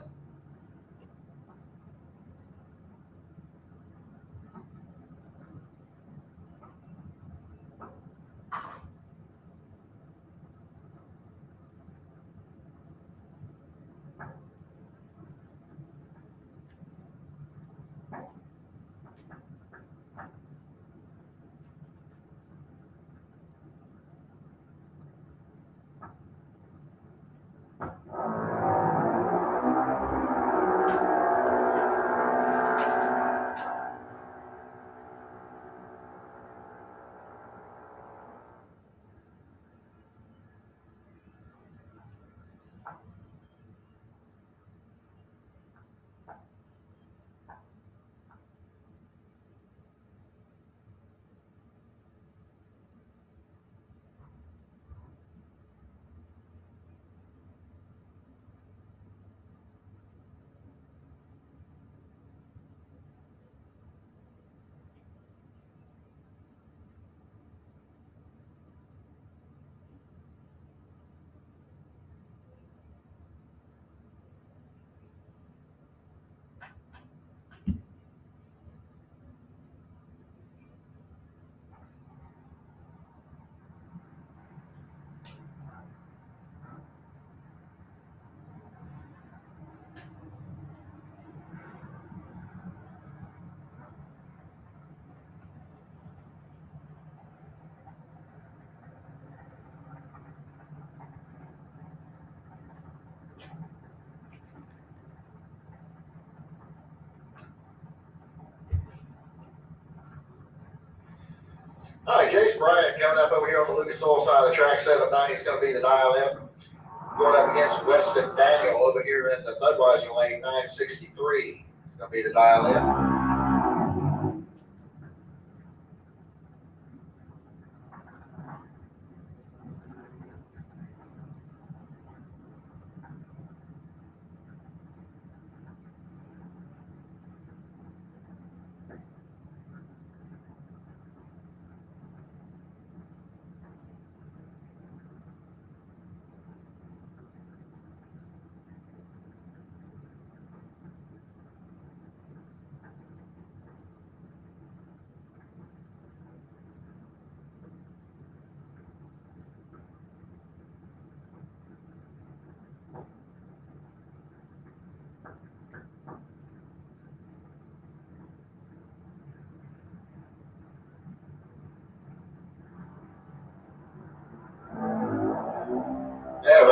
All right, Jason Bryant coming up over here on the Lucas Oil side of the track. 790 is going to be the dial in. Going up against Weston Daniel over here in the Budweiser lane. 963 is going to be the dial in.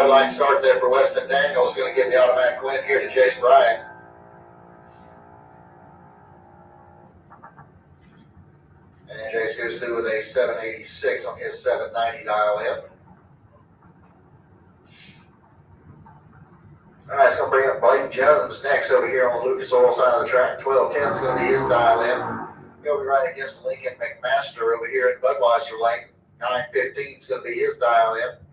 red light start there for Weston Daniels. Going to give the automatic win here to Jace Bryant. And Jace goes through with a 786 on his 790 dial in. All right, it's going to bring up Blake Jones next over here on the Lucas Oil side of the track. 1210 is going to be his dial in. He'll be right against Lincoln McMaster over here at Budweiser Lane. 915 is going to be his dial in.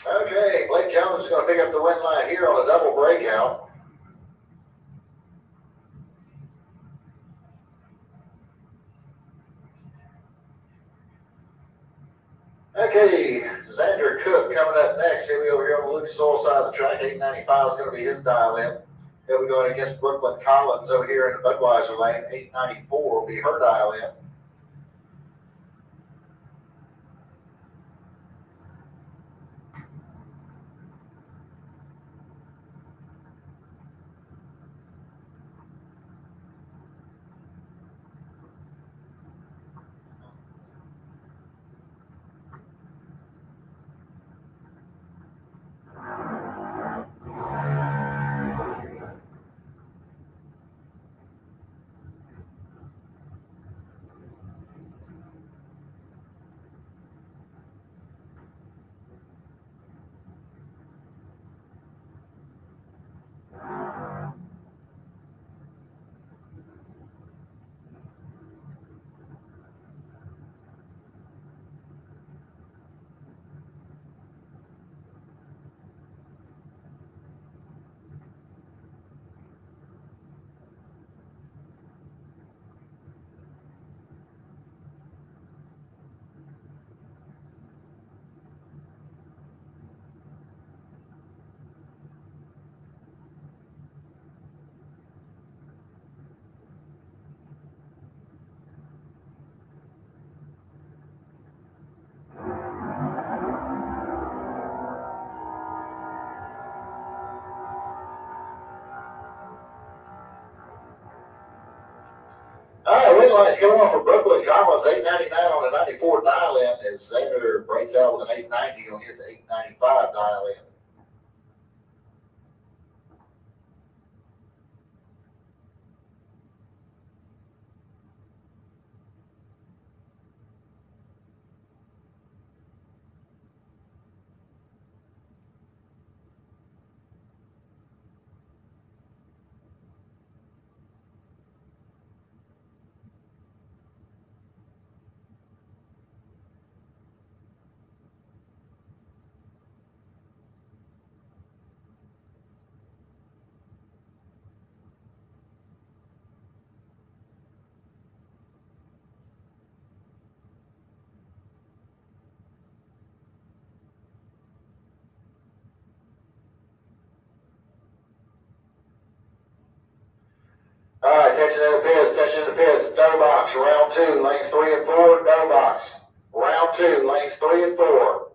Okay, Blake Jones is going to pick up the win line here on a double breakout. Okay, Xander Cook coming up next. He'll be over here on the Lucas Oil side of the track. 895 is going to be his dial in. He'll be going against Brooklyn Collins over here in the Budweiser lane. 894 will be her dial in. All right, win line's coming on for Brooklyn Collins. 899 on a 94 dial in as Xander breaks out with an 890 on his 895 dial in. All right, attention in the pits, attention in the pits. No box, round 2, lanes 3 and 4. No box, round 2, lanes 3 and 4.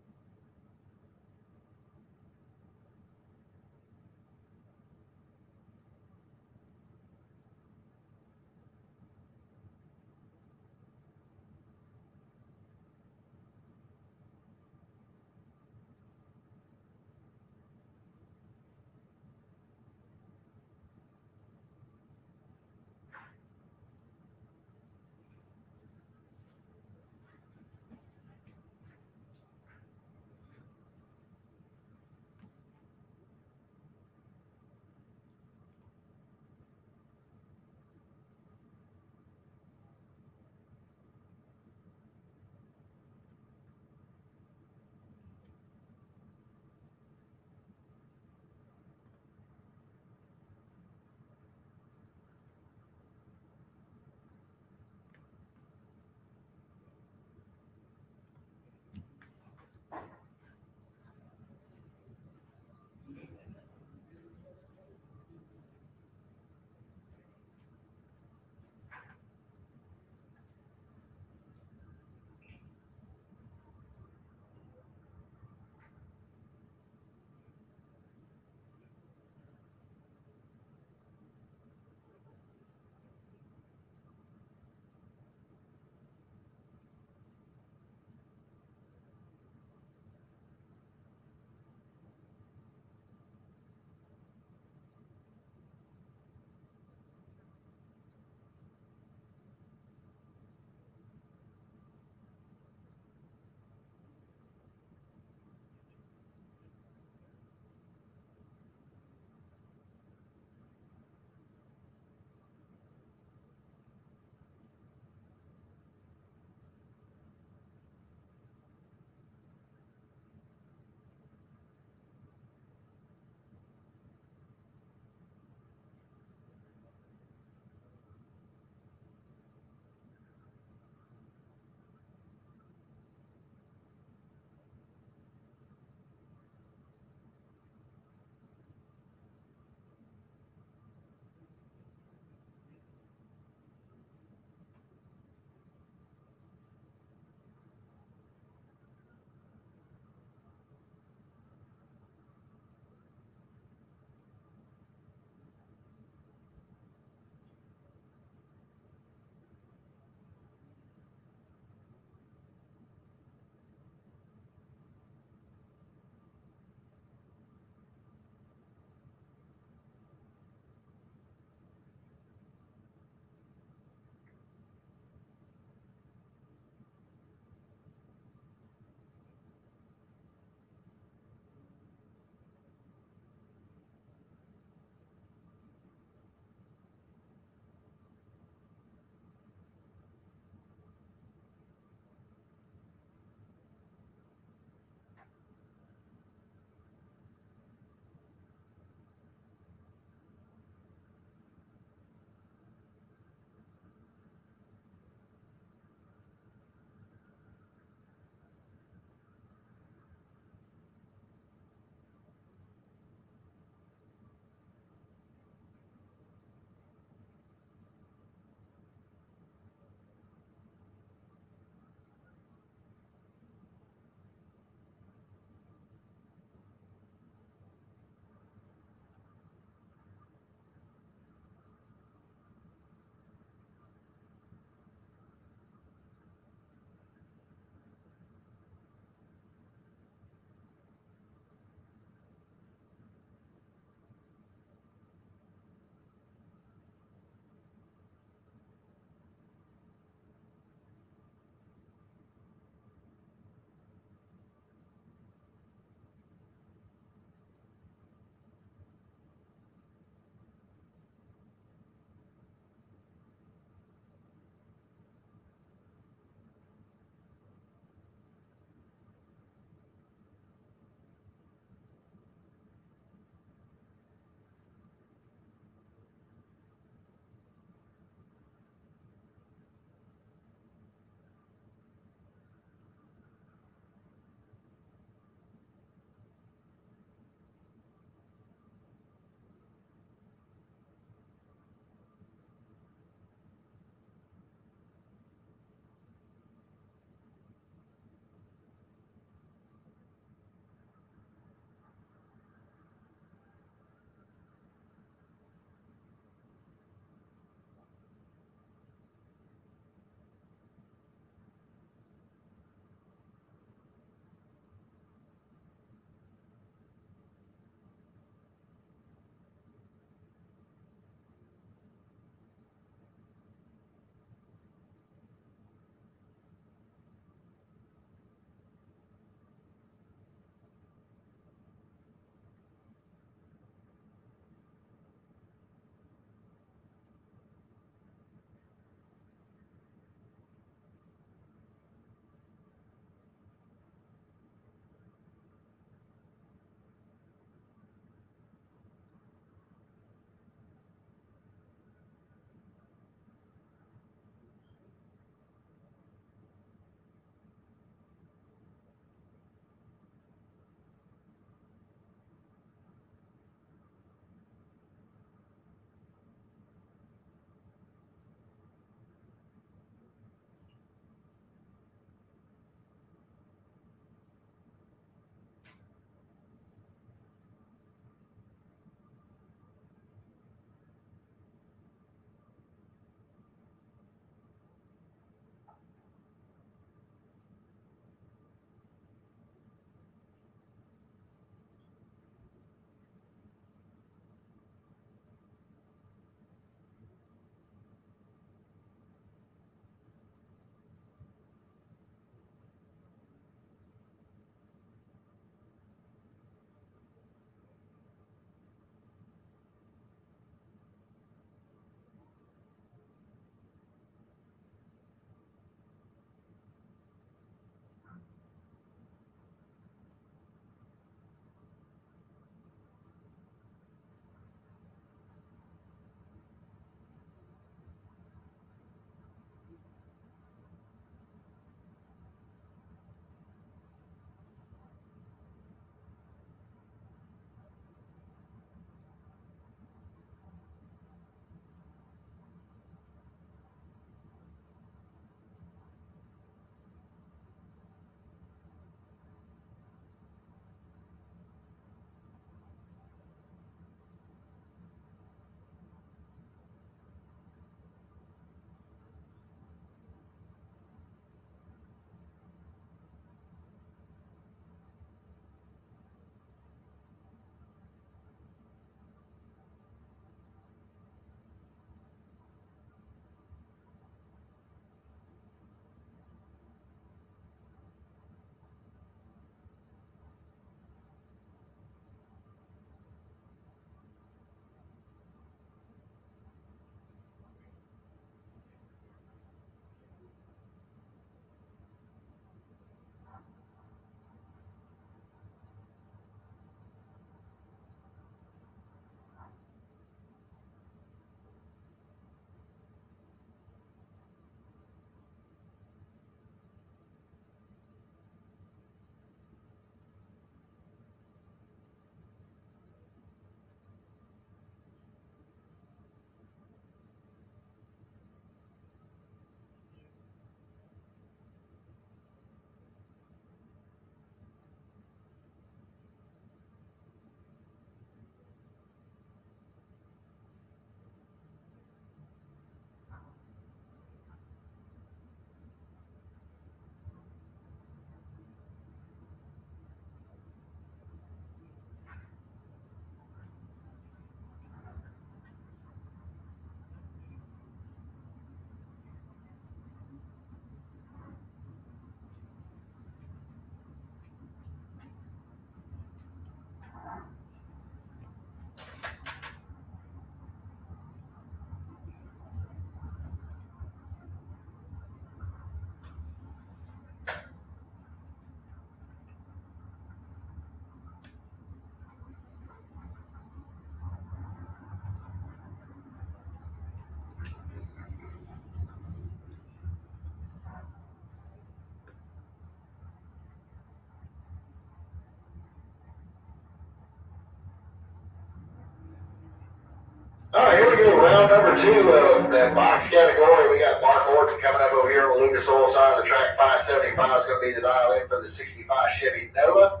we go round number 2 of that box category, we got Mark Orton coming up over here on the Lucas Oil side of the track. 575 is going to be the dial in for the 65 Chevy Nova.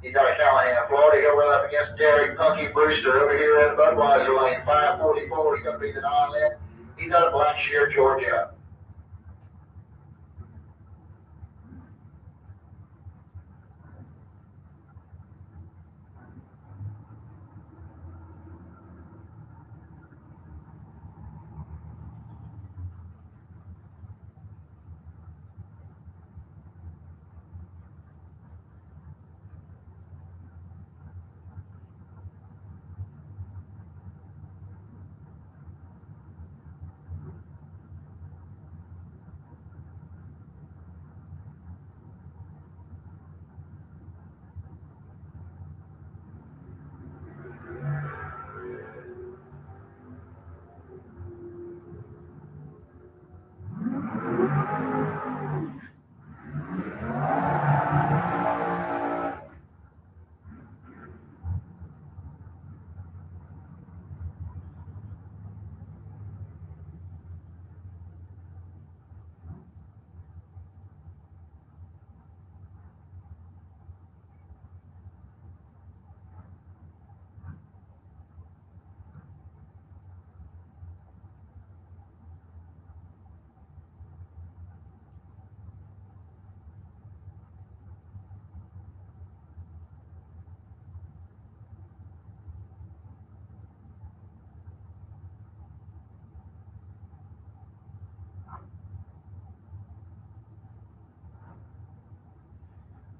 He's out of Callahan, Florida. He'll run up against Derek Punky Brewster over here at Budweiser Lane. 544 is going to be the dial in. He's out of Blackshear, Georgia.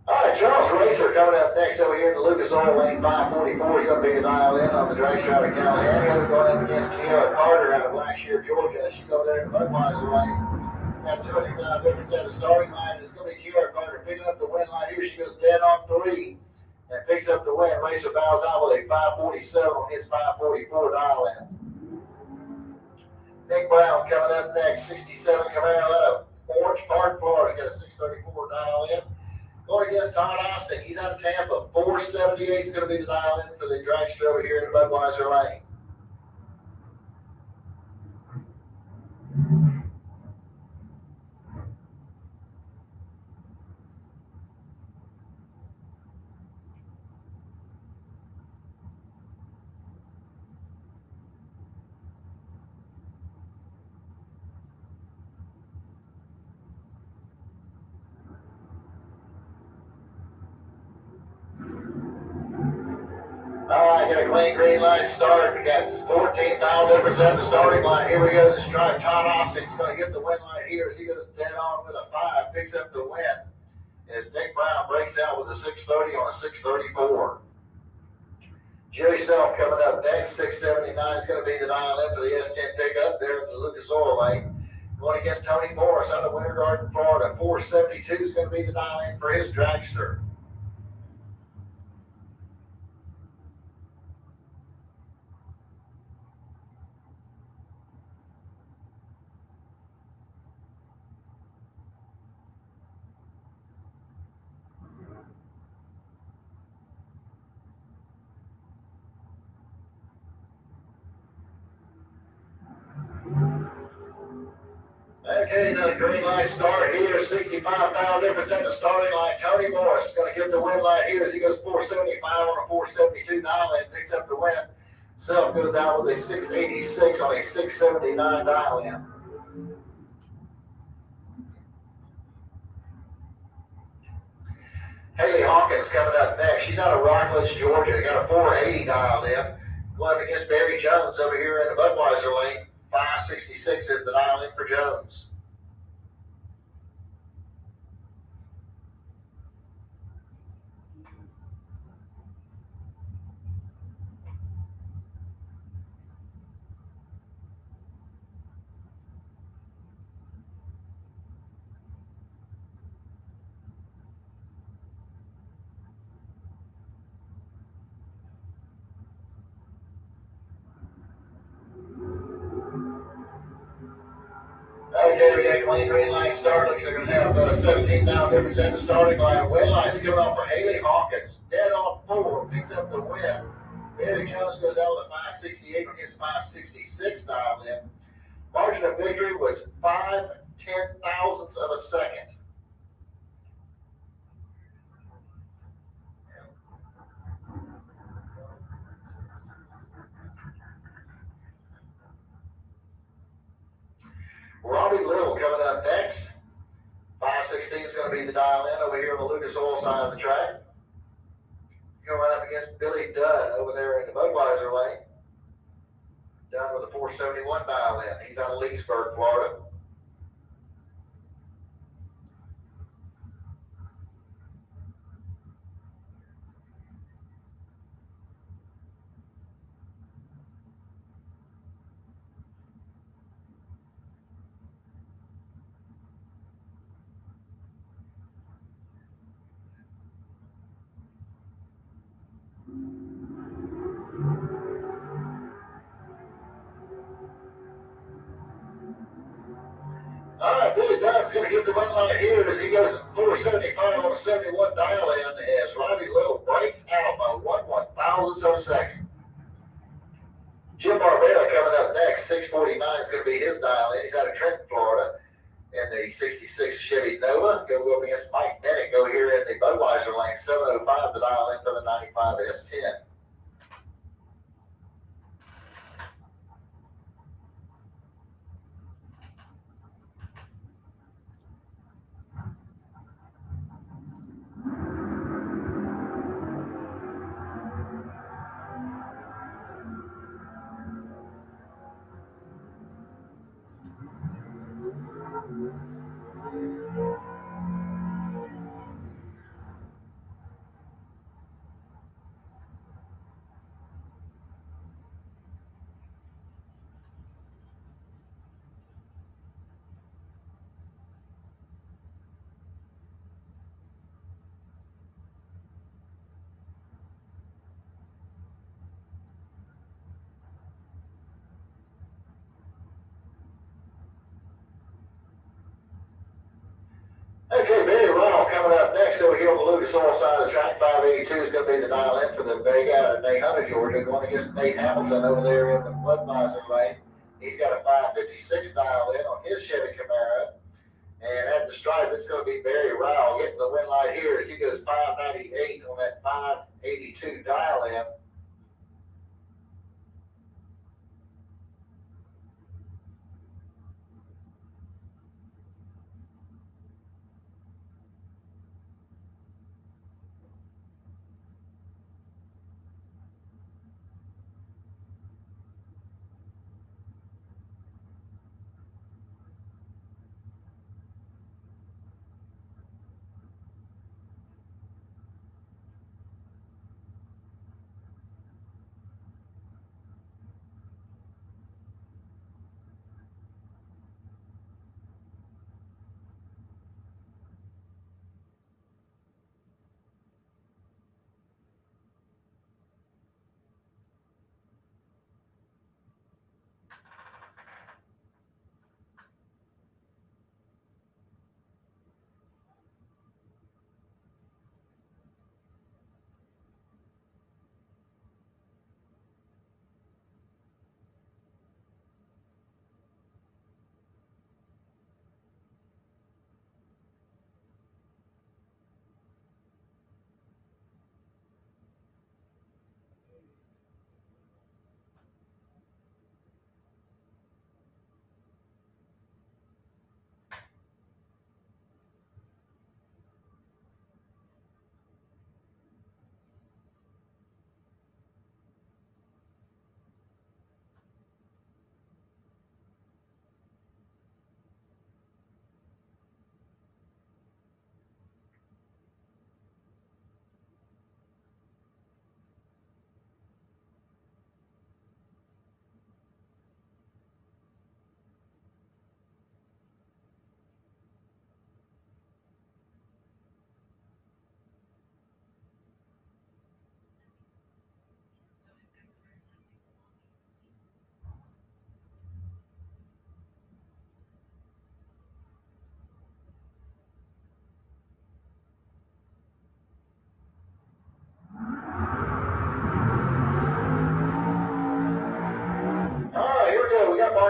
All right, Charles Racer coming up next over here in the Lucas Oil Lane. 544 is going to be the dial in on the drag strip of Callahan. We're going up against Kiara Carter out of Blackshear, Georgia. She's over there in the Budweiser Lane. Got 29 difference at the starting line. It's going to be Kiara Carter picking up the win line here. She goes dead on 3 and picks up the win. Racer bows out with a 547 on his 544 dial in. Nick Brown coming up next. 67 Camaro out of Orange Park, Florida. Got a 634 dial in. Going against Todd Austin. He's out of Tampa. 478 is going to be the dial in for the dragster over here in Budweiser Lane. All right, got a clean green light start. We got 14 mile difference at the starting line. Here we go. This drive. Todd Austin's going to get the win line here as he goes dead on with a 5, picks up the win. As Nick Brown breaks out with a 630 on a 634. Jerry Self coming up next. 679 is going to be the dial in for the S10 pickup there in the Lucas Oil Lane. Going against Tony Morris out of Winter Garden, Florida. 472 is going to be the dial in for his dragster. Okay, another green light start here. 65 mile difference at the starting line. Tony Morris is going to get the win line here as he goes 475 on a 472 dial in, picks up the win. Self goes out with a 686 on a 679 dial in. Haley Hawkins coming up next. She's out of Rockledge, Georgia. Got a 480 dialed in. Going up against Barry Jones over here in the Budweiser Lane. 566 is the dial in for Jones. Okay, we got a clean green line start. Looks like they're going to have 17 mile difference at the starting line. Win line's coming off for Haley Hawkins. Dead on 4, picks up the win. Barry Jones goes out with a 568 on his 566 dial in. Margin of victory was 5/10,000ths of a second. Robbie Little coming up next. 516 is going to be the dial in over here on the Lucas Oil side of the track. Going right up against Billy Dunn over there in the Budweiser lane. Dunn with a 471 dial in. He's out of Leesburg, Florida. All right, Billy Dunn's going to get the run line here as he goes 475 on a 71 dial in as Robbie Little breaks out by 1/1000th of a second. Jim Barbera coming up next. 649 is going to be his dial in. He's out of Trenton, Florida. In the 66 Chevy Nova. Go up against Mike Bennett. Go here in the Budweiser lane. 705 the dial in for the 95 S10. Okay, Barry Ryle coming up next over here on the Lucas Oil side of the track. 582 is going to be the dial in for the big out of Nate Hunter, Georgia, going against Nate Hamilton over there in the Budweiser lane. He's got a 556 dial in on his Chevy Camaro. And at the stripe, it's going to be Barry Ryle getting the win light here as he goes 598 on that 582 dial in.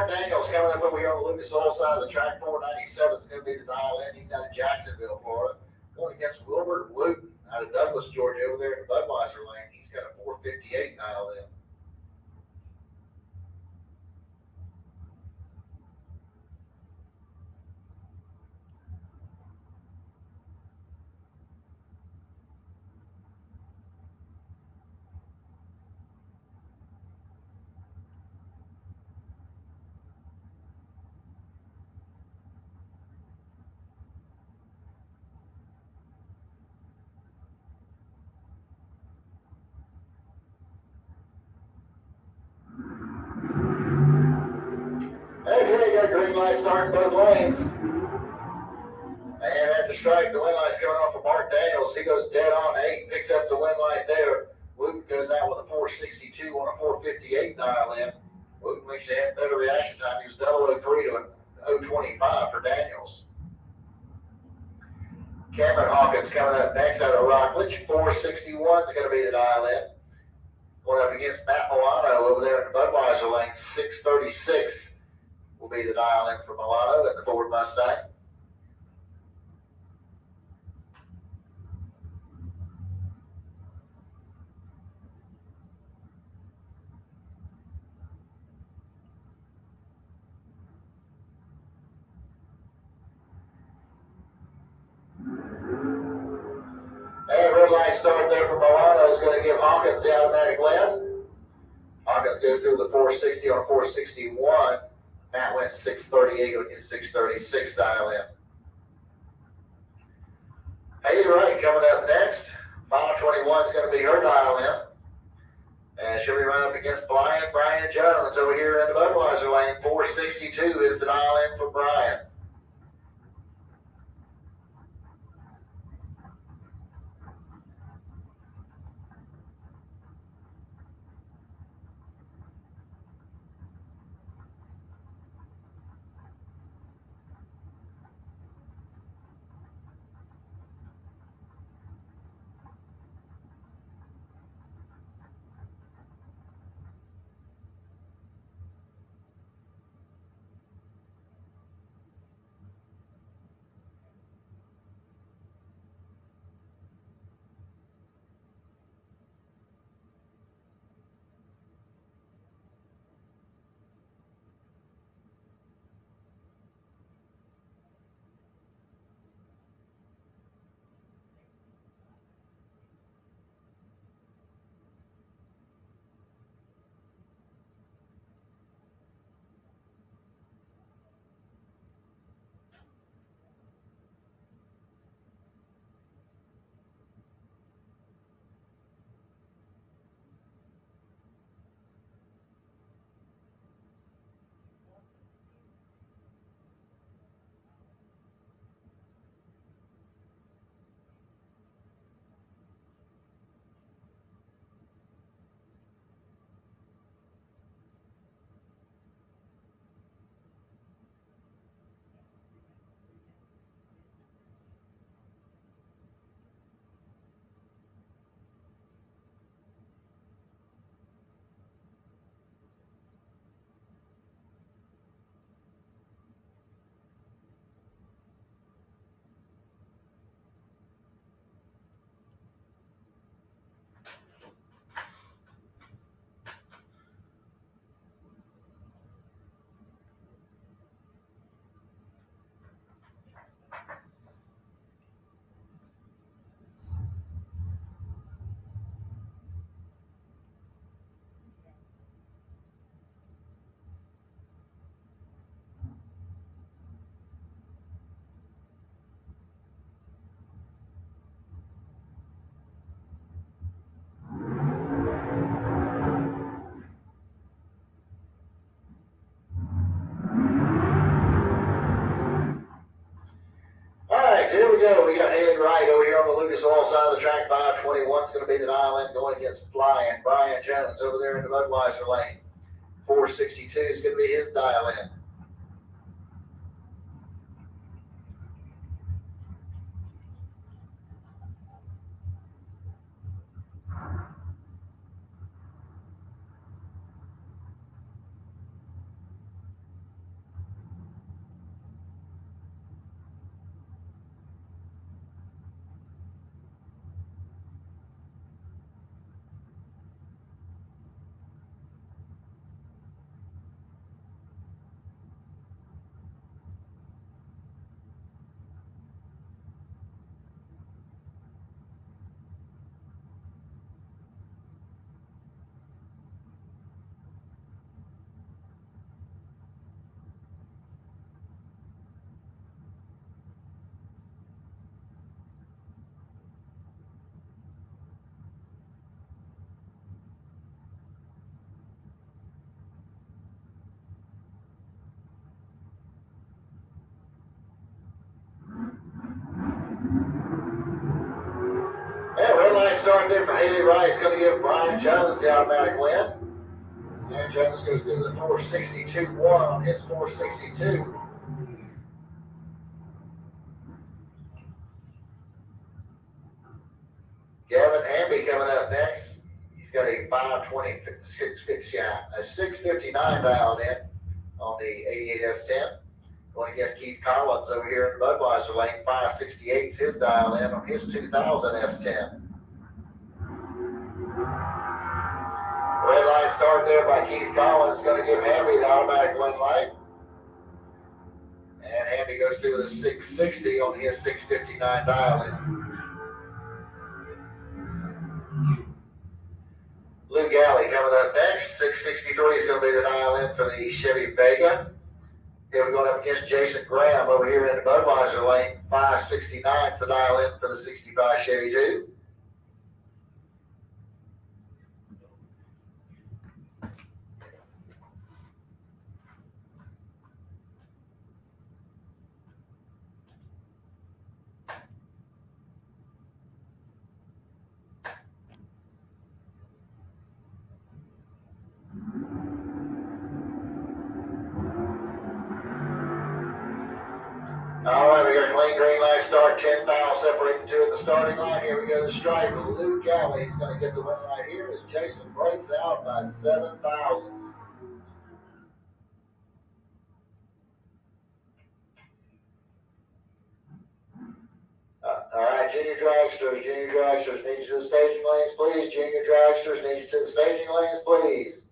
Mark Daniels coming up over here on the Lucas Oil side of the track. 497 is going to be the dial in. He's out of Jacksonville, Florida. Going against Wilbert Wooten out of Douglas, Georgia, over there in the Budweiser lane. He's got a 458 dial in. Okay, got a green light starting both lanes. And at the strike, the win light's coming off of Mark Daniels. He goes dead on 8, picks up the win light there. Wooten goes out with a 462 on a 458 dial in. Wooten wish they had better reaction time. He was 003 to an 025 for Daniels. Cameron Hawkins coming up next out of Rockledge. 461 is going to be the dial in. Going up against Matt Milano over there in the Budweiser lane. 636 will be the dial in for Milano in the Ford Mustang. And red light start there for Milano is going to give Hawkins the automatic win. Hawkins goes through the 460 on 461. Matt went 638 with his 636 dial in. Haley Wright coming up next. 521 is going to be her dial in. And she'll be running up against Brian Jones over here in the Budweiser lane. 462 is the dial in for Brian. So here we go. We got Haley Wright over here on the Lucas Oil side of the track. 521 is going to be the dial in going against Brian Jones over there in the Budweiser lane. 462 is going to be his dial in. start there for Haley Wright. It's going to give Brian Jones the automatic win. And Jones goes through the 462-1 on his 462. Gavin Hamby coming up next. He's got a 659 dialed in on the 88S10. Going against Keith Collins over here in Budweiser lane. 568 is his dial in on his 2000 S10. Red light start there by Keith Collins. Going to give Hamby the automatic win light. And Hamby goes through the 660 on his 659 dial in. Lou Galley coming up next. 663 is going to be the dial in for the Chevy Vega. Here we're going up against Jason Graham over here in the Budweiser lane. 569 is the dial in for the 65 Chevy 2. All right, we got a clean green light start, 10 fouls separate the two at the starting line. Here we go to stripe. Luke Galley is going to get the win right here as Jason breaks out by 7 thousandths. All right, junior dragsters need you to the staging lanes, please. Junior dragsters need you to the staging lanes, please.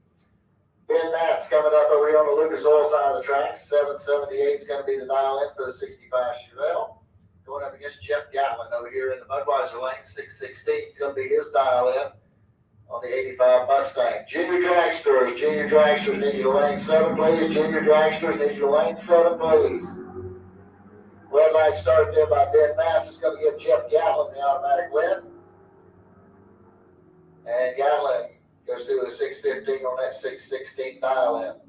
Ben Matt's coming up over here on the Lucas Oil side of the track. 778 is going to be the dial in for the 65 Chevelle. Going up against Jeff Gatlin over here in the Budweiser lane. 616 is going to be his dial in on the 85 Mustang. Junior dragsters need you to lane 7, please. Junior dragsters need you to lane 7, please. Red light started there by Ben Matz. It's going to give Jeff Gatlin the automatic win. And Gatlin goes through the 615 on that 616 dial in.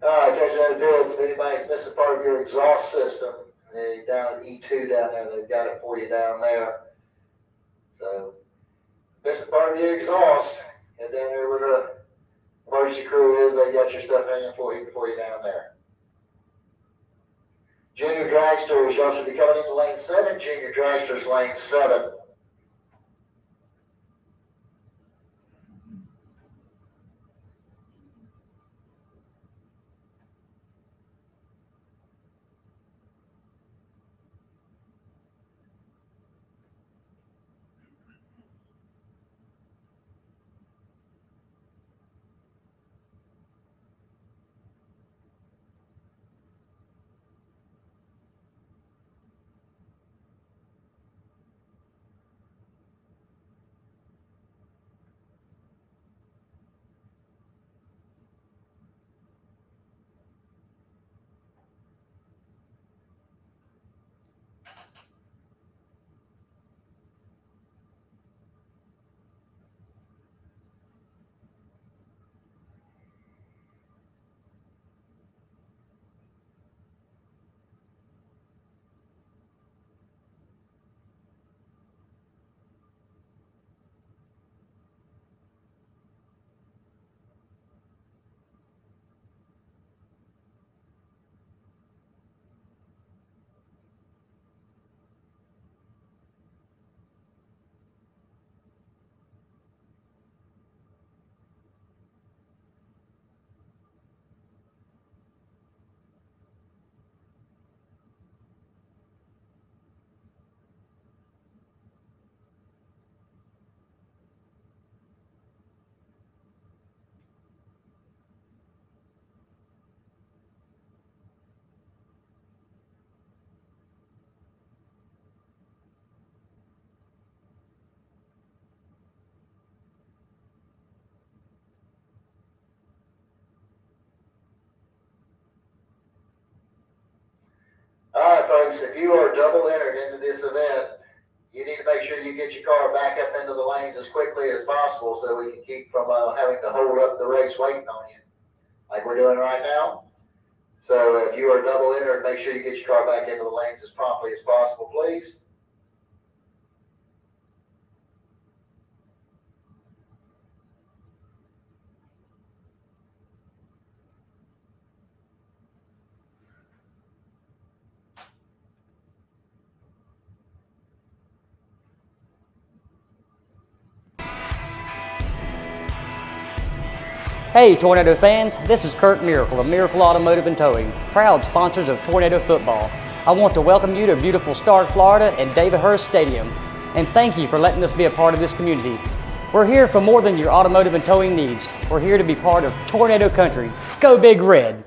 Attention to the bids, if anybody's missing part of your exhaust system, down at E2 down there, they've got it for you down there. So, missing part of your exhaust, and down there where the emergency crew is, they got your stuff hanging for you down there. Junior dragsters, y'all should be coming into lane 7. Junior dragsters, lane 7. All right, folks, if you are double entered into this event, you need to make sure you get your car back up into the lanes as quickly as possible so we can keep from having to hold up the race waiting on you, like we're doing right now. So if you are double entered, make sure you get your car back into the lanes as promptly as possible, please. Hey Tornado fans, this is Kurt Miracle of Miracle Automotive and Towing, proud sponsors of Tornado Football. I want to welcome you to beautiful Stark, Florida and David Hurst Stadium, and thank you for letting us be a part of this community. We're here for more than your automotive and towing needs. We're here to be part of Tornado Country. Go Big Red!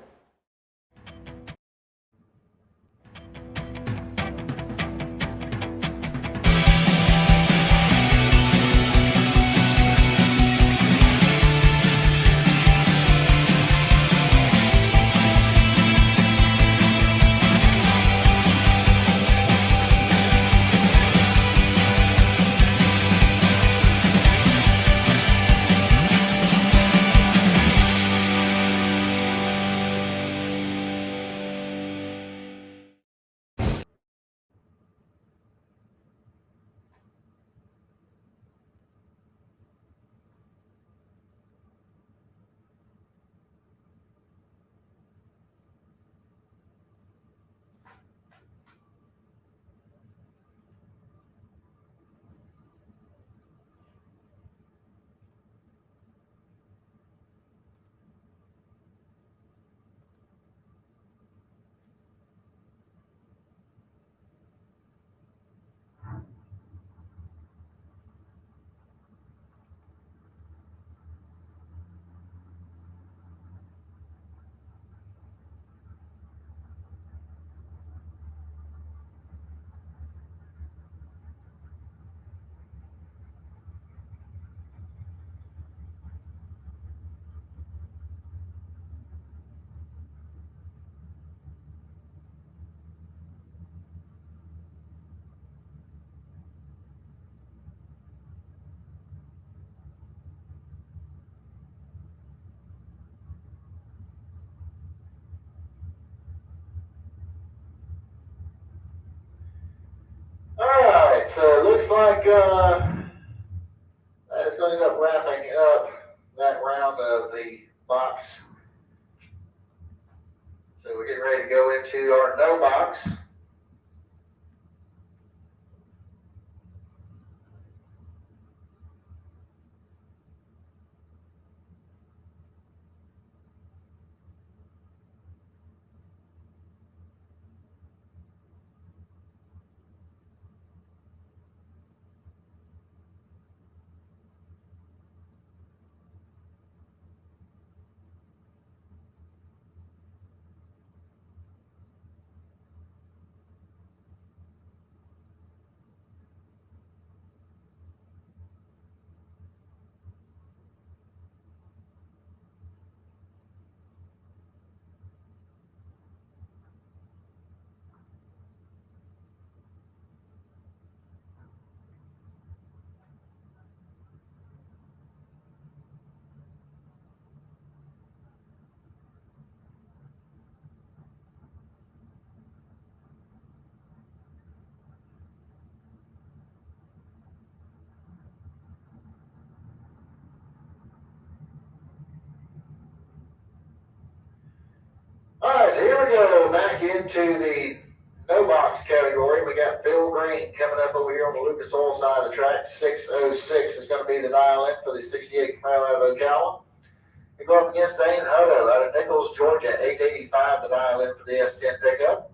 looks like that's going to end up wrapping up that round of the box. So we're getting ready to go into our no box. All right, so here we go back into the no box category. We got Bill Green coming up over here on the Lucas Oil side of the track. 606 is going to be the dial in for the 68 Camaro out of Ocala. We go up against Zane Hutto out of Nichols, Georgia, 885 the dial in for the S10 pickup.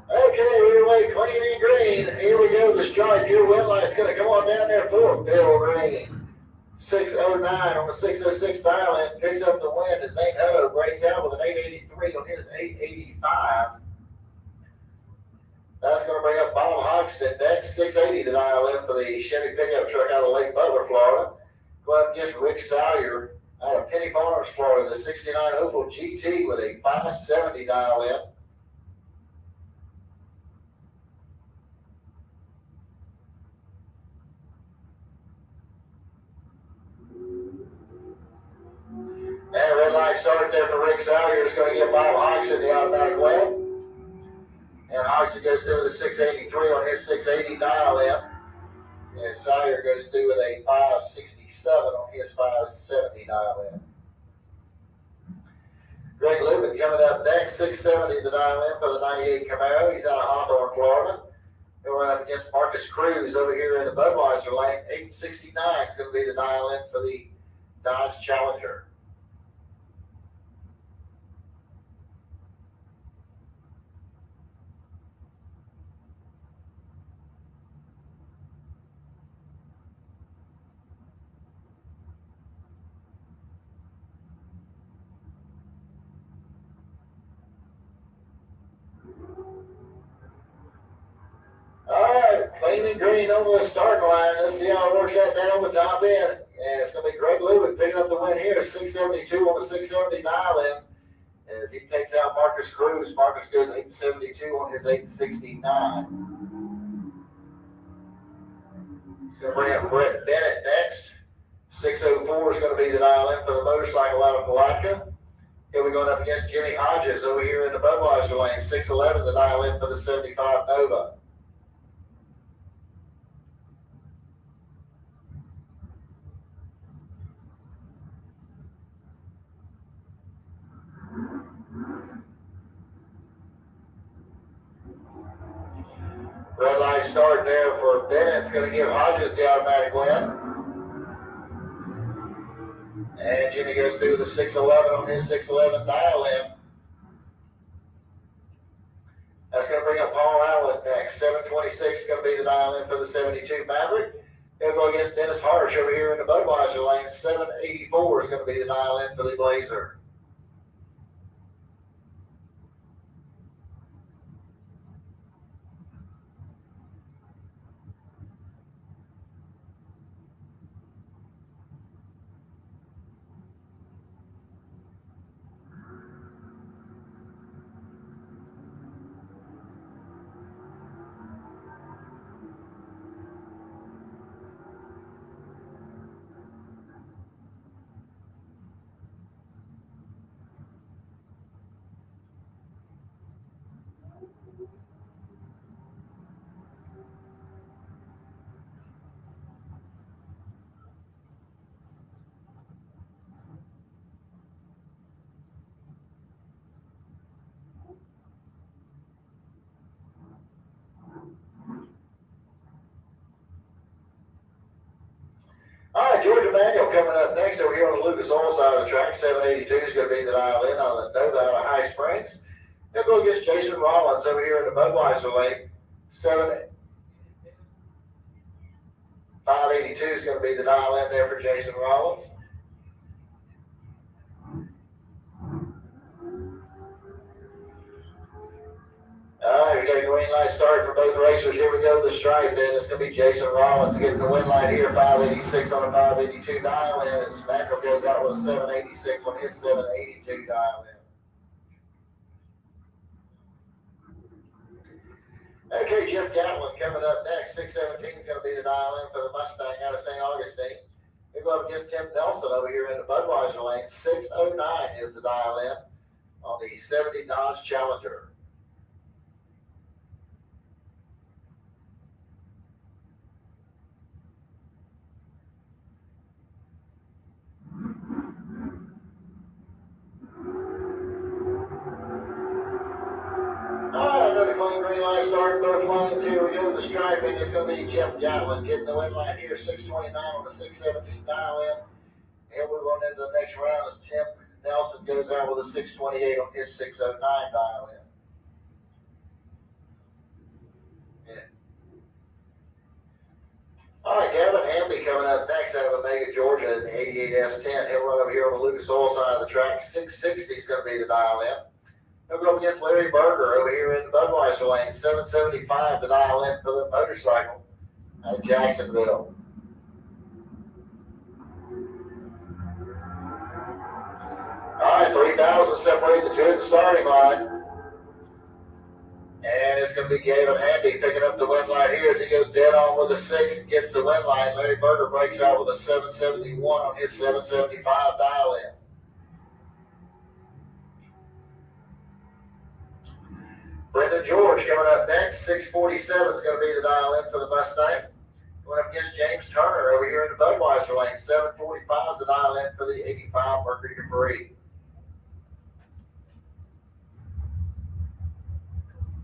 Okay, we're away clean and green. Here we go. The stripe. Your win light's going to come on down there for Bill Green. 609 on the 606 dial in. Picks up the win as Zane Hutto breaks out with an 883 on his 885. That's going to bring up Bob Hoxton next. 680 the dial in for the Chevy pickup truck out of Lake Butler, Florida. Go up against Rick Salyer out of Penny Farms, Florida. The 69 Opel GT with a 570 dial in. And red light started there for Rick Salyer. It's going to give Bob Hoxton the automatic win. And Hoxton goes through with a 683 on his 680 dial in. And Salyer goes through with a 567 on his 570 dial in. Greg Lubin coming up next, 670 the dial in for the 98 Camaro. He's out of Hawthorne, Florida. Going up against Marcus Cruz over here in the Budweiser lane. 869 is going to be the dial in for the Dodge Challenger. Clean and green over the starting line. Let's see how it works out down on the top end. And it's going to be Greg Lubin picking up the win here. 672 on the 670 dial in. As he takes out Marcus Cruz. Marcus goes 872 on his 869. He's going to bring up Brett Bennett next. 604 is going to be the dial in for the motorcycle out of Palatka. Here we're going up against Jimmy Hodges over here in the Budweiser lane. 611 the dial in for the 75 Nova. Red light start there for Bennett. It's going to give Hodges the automatic win. And Jimmy goes through the 611 on his 611 dial in. That's going to bring up Paul Allen next. 726 is going to be the dial in for the 72 Maverick. He'll go against Dennis Harsh over here in the Budweiser lane. 784 is going to be the dial in for the Blazer. All right, George Emanuel coming up next over here on the Lucas Oil side of the track. 782 is going to be the dial in on the Nova out of High Springs. He'll go against Jason Rollins over here in the Budweiser lane. 582 is going to be the dial in there for Jason Rollins. All right, we got a green light start for both racers. Here we go to the stripe, then. It's going to be Jason Rollins getting the win light here. 586 on a 582 dial in. And Smackle goes out with a 786 on his 782 dial in. Okay, Jeff Gatlin coming up next. 617 is going to be the dial in for the Mustang out of St. Augustine. We go up against Tim Nelson over here in the Budweiser lane. 609 is the dial in on the 70 Dodge Challenger. Another clean green light start in both lanes. Here we go to the striping. It's going to be Jeff Gatlin getting the win light here. 629 on the 617 dial in. And we're going into the next round as Tim Nelson goes out with a 628 on his 609 dial in. Yeah. All right, Gavin Hamby coming up next out of Omega, Georgia in the 88S10. He'll run over here on the Lucas Oil side of the track. 660 is going to be the dial in. He'll go up against Larry Berger over here in the Budweiser lane. 775 the dial in for the motorcycle out of Jacksonville. All right, 3,000 separate the two at the starting line. And it's going to be Gavin Hamby picking up the win light here as he goes dead on with a 6 and gets the win light. Larry Berger breaks out with a 771 on his 775 dial in. Brendan George coming up next. 647 is going to be the dial in for the Mustang. Going up against James Turner over here in the Budweiser lane. 745 is the dial in for the 85 Mercury Capri.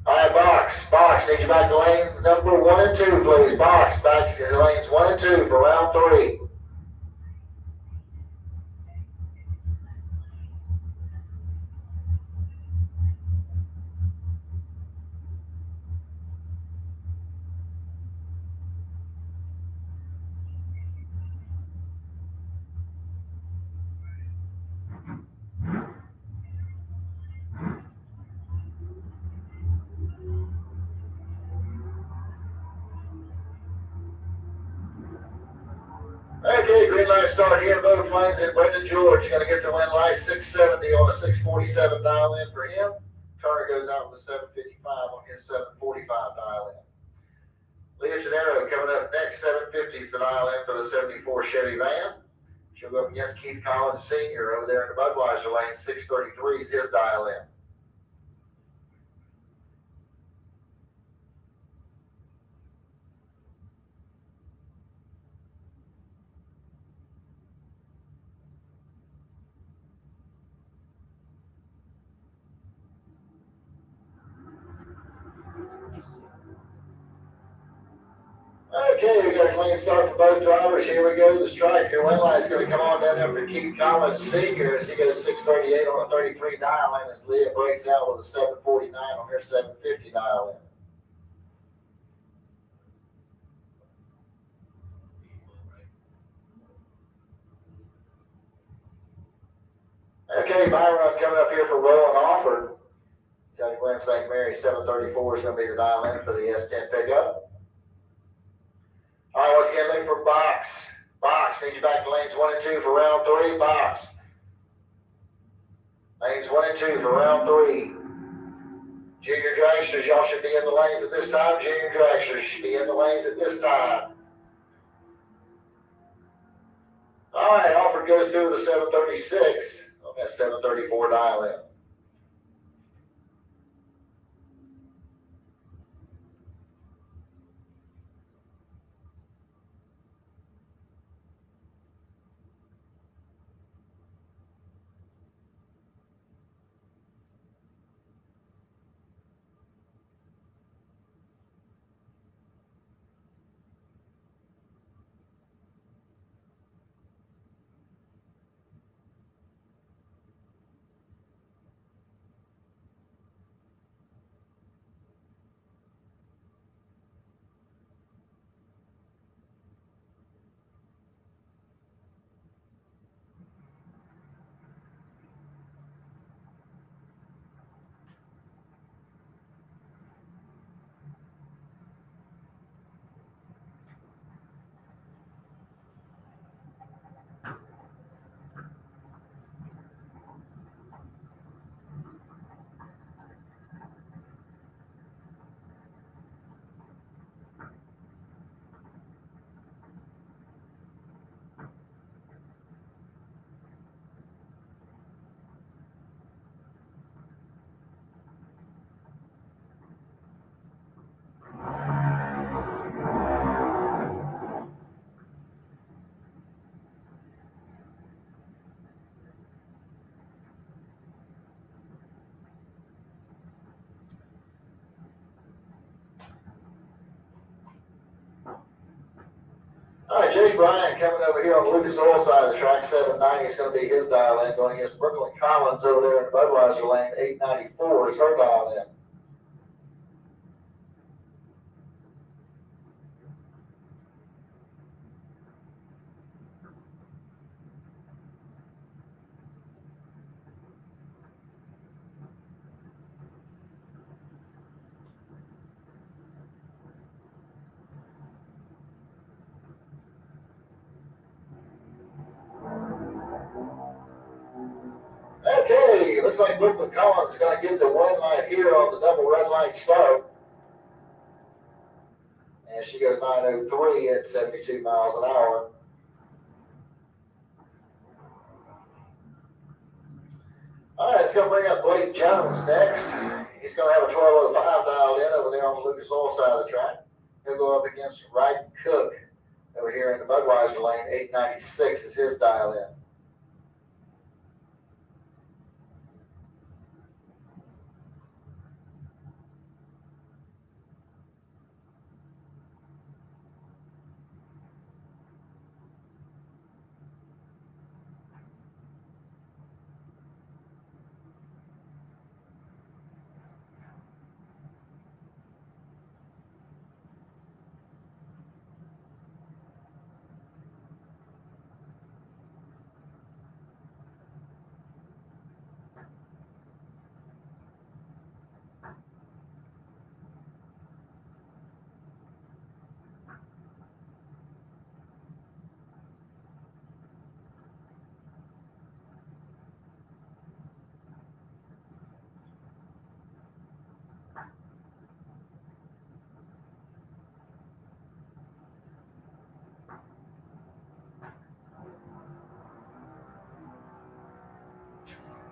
All right, Box, need you back to lane number 1 and 2, please. Box, back to lanes 1 and 2 for round 3. Okay, green light start here in both lanes, and Brendan George going to get the win light. 670 on a 647 dial in for him. Turner goes out with a 755 on his 745 dial in. Leah Gennaro coming up next. 750 is the dial in for the 74 Chevy van. She'll go up against Keith Collins Sr. over there in the Budweiser lane. 633 is his dial in. Okay, we got a clean start for both drivers. Here we go to the stripe. Your win light's going to come on down there for Keith Collins Sr. as he goes 638 on a 33 dial in as Leah breaks out with a 749 on her 750 dial in. Okay, Byron coming up here for Roland Offord. Tony Glenn St. Mary 734 is going to be the dial in for the S10 pickup. All right, once again, looking for Box. Box, need you back to lanes 1 and 2 for round 3. Box. Lanes 1 and 2 for round 3. Junior dragsters, y'all should be in the lanes at this time. Junior dragsters should be in the lanes at this time. All right, Offord goes through the 736 on that 734 dial in. All right, Jay Bryan coming over here on the Lucas Oil side of the track. 790 is going to be his dial in. Going against Brooklyn Collins over there in the Budweiser lane. 894 is her dial in. Okay, looks like Brooklyn Collins is going to get the one light here on the double red light start. And she goes 903 at 72 miles an hour. All right, it's going to bring up Blake Jones next. He's going to have a 1205 dialed in over there on the Lucas Oil side of the track. He'll go up against Wright Cook over here in the Budweiser lane. 896 is his dial in.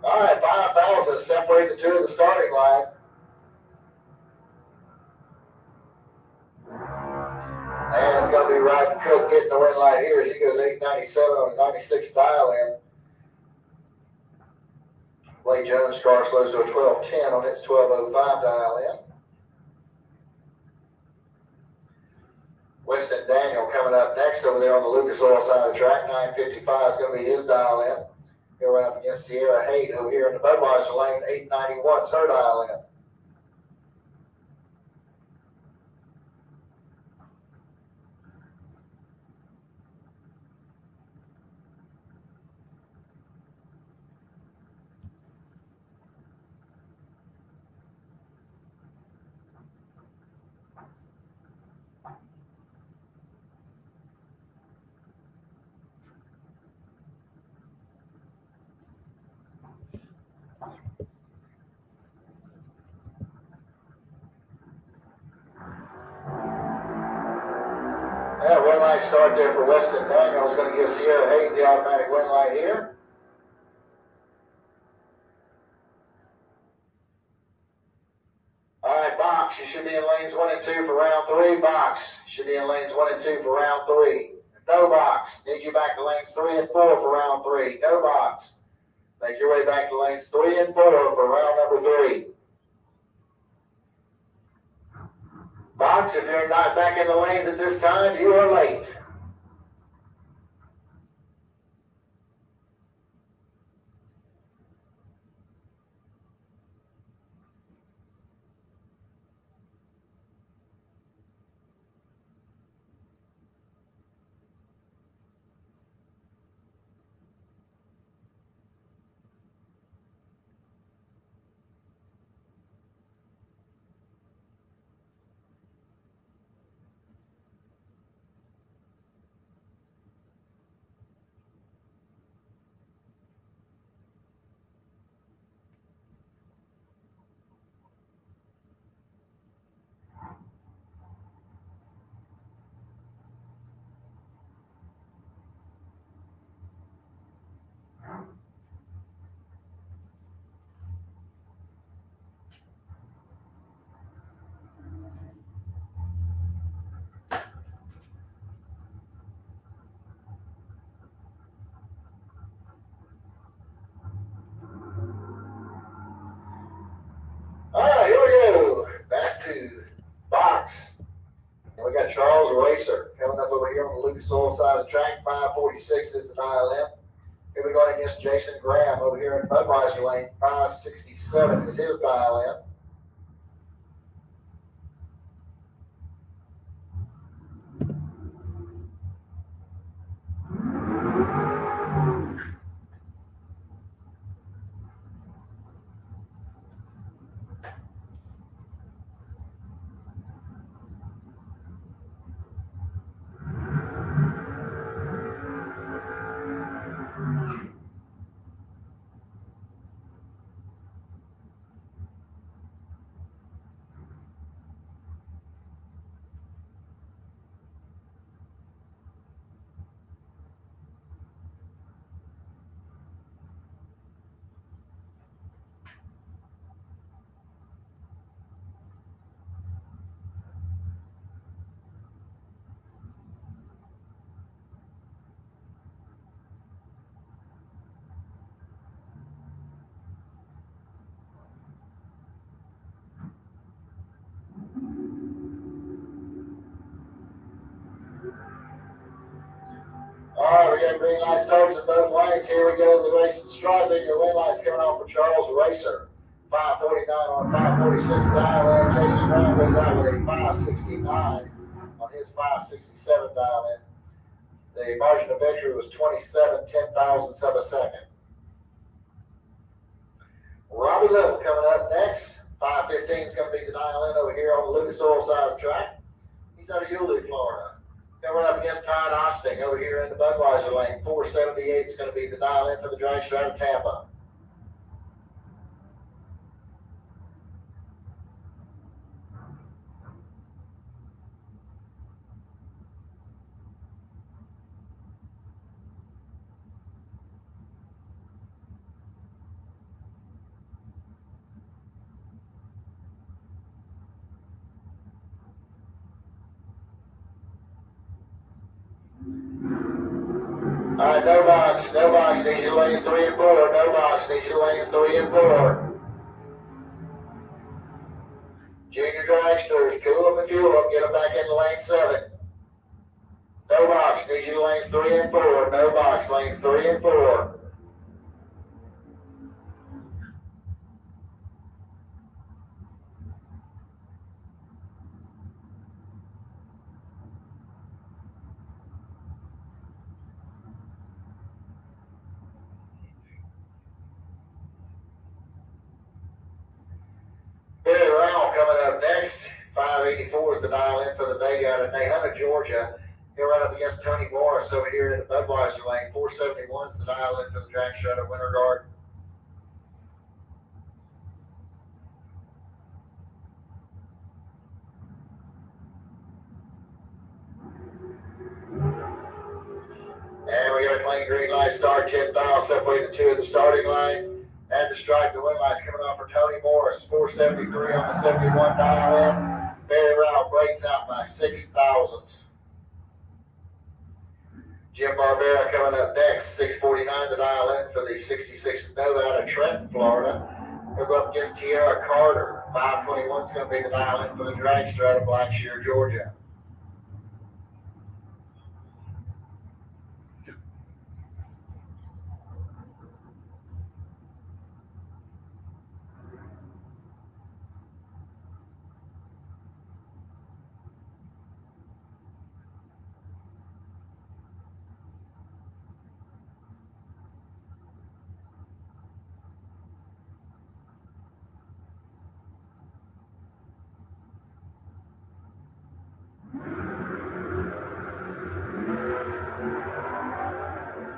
All right, 5,000 separate the two of the starting line. And it's going to be Wright Cook getting the win light here as he goes 897 on a 96 dial in. Blake Jones' car slows to a 1210 on its 1205 dial in. Winston Daniel coming up next over there on the Lucas Oil side of the track. 955 is going to be his dial in. He'll run up against Sierra Hayden over here in the Budweiser lane. 891 is her dial in. Yeah, red light start there for Weston Daniels. Going to give Sierra Hayden the automatic win light here. All right, box. You should be in lanes 1 and 2 for round 3. Box. Should be in lanes 1 and 2 for round 3. No box. Need you back to lanes 3 and 4 for round 3. No box. Make your way back to lanes 3 and 4 for round number 3. Box, if you're not back in the lanes at this time, you are late. All right, here we go. Back to box. And we got Charles Racer coming up over here on the Lucas Oil side of the track. 546 is the dial in. Here we go against Jason Graham over here in Budweiser lane. 567 is his dial in. All right, we got green light starts in both lanes. Here we go. The race is striping. Your win light's coming on for Charles Racer. 549 on 546 dial in. Jason Brown goes out with a 569 on his 567 dial in. The margin of victory was 27/10,000ths of a second. Robbie Little coming up next. 515 is going to be the dial in over here on the Lucas Oil side of the track. He's out of Yulee, Florida. Coming up against Todd Osting over here in the Budweiser lane. 478 is going to be the dial in for the dragster out of Tampa. All right, no box, no box. Need your lanes 3 and 4. No box. Need your lanes 3 and 4. Junior dragsters, cool them and fuel them. Get them back into lane 7. No box, need you to lanes 3 and 4. No box, lanes 3 and 4. Billy Rowell coming up next. 584 is the dial in for the day out of Nahunta, Georgia. He'll run up against Tony Morris over here in the Budweiser lane. 471 is the dial in for the drag strut of Winter Garden. And we got a clean green light start, 10,000 separating the two of the starting line. At the stripe, the win light's coming off for Tony Morris, 473 on the 71 dial in. Billy Rowell breaks out by 6 thousandths. Jim Barbera coming up next, 649 the dial in for the 66 Nova out of Trenton, Florida. He'll go up against Tierra Carter. 521 is going to be the dial in for the drag strut of Blackshear, Georgia.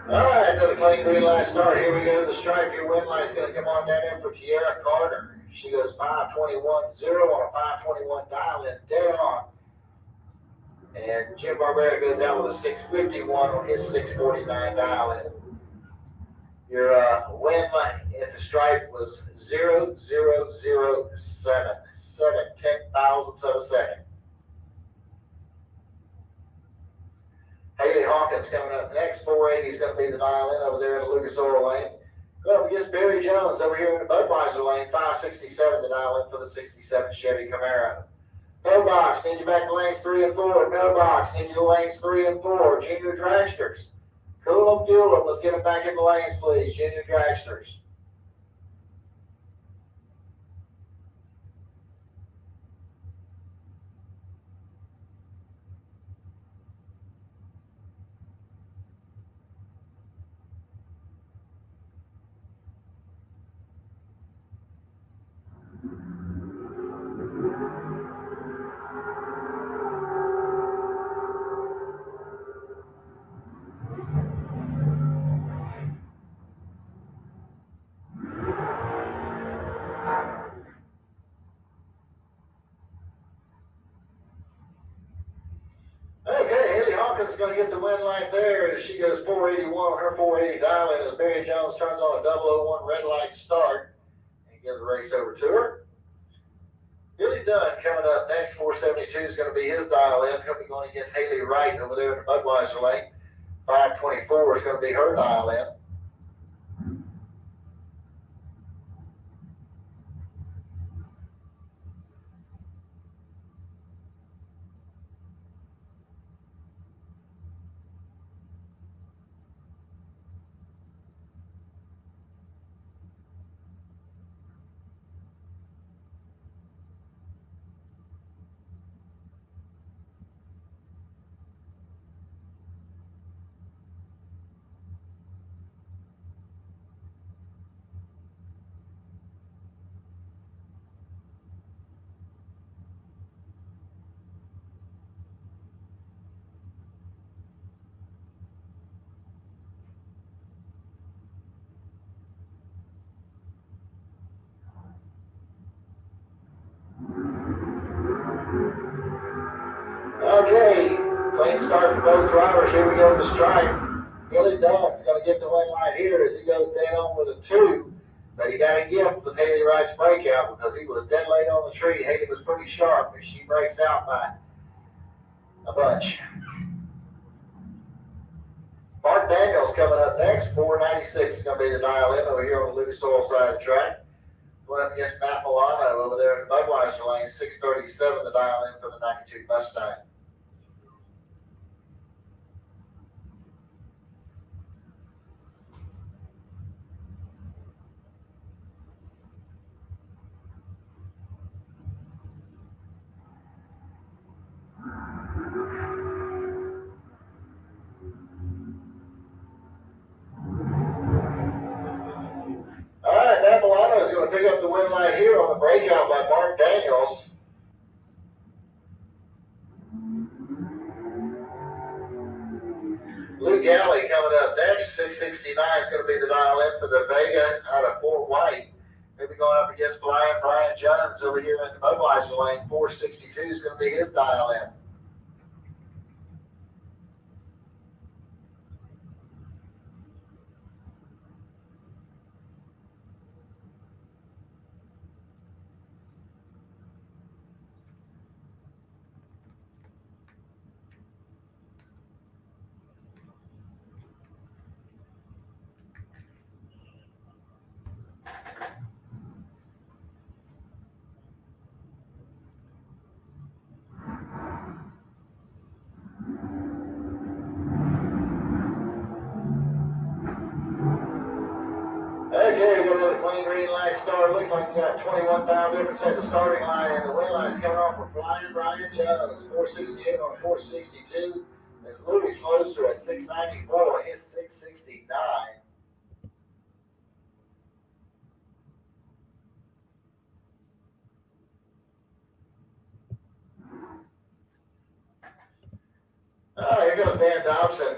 All right, another clean green light start. Here we go to the stripe. Your win light's going to come on down in for Tierra Carter. She goes 521-0 on a 521 dial in, dead on. And Jim Barbera goes out with a 651 on his 649 dial in. Your win light at the stripe was 0.0007, 0.7 of a second. Haley Hawkins coming up next. 480 is going to be the dial in over there in the Lucas Oil lane. Going up against Barry Jones over here in the Budweiser lane. 567 the dial in for the 67 Chevy Camaro. No box, need you back to lanes 3 and 4. No box, need you to lanes 3 and 4. Junior dragsters. Cool them, fuel them. Let's get them back in the lanes, please. Junior dragsters. Is going to get the win light there as she goes 481 on her 480 dial in as Barry Jones turns on a 001 red light start and give the race over to her. Billy Dunn coming up next. 472 is going to be his dial in. He'll be going against Haley Wright over there in the Budweiser lane. 524 is going to be her dial in. Okay, clean start for both drivers. Here we go to the stripe. Billy Dunn's going to get the win light here as he goes dead on with a 2. But he got a gift with Haley Wright's breakout because he was dead late on the tree. Haley was pretty sharp, but she breaks out by a bunch. Mark Daniels coming up next. 496 is going to be the dial in over here on the Lucas Oil side of the track. Going up against Matt Milano over there in the Budweiser lane. 637 the dial in for the 92 Mustang. to pick up the win light here on the breakout by Mark Daniels. Lou Galley coming up next. 669 is going to be the dial in for the Vega out of Fort White. Maybe going up against Brian Jones over here in the mobilizer lane. 462 is going to be his dial in. Okay, we got another clean green light start. Looks like we got 21,000 difference at the starting line, and the win line's coming off for Flying Brian Jones. 468 on 462. As Louis slows to a 694, his 669. Here goes Dan Dobson.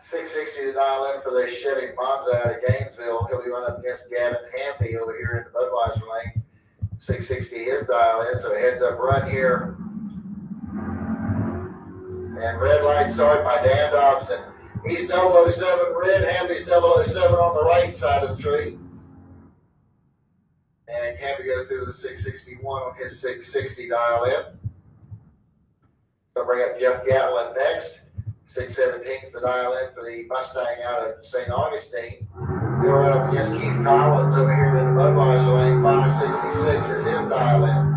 660 to dial in for the Chevy Monza out of Gainesville. He'll be running up against Gavin Hamby over here in the Budweiser lane. 660 his dial in, so heads up run here. And red light start by Dan Dobson. He's 007 red, Hamby's 007 on the right side of the tree. And Hamby goes through the 661 on his 660 dial in. Gonna bring up Jeff Gatlin next. 617 is the dial in for the Mustang out of St. Augustine. He'll run up against Keith Collins over here in the Budweiser lane. 566 is his dial in.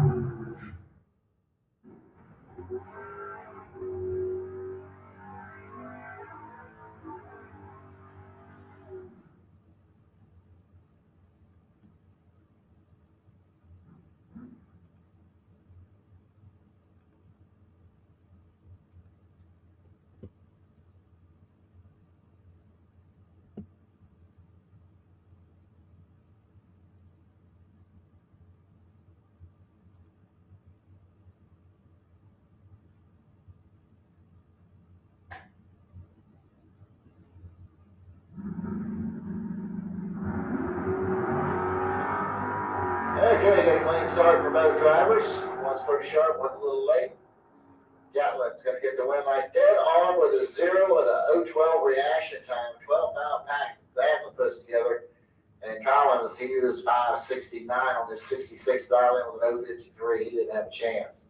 Okay, got a clean start for both drivers. One's pretty sharp, one's a little late. Gatlin's going to get the win light dead on with a 0 with a 012 reaction time. 12-pound pack that one puts together. And Collins, he was 569 on his 66 dial in with an 053. He didn't have a chance.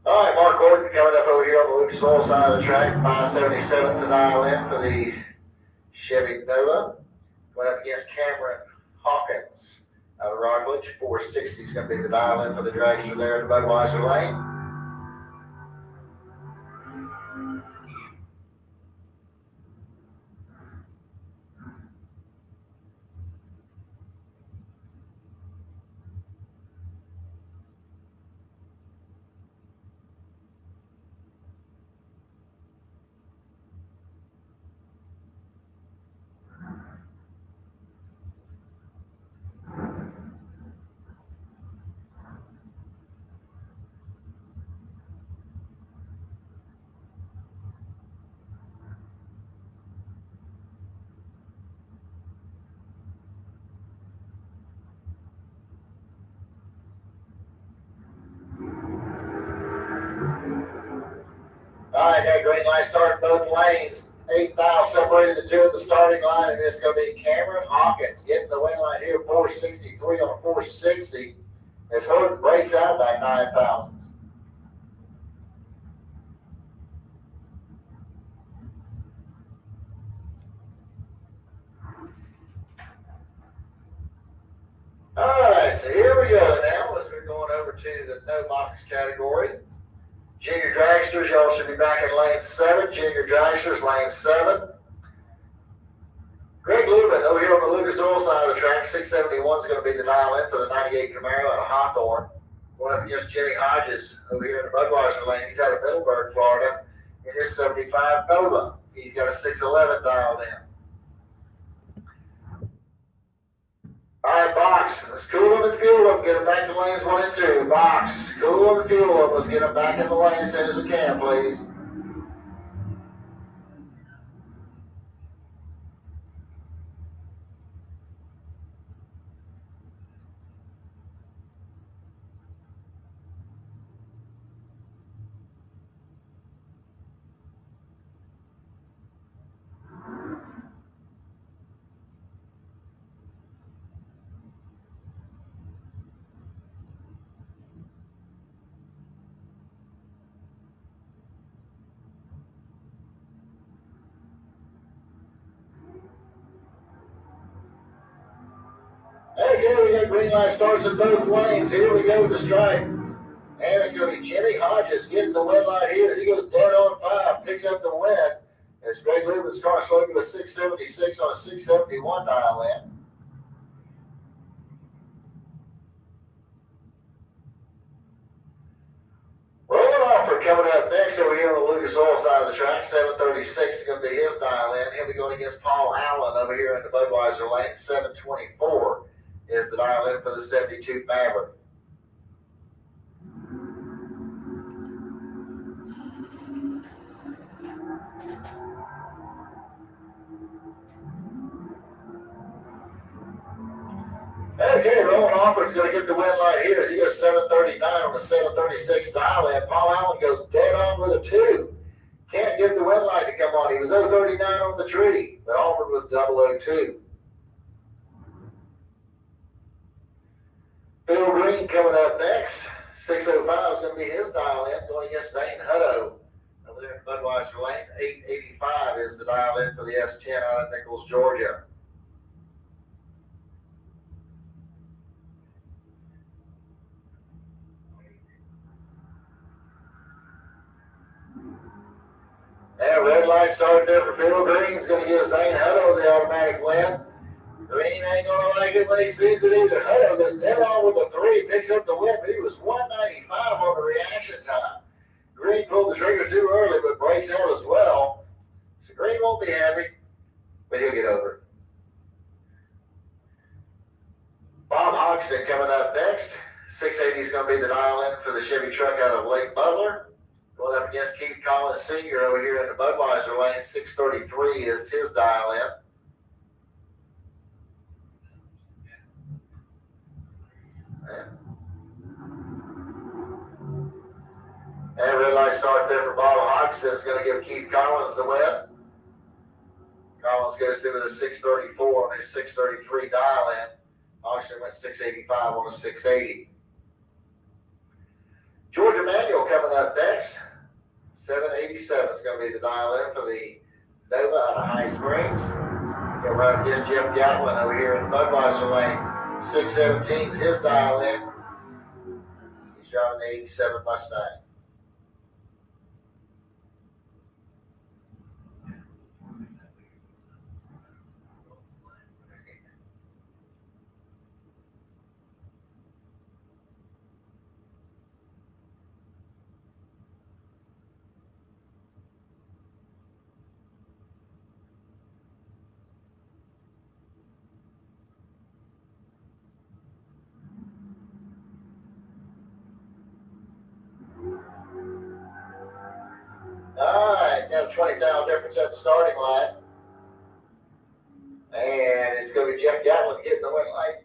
All right, Mark Gordon coming up over here on the Lucas Oil side of the track. 577 to dial in for the Chevy Nova. Going up against Cameron Hawkins out of Rockledge. 460 is going to be the dial in for the dragster there in the Budweiser lane. right, got a green light start in both lanes. 8th aisle separated the two at the starting line, and it's going to be Cameron Hawkins getting the win line here, 463 on a 460. As Hurd breaks out by 9 thousandths. All right, so here we go now as we're going over to the no box category. Junior dragsters, y'all should be back in lane 7. Junior dragsters, lane 7. Greg Lubin over here on the Lucas Oil side of the track. 671 is going to be the dial in for the 98 Camaro out of Hawthorne. Going up against Jimmy Hodges over here in the Budweiser lane. He's out of Middleburg, Florida, in his 75 Nova. He's got a 611 dialed in. All right, box. Let's cool them and fuel them. Get them back to lanes 1 and 2. Box. Cool them and fuel them. Let's get them back in the lane as soon as we can, please. Okay, we got green light starts in both lanes. Here we go to stripe. And it's going to be Jimmy Hodges getting the win line here as he goes dead on 5, picks up the win. As Greg Lubin's car slogan with 676 on a 671 dial in. Rolling Offer coming up next over here on the Lucas Oil side of the track. 736 is going to be his dial in. He'll be going against Paul Allen over here in the Budweiser lane. 724 is the dial in for the 72 Maverick. Okay, Rowan Offer's going to get the win line here as he goes 739 on the 736 dial in. Paul Allen goes dead on with a 2. Can't get the win line to come on. He was 039 on the tree, but Alford was 002. Bill Green coming up next. 605 is going to be his dial in, going against Zane Hutto over there in Budweiser lane. 885 is the dial in for the S10 out of Nichols, Georgia. And red light started there for Bill Green. He's going to give Zane Hutto the automatic win. Green ain't going to like it when he sees it either. Hutto goes dead on with a 3, picks up the win, but he was 195 on the reaction time. Green pulled the trigger too early, but breaks out as well. So Green won't be happy, but he'll get over it. Bob Hoxton coming up next. 680 is going to be the dial in for the Chevy truck out of Lake Butler. Going up against Keith Collins Sr. over here in the Budweiser lane. 633 is his dial in. And red light start there for Bob Hodgson is going to give Keith Collins the win. Collins goes through with a 634 on his 633 dial in. Hodgson went 685 on a 680. George Emanuel coming up next. 787 is going to be the dial in for the Nova out of High Springs. Go right against Jeff Gatlin over here in the Budweiser lane. 617 is his dial in. He's driving the 87 Mustang. All right, got a 20,000 difference at the starting line. And it's going to be Jeff Gatlin getting the win line.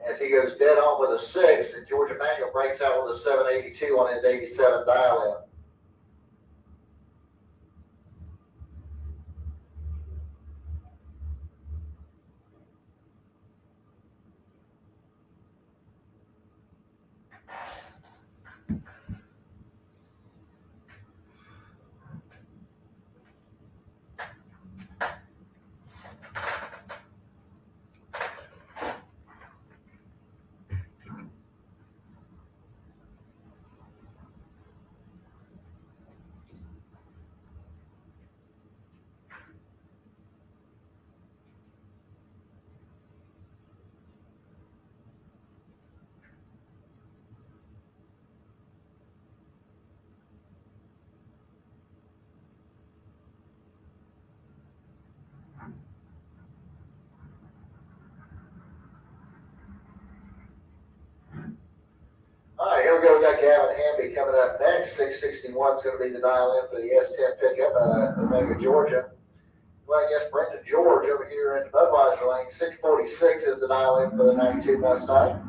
As he goes dead on with a 6, and George Emanuel breaks out with a 782 on his 87 dial got Gavin Hamby coming up next. 661 is going to be the dial in for the S10 pickup out of Omega, Georgia. Well, I guess Brendan George over here in the Budweiser lane. 646 is the dial in for the 92 Mustang.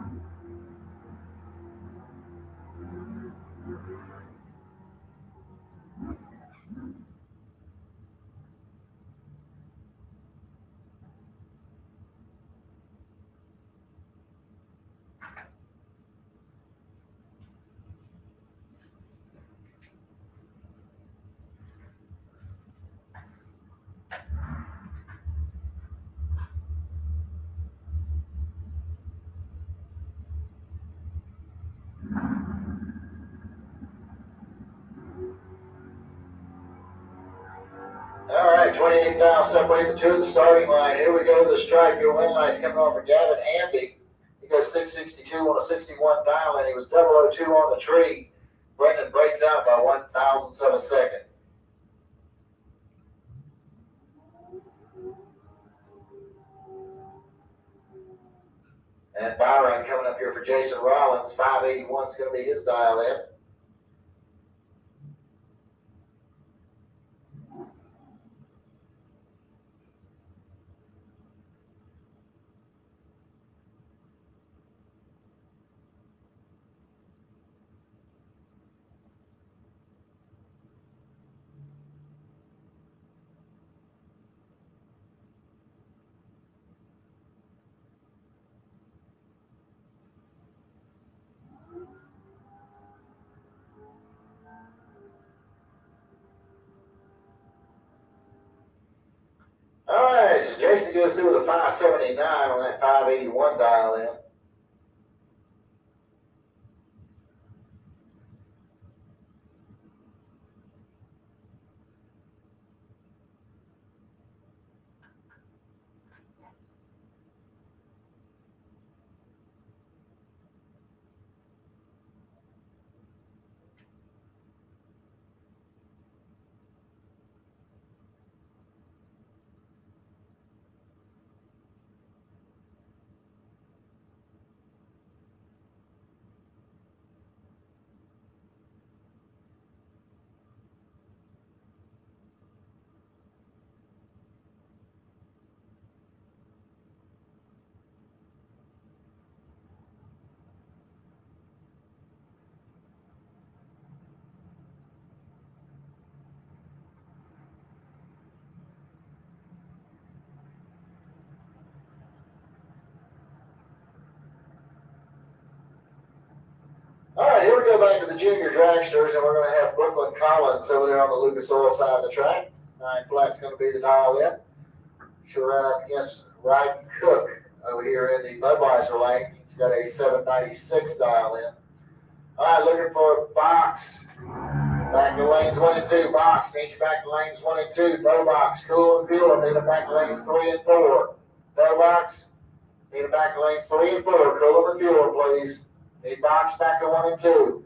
All right, 28,000 separating the two at the starting line. Here we go to the stripe. Your win line's coming off for Gavin Hamby. He goes 662 on a 61 dial, and he was 002 on the tree. Brendan breaks out by 1,000ths of a second. And Byron coming up here for Jason Rollins. 581 is going to be his dial in. All right, so Jason goes through with a 579 on that 581 dial in. All right, here we go back to the junior dragsters, and we're going to have Brooklyn Collins over there on the Lucas Oil side of the track. 9 flat's going to be the dial in. She'll run up against Ryden Cook over here in the Budweiser lane. He's got a 796 dial in. All right, looking for a box. Back to lanes 1 and 2. Box. Needs you back to lanes 1 and 2. Bow box. Cool and fuel. Need them back to lanes 3 and 4. Bow box. Need them back to lanes 3 and 4. Cool and fuel, please. Need box back to 1 and 2.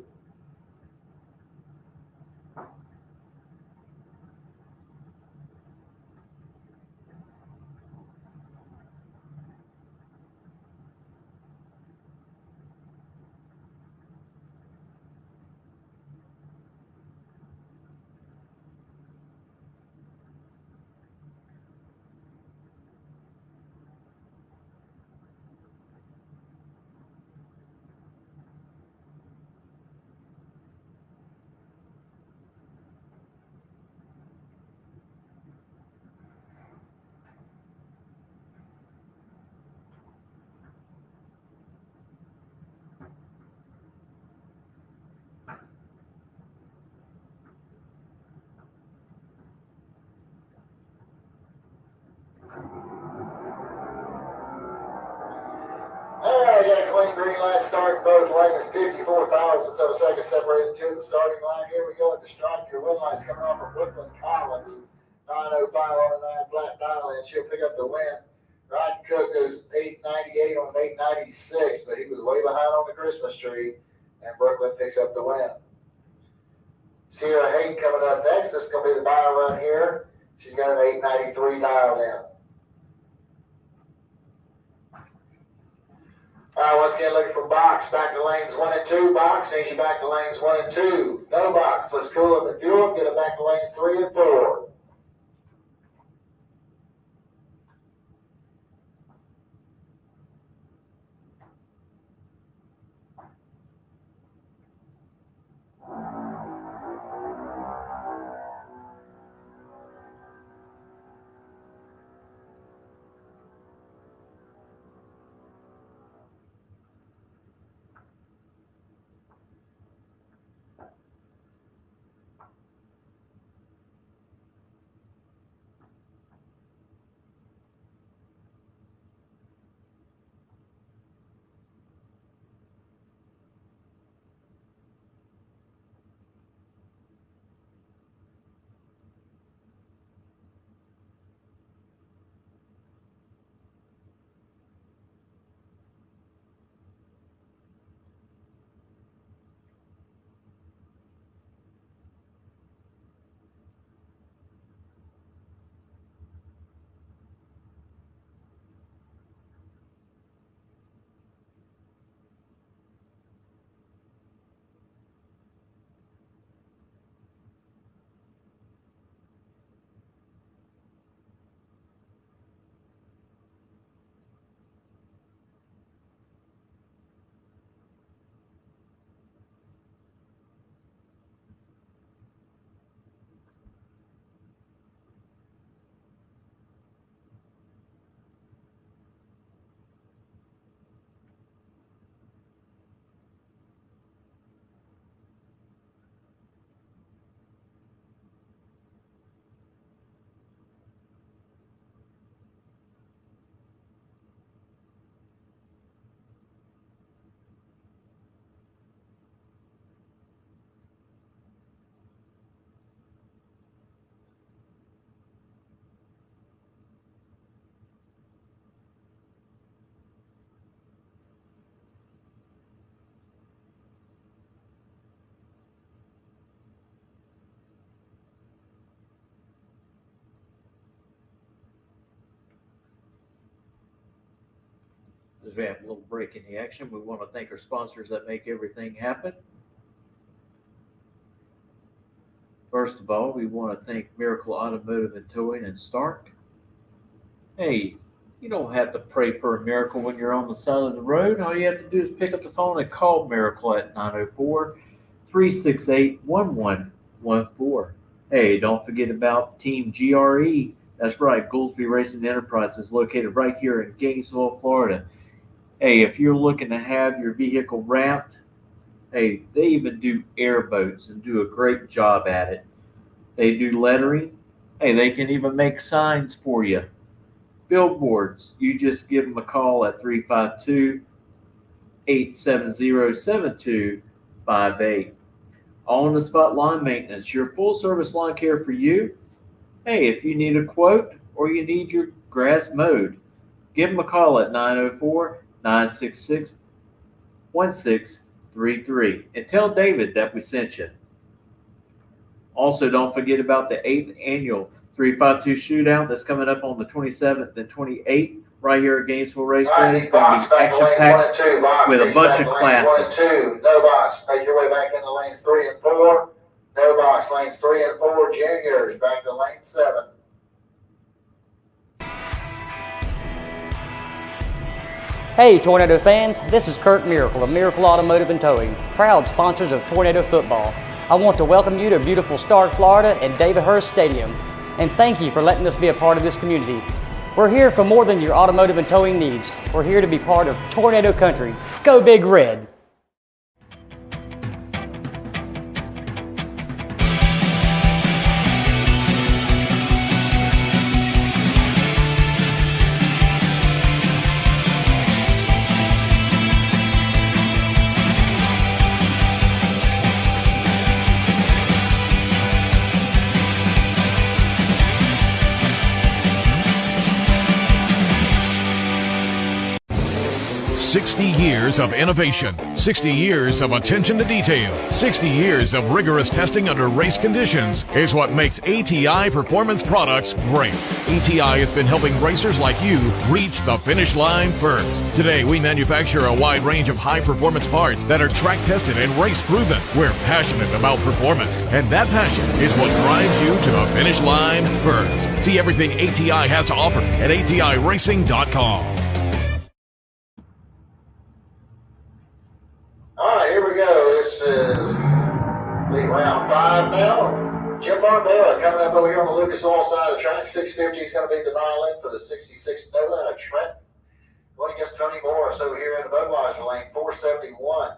We got a clean green light starting both lanes, 54,000ths of a second separated to the starting line. Here we go at the stripe. Your win light's coming off from Brooklyn Collins. 905 on a 9 flat dial in. She'll pick up the win. Ryden Cook goes 898 on an 896, but he was way behind on the Christmas tree, and Brooklyn picks up the win. Sierra Hayden coming up next. This is going to be the buy run here. She's got an 893 dialed in. All All right, once again, looking for box. Back to lanes 1 and 2. Box. Need you back to lanes 1 and 2. No box. Let's cool up and fuel up. Get it back to lanes 3 and 4. As we have a little break in the action, we want to thank our sponsors that make everything happen. First of all, we want to thank Miracle Automotive and Towing in Stark. Hey, you don't have to pray for a miracle when you're on the side of the road. All you have to do is pick up the phone and call Miracle at 904-368-1114. Hey, don't forget about Team GRE. That's right, Goolsby Racing Enterprises, located right here in Gainesville, Florida. Hey, if you're looking to have your vehicle wrapped, hey, they even do airboats and do a great job at it. They do lettering. Hey, they can even make signs for you. Billboards, you just give them a call at 352-870-7258. On-the-spot lawn maintenance, your full-service lawn care for you. Hey, if you need a quote or you need your grass mowed, give them a call at 904-966-1633 and tell David that we sent you. Also, don't forget about the 8th annual 352 shootout that's coming up on the 27th and 28th right here at Gainesville Raceway. It's going to be action-packed with a bunch of classes. No box. Make your way back into lanes 3 and 4. No box. Lanes 3 and 4. Juniors back to lane 7. Hey Tornado fans, this is Kurt Miracle of Miracle Automotive and Towing, proud sponsors of Tornado Football. I want to welcome you to beautiful Stark, Florida and David Hurst Stadium, and thank you for letting us be a part of this community. We're here for more than your automotive and towing needs. We're here to be part of Tornado Country. Go Big Red! 60 years of innovation, 60 years of attention to detail, 60 years of rigorous testing under race conditions is what makes ATI Performance Products great. ATI has been helping racers like you reach the finish line first. Today, we manufacture a wide range of high-performance parts that are track-tested and race-proven. We're passionate about performance, and that passion is what drives you to the finish line first. See everything ATI has to offer at ATIRacing.com. All right, here we go. This is round 5 now. Jim Barbera coming up over here on the Lucas Oil side of the track. 650 is going to be the mile in for the 66 Nova out of Trenton. Going against Tony Morris over here in the Budweiser lane, 471.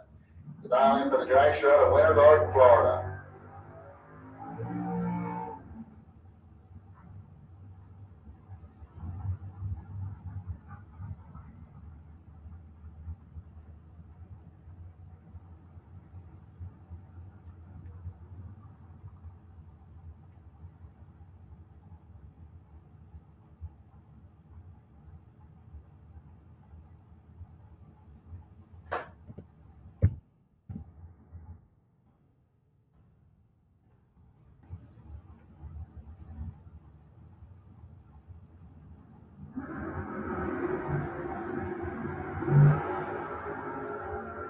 The dial in for the dragster out of Winter Garden, Florida.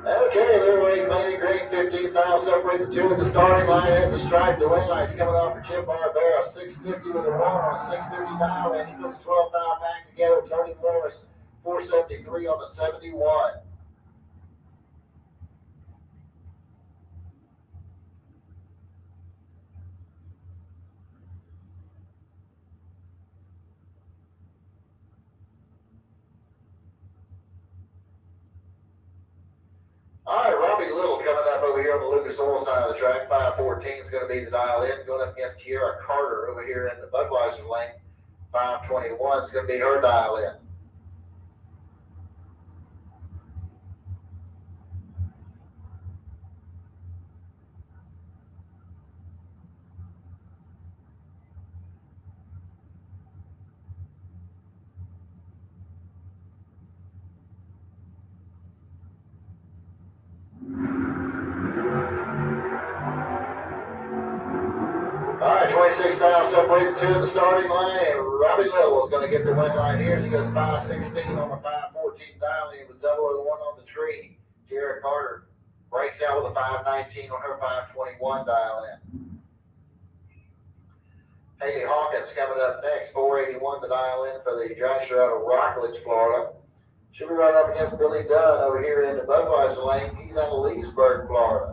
Okay, Leroy Claney, grade 15 miles, separate the two at the starting line and the stripe. The wing lights coming off for Jim Barbera, 650 with a 1 on a 650 dial, and he puts a 12 mile back together. Tony Morris, 473 on the 71. All right, Robbie Little coming up over here on the Lucas Oil side of the track. 514 is going to be the dial in. Going up against Kiera Carter over here in the Budweiser lane. 521 is going to be her dial in. All right, 26 miles separate the two at the starting line, and Robbie Little is going to get the win line here. She goes 516 on the 514 dial. It was 001 on the tree. Kiera Carter breaks out with a 519 on her 521 dial in. Haley Hawkins coming up next, 481 the dial in for the dragster out of Rockledge, Florida. She'll be right up against Billy Dunn over here in the Budweiser lane. He's out of Leesburg, Florida.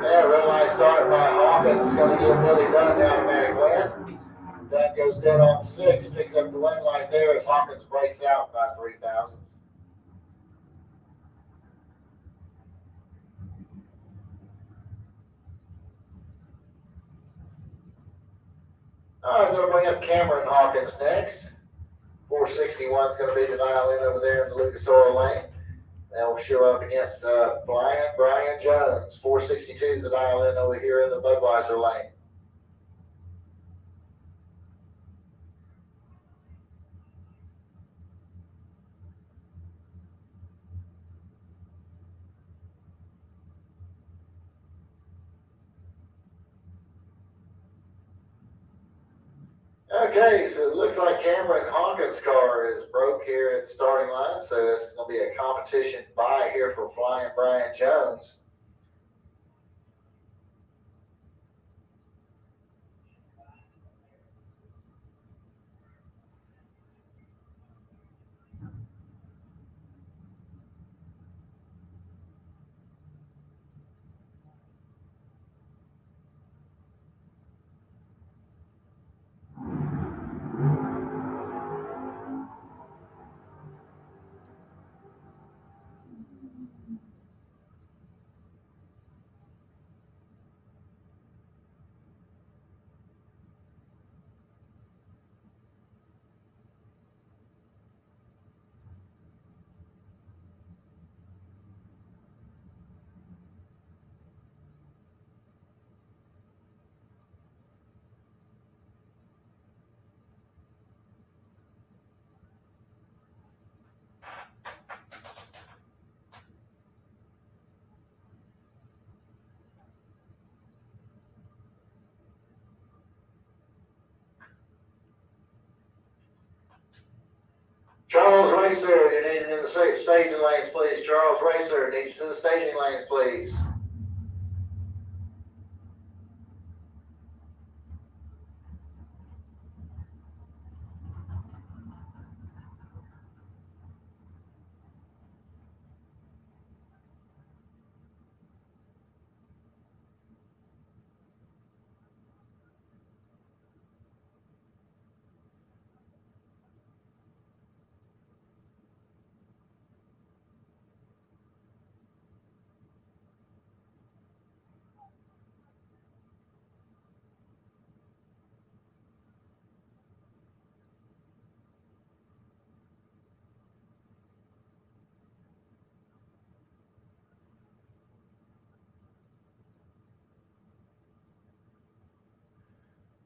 Yeah, red light start by Hawkins. Going to give Billy Dunn the automatic win. Dunn goes dead on 6, picks up the win light there as Hawkins breaks out by 3 thousandths. All right, then we have Cameron Hawkins next. 461 is going to be the dial in over there in the Lucas Oil lane. That will show up against Brian Jones. 462 is the dial in over here in the Budweiser lane. Okay, so it looks like Cameron Hawkins' car is broke here at the starting line, so it's going to be a competition bye here for Flying Brian Jones. Charles Racer, you need in the staging lanes, please. Charles Racer, need you to the staging lanes, please.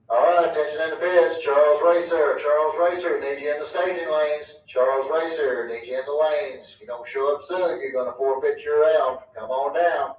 All right, attention in the pits. Charles Racer, need you in the staging lanes. Charles Racer, need you in the lanes. If you don't show up soon, you're going to forfeit your round. Come on down.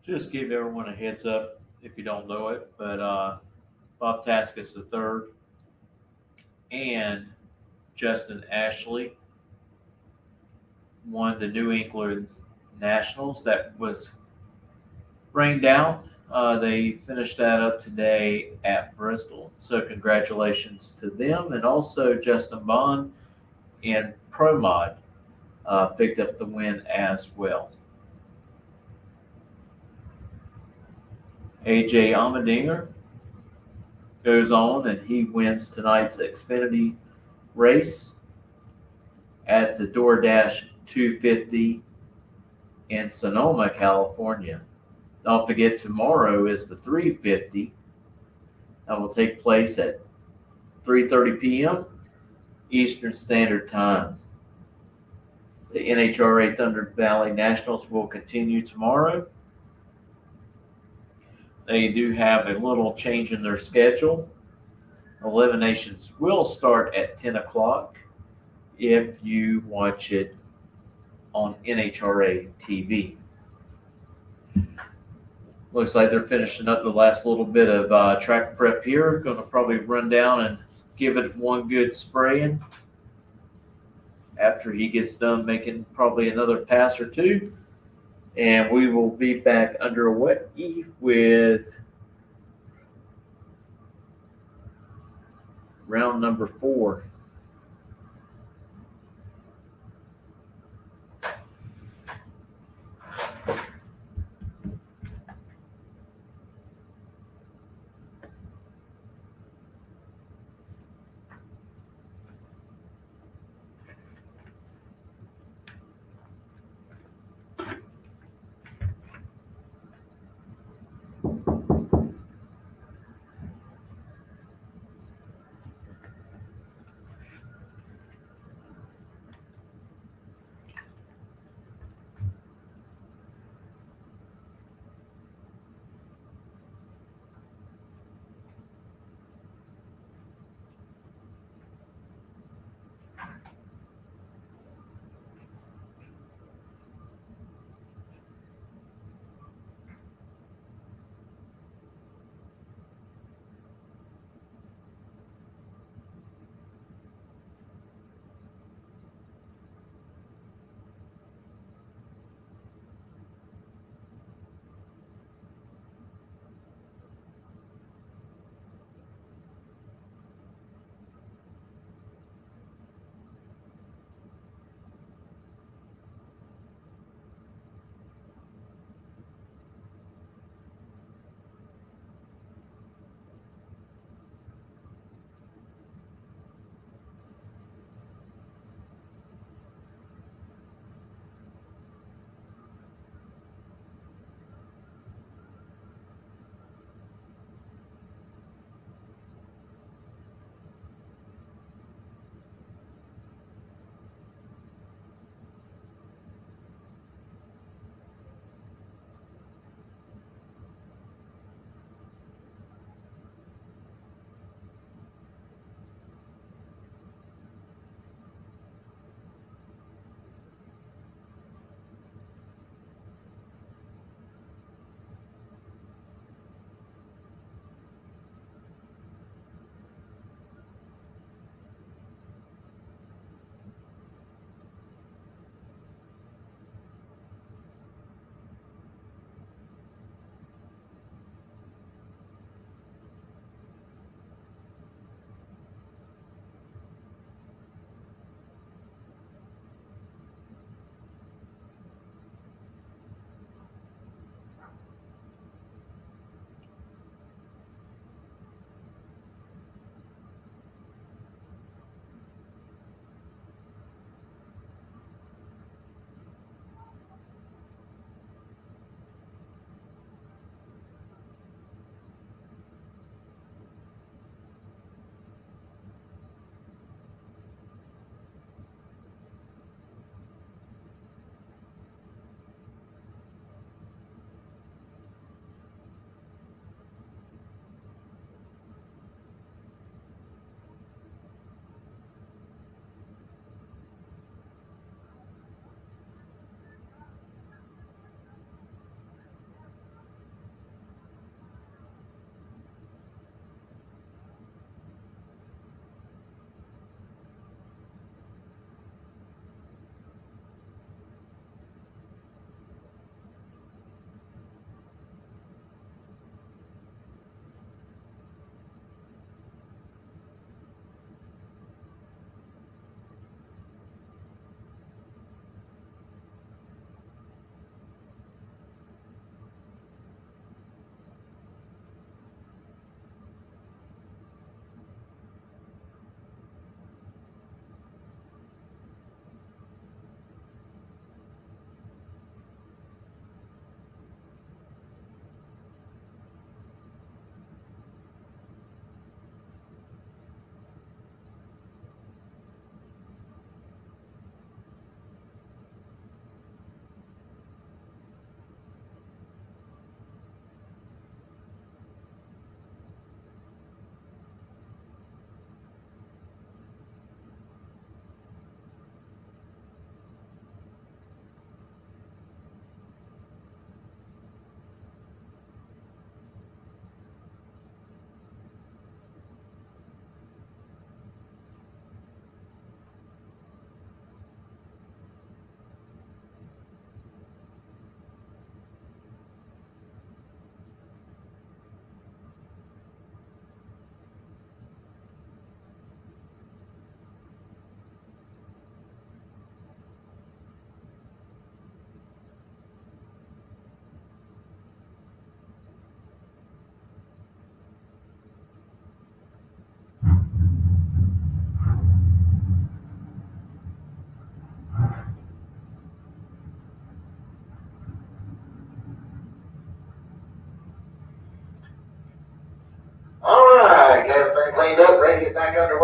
Just give everyone a heads up if you don't know it, but Bob Taskus III and Justin Ashley won the New England Nationals. That was rained out. They finished that up today at Bristol. So congratulations to them. And also Justin Bond and ProMod picked up the win as well. AJ Allmendinger goes on and he wins tonight's Xfinity race at the DoorDash 250 in Sonoma, California. Don't forget, tomorrow is the 350. That will take place at 3:30 p.m. Eastern Standard Time. The NHRA Thunder Valley Nationals will continue tomorrow. They do have a little change in their schedule. Eliminations will start at 10 o'clock if you watch it on NHRA TV. Looks like they're finishing up the last little bit of track prep here. Going to probably run down and give it one good spraying after he gets done making probably another pass or two. And we will be back underway with round number 4.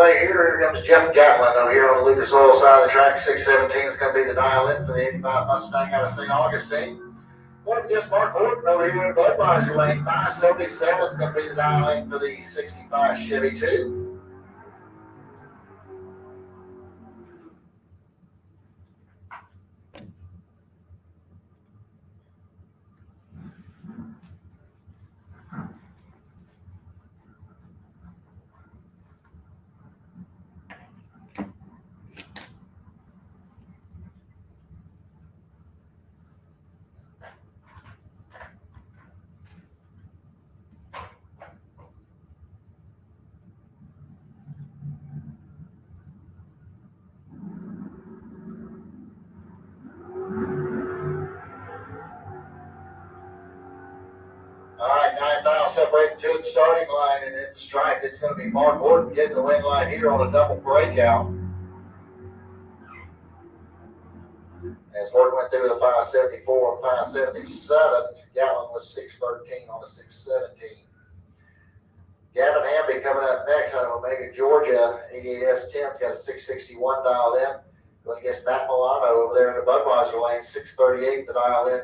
right here comes Jeff Gatlin over here on the Lucas Oil side of the track. 617 is going to be the dial in for the 85 Mustang out of St. Augustine. Going against Mark Horton over here in Budweiser lane. 577 is going to be the dial in for the 65 Chevy 2. All right, 9,000 separating to the starting line, and at the stripe, it's going to be Mark Horton getting the win line here on a double breakout. As Horton went through the 574 and 577, Gatlin was 613 on the 617. Gavin Hamby coming up next out of Omega, Georgia. 88S10's got a 661 dialed in. Going against Matt Milano over there in the Budweiser lane, 638 the dial in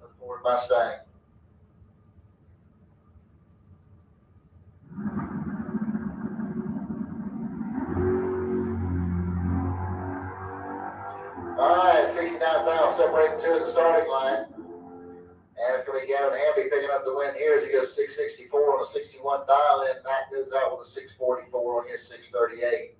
for the Ford Mustang. All right, 69,000 separating to the starting line. And it's going to be Gavin Hamby picking up the win here as he goes 664 on a 61 dial in. Matt goes out with a 644 on his 638.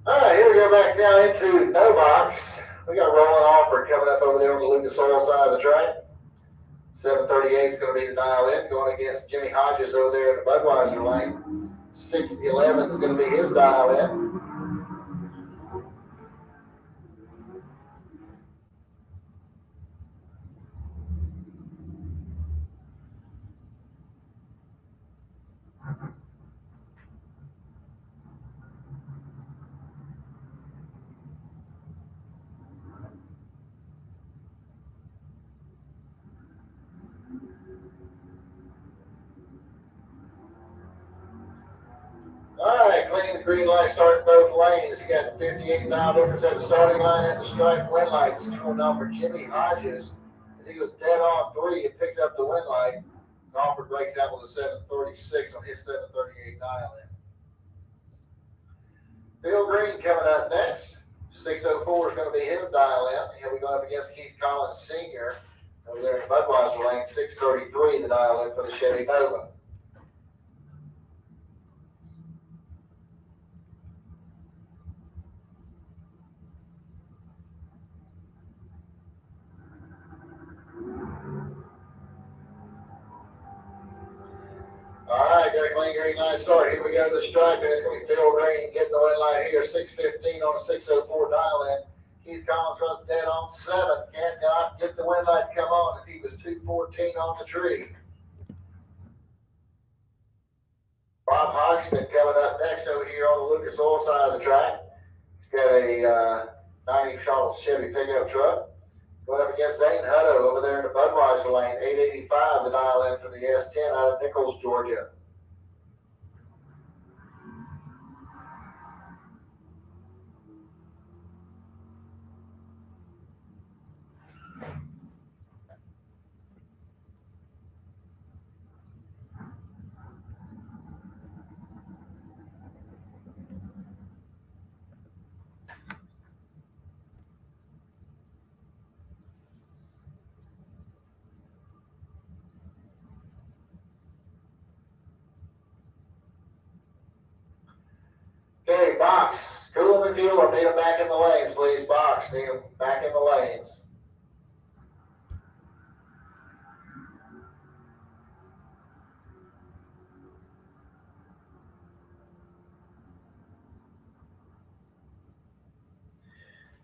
All right, here we go back now into no box. We got a rolling offer coming up over there on the Lucas Oil side of the track. 738 is going to be the dial in, going against Jimmy Hodges over there in the Budweiser lane. 611 is going to be his dial in. All right, clean green light starting both lanes. You got 58 mile difference at the starting line and the stripe win lights coming out for Jimmy Hodges. As he goes dead on 3, it picks up the win light. Alford breaks out with a 736 on his 738 dial in. Bill Green coming up next. 604 is going to be his dial in. He'll be going up against Keith Collins Sr. over there in the Budweiser lane. 633 the dial in for the Chevy Nova. All right, got a clean green light start. Here we go to the stripe, and it's going to be Phil Green getting the win light here. 615 on a 604 dial in. Keith Collins runs dead on 7. Can't not get the win light to come on as he was 214 on the tree. Bob Hogston coming up next over here on the Lucas Oil side of the track. He's got a 90 Charles Chevy pickup truck. Going up against Zane Hutto over there in the Budweiser lane, 885, the dial in for the S10 out of Nichols, Georgia. Okay, box. Cool and fuel. Need them back in the lanes, please. Box. Need them back in the lanes.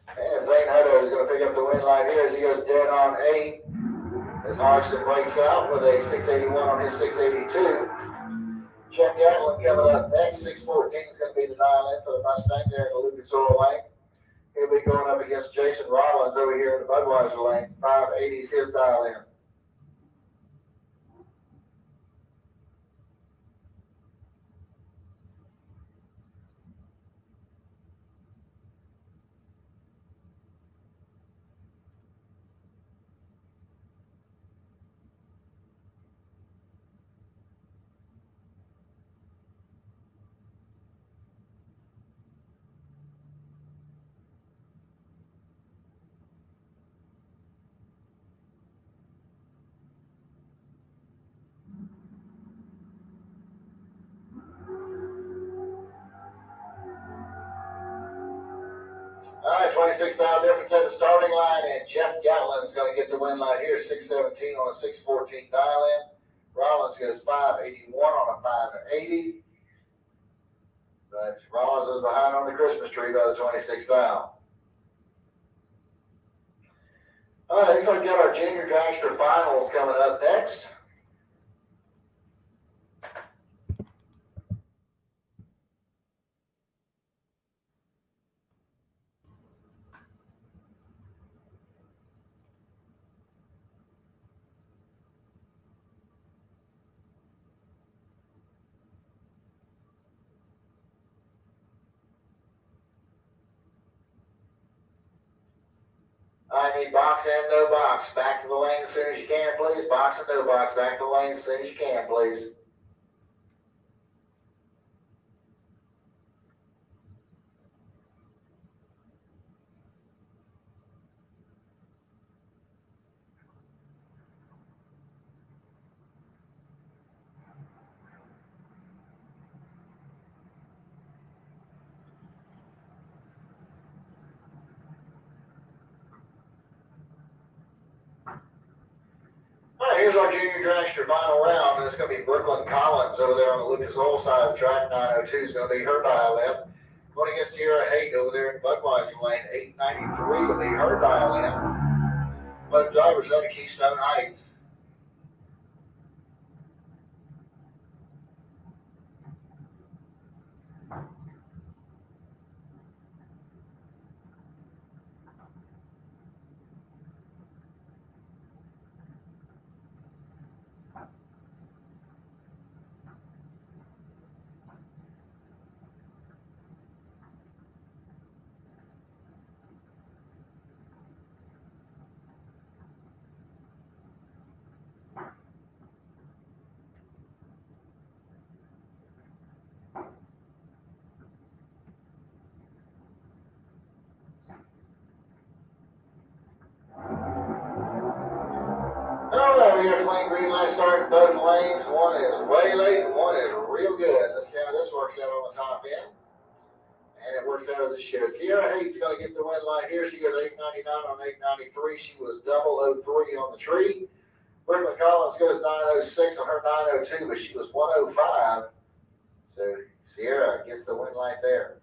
And Zane Hutto is going to pick up the win line here as he goes dead on 8. As Hodgson breaks out with a 681 on his 682. Jeff Gatlin coming up next. 614 is going to be the dial in for the Mustang there in the Lucas Oil lane. He'll be going up against Jason Rollins over here in the Budweiser lane. 580 is his dial in. All right, 26,000 difference at the starting line, and Jeff Gatlin is going to get the win line here, 617 on a 614 dial in. Rollins goes 581 on a 580. But Rollins is behind on the Christmas tree by the 26,000. All right, looks like we got our junior dragster finals coming up next. I need box and no box. Back to the lane as soon as you can, please. Box and no box. Back to the lane as soon as you can, please. All right, here's our junior dragster final round, and it's going to be Brooklyn Collins over there on the Lucas Oil side of the track. 902 is going to be her dial in. Going against Sierra Haight over there in Budweiser lane. 893 will be her dial in. Both drivers out of Keystone Heights. All right, we got a clean green light starting in both lanes. One is way late, and one is real good. Let's see how this works out on the top end. And it works out as it should. Sierra Haight's going to get the win line here. She goes 899 on 893. She was 003 on the tree. Brooklyn Collins goes 906 on her 902, but she was 105. So Sierra gets the win line there.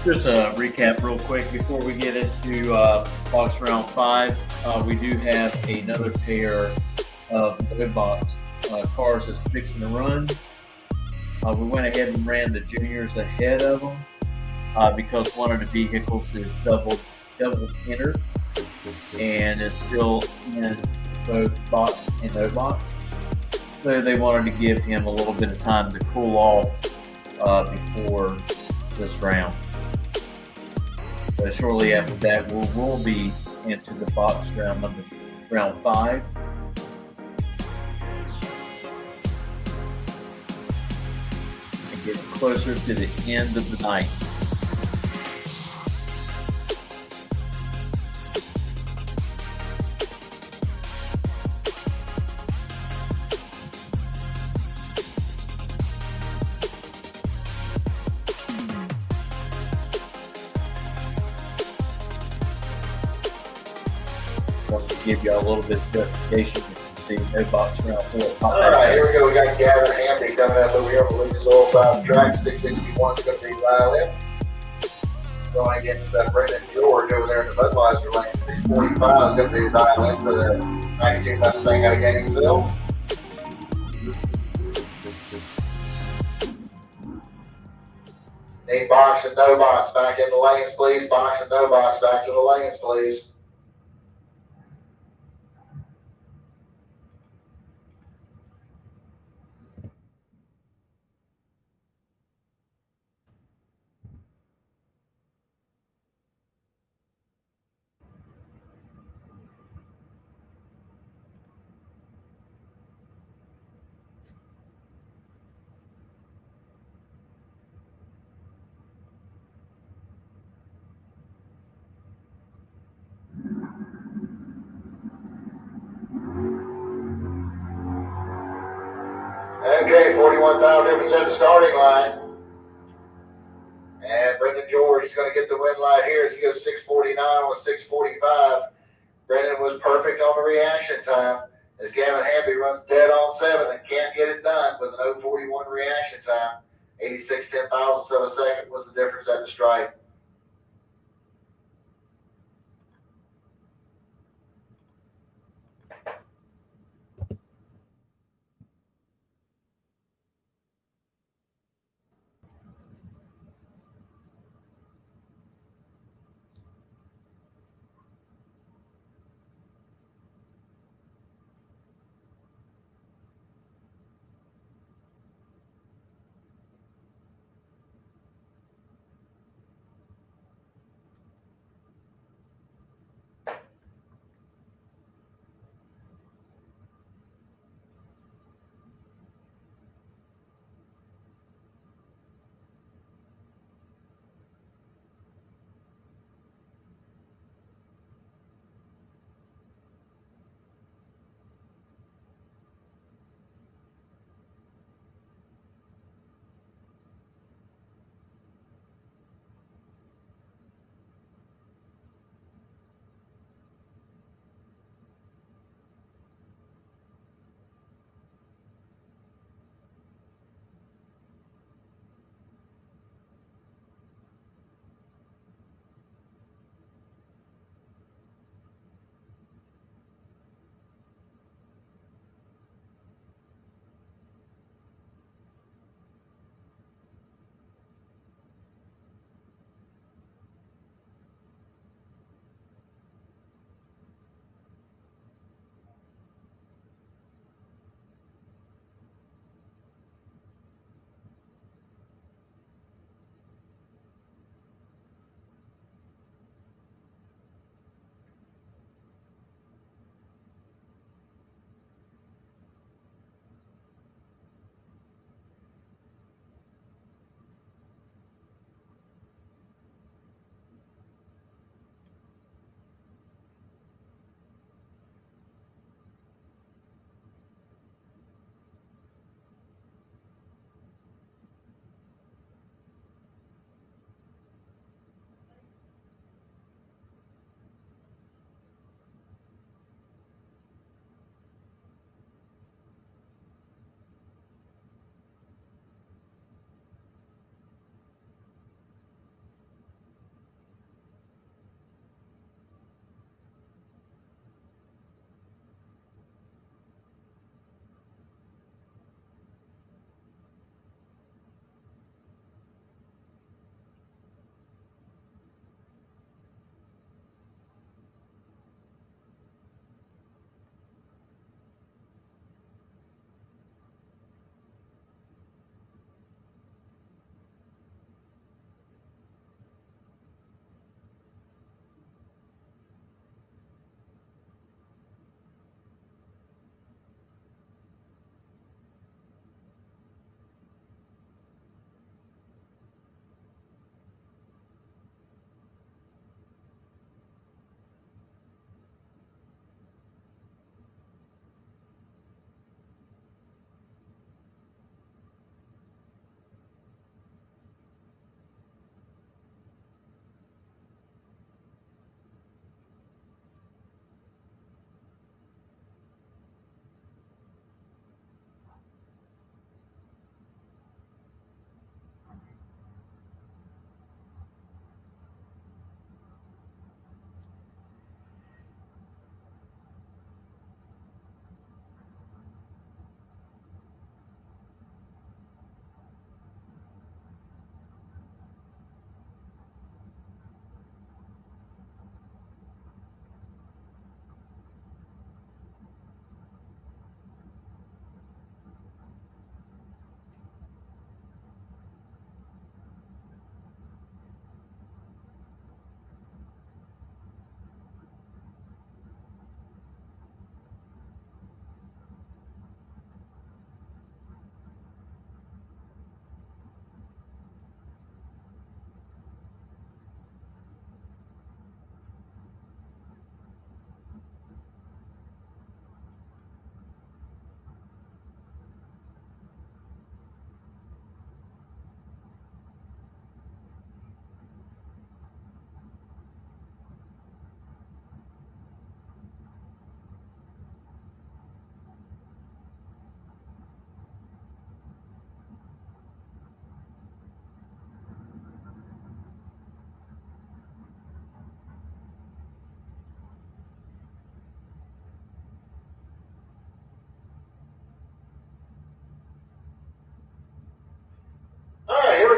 Just a recap real quick before we get into box round 5. We do have another pair of no box cars that's fixing to run. We went ahead and ran the juniors ahead of them because one of the vehicles is double entered and is still in both box and no box. So they wanted to give him a little bit of time to cool off before this round. So shortly after that, we'll be into the box round 5. And get closer to the end of the night. Want to give y'all a little bit of justification. You can see no box round 4. All right, here we go. We got Gator Hamby coming up over here on the Lucas Oil side of the track. 661 is going to be violin. Going against Brendan George over there in the Budweiser lane. 645 is going to be violin for the 92 Mustang out of Gainesville. Need box and no box back in the lanes, please. Box and no box back to the lanes, please. Okay, 41,000 difference at the starting line. And Brendan George is going to get the win light here as he goes 649 with 645. Brendan was perfect on the reaction time as Gavin Hamby runs dead on 7 and can't get it done with an 041 reaction time. 86 10,000ths of a second was the difference at the stripe.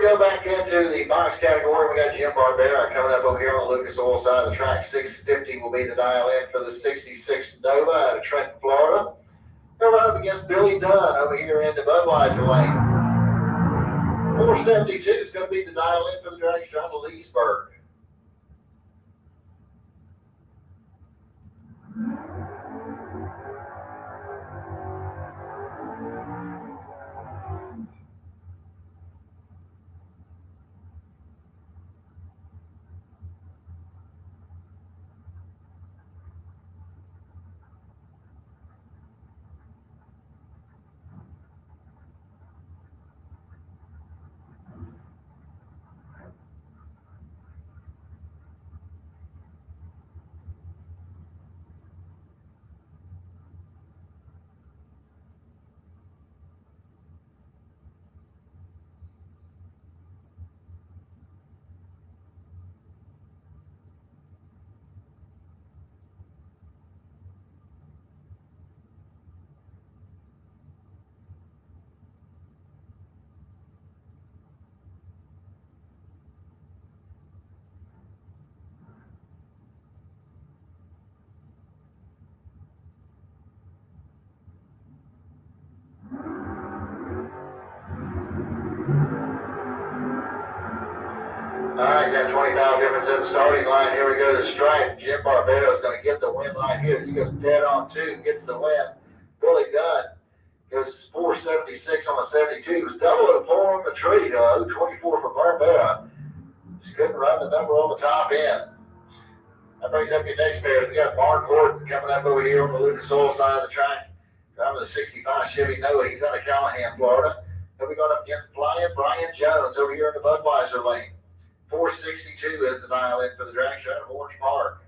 go back into the box category. We got Jim Barbera coming up over here on the Lucas Oil side of the track. 650 will be the dial in for the 66 Nova out of Trenton, Florida. Go right up against Billy Dunn over here in the Budweiser lane. 472 is going to be the dial in for the drag strip of Leesburg. All right, got 20,000 difference in the starting line. Here we go to stripe. Jim Barbera is going to get the win right here as he goes dead on 2, gets the win. Billy Dunn goes 476 on a 72. He was double at 4 on the tree, 24 for Barbera. Just couldn't run the number on the top end. That brings up your next pair. We got Mark Horton coming up over here on the Lucas Oil side of the track. Driving the 65 Chevy Nova. He's out of Callahan, Florida. He'll be going up against Brian Jones over here in the Budweiser lane. 462 is the dial in for the drag show of Orange Park.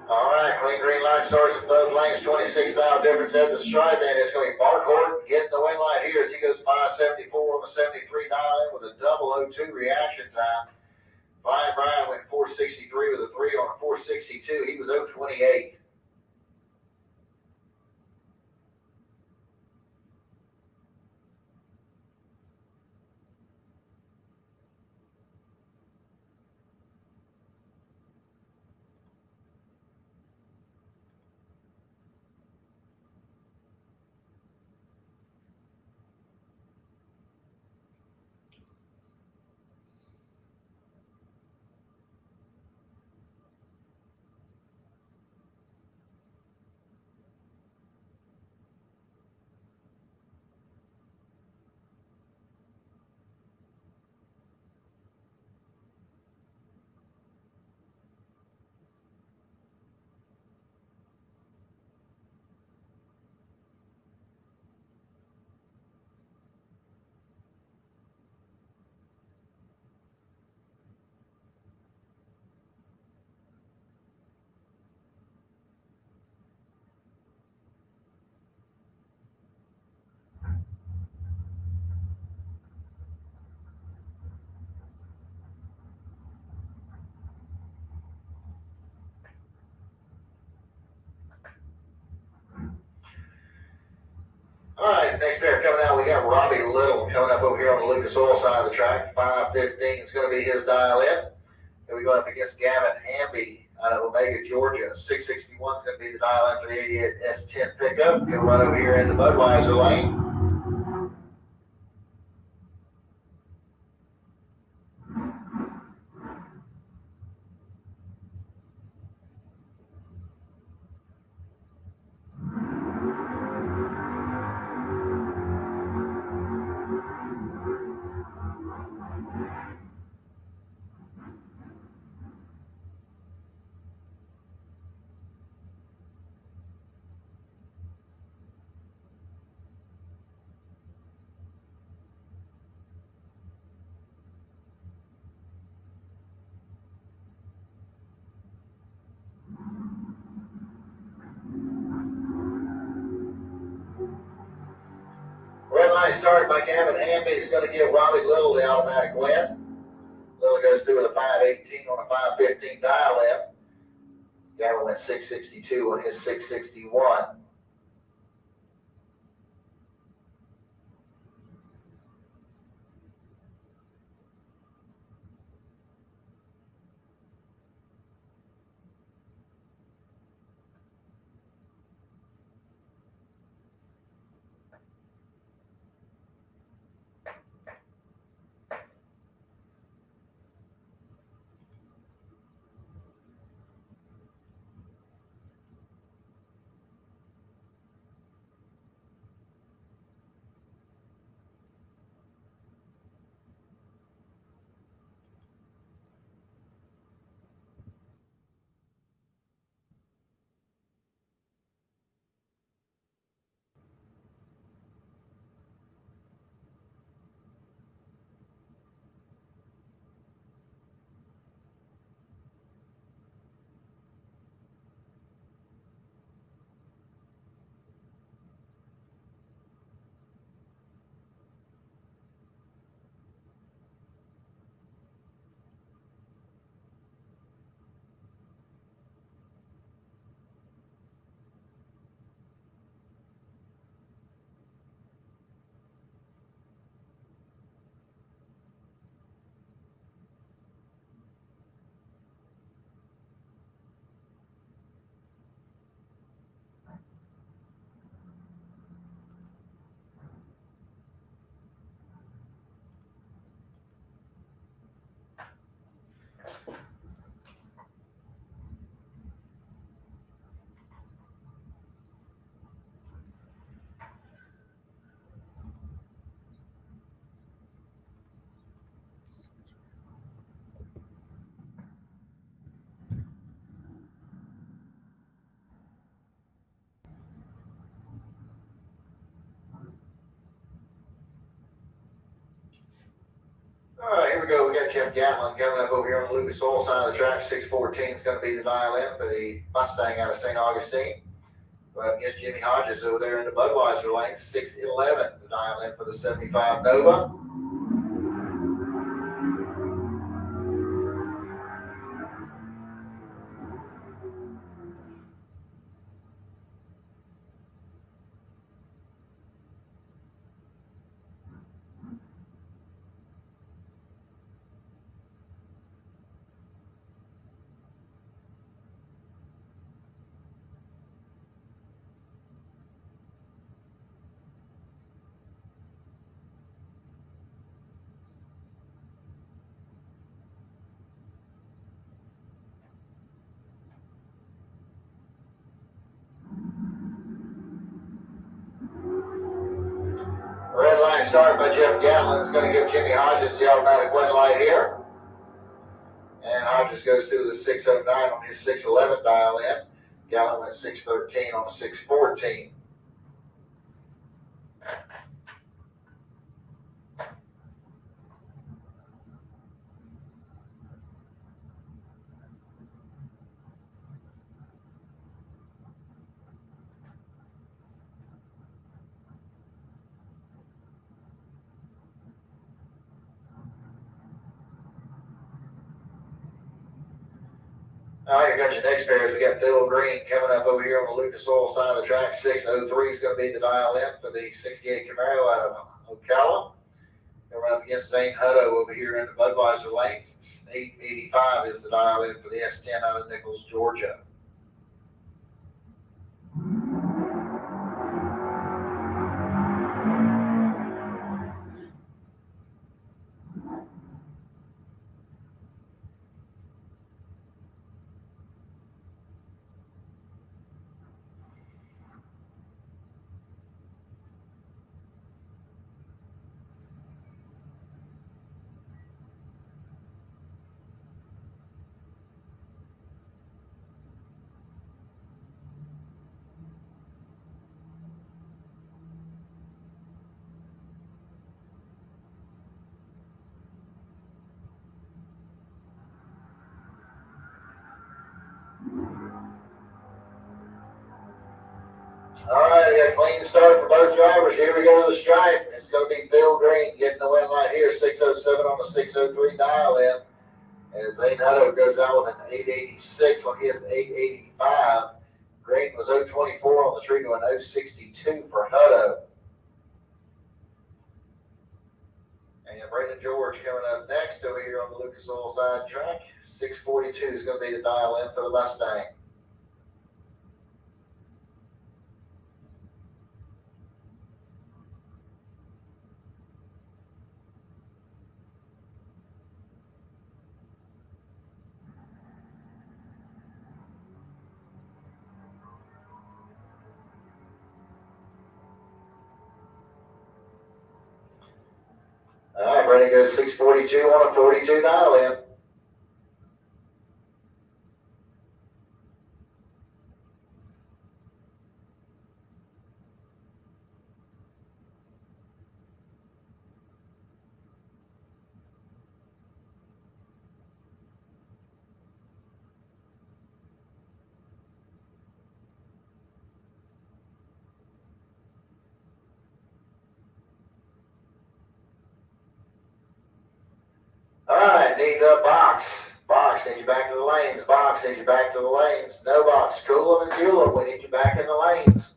All right, clean green light starts in both lanes. 26 now difference at the stripe, and it's going to be Mark Horton getting the win light here as he goes 574 on the 73 dial in with a 002 reaction time. Brian went 463 with a 3 on a 462. He was 028. All right, next pair coming out, we got Robbie Little coming up over here on the Lucas Oil side of the track. 515 is going to be his dial in. Then we go up against Gavin Hamby out of Omega, Georgia. 661 is going to be the dial after the 88 S10 pickup. He'll run over here in the Budweiser lane. line start by Gavin Hamby is going to give Robbie Little the automatic win. Little goes through with a 5.18 on a 5.15 dial in. Gavin went 6.62 on his 6.61. All right, here we go. We got Jeff Gatlin coming up over here on the Lucas Oil side of the track. 6.14 is going to be the dial in for the Mustang out of St. Augustine. Going up against Jimmy Hodges over there in the Budweiser lane. 6.11 the dial in for the 75 Nova. Red line start by Jeff Gatlin is going to give Jimmy Hodges the automatic win light here. And Hodges goes through the 6.09 on his 6.11 dial in. Gatlin went 6.13 on a 6.14. All right, you got your next pairs. We got Bill Green coming up over here on the Lucas Oil side of the track. 6.03 is going to be the dial in for the 68 Camaro out of Ocala. Coming up against Zane Hutto over here in the Budweiser lanes. 8.85 is the dial in for the S10 out of Nichols, Georgia. All right, we got a clean start for both drivers. Here we go to the stripe. It's going to be Bill Green getting the win right here. 607 on the 603 dial in. As Hutto goes out with an 886 when he has an 885. Green was 024 on the tree to an 062 for Hutto. And Brandon George coming up next over here on the Lucas Oil side track. 642 is going to be the dial in for the Mustang. All right, Brandon goes 642 on a 42 dial in. All right, need a box. Box, need you back to the lanes. Box, need you back to the lanes. No box, cool 'em and fuel 'em. We need you back in the lanes.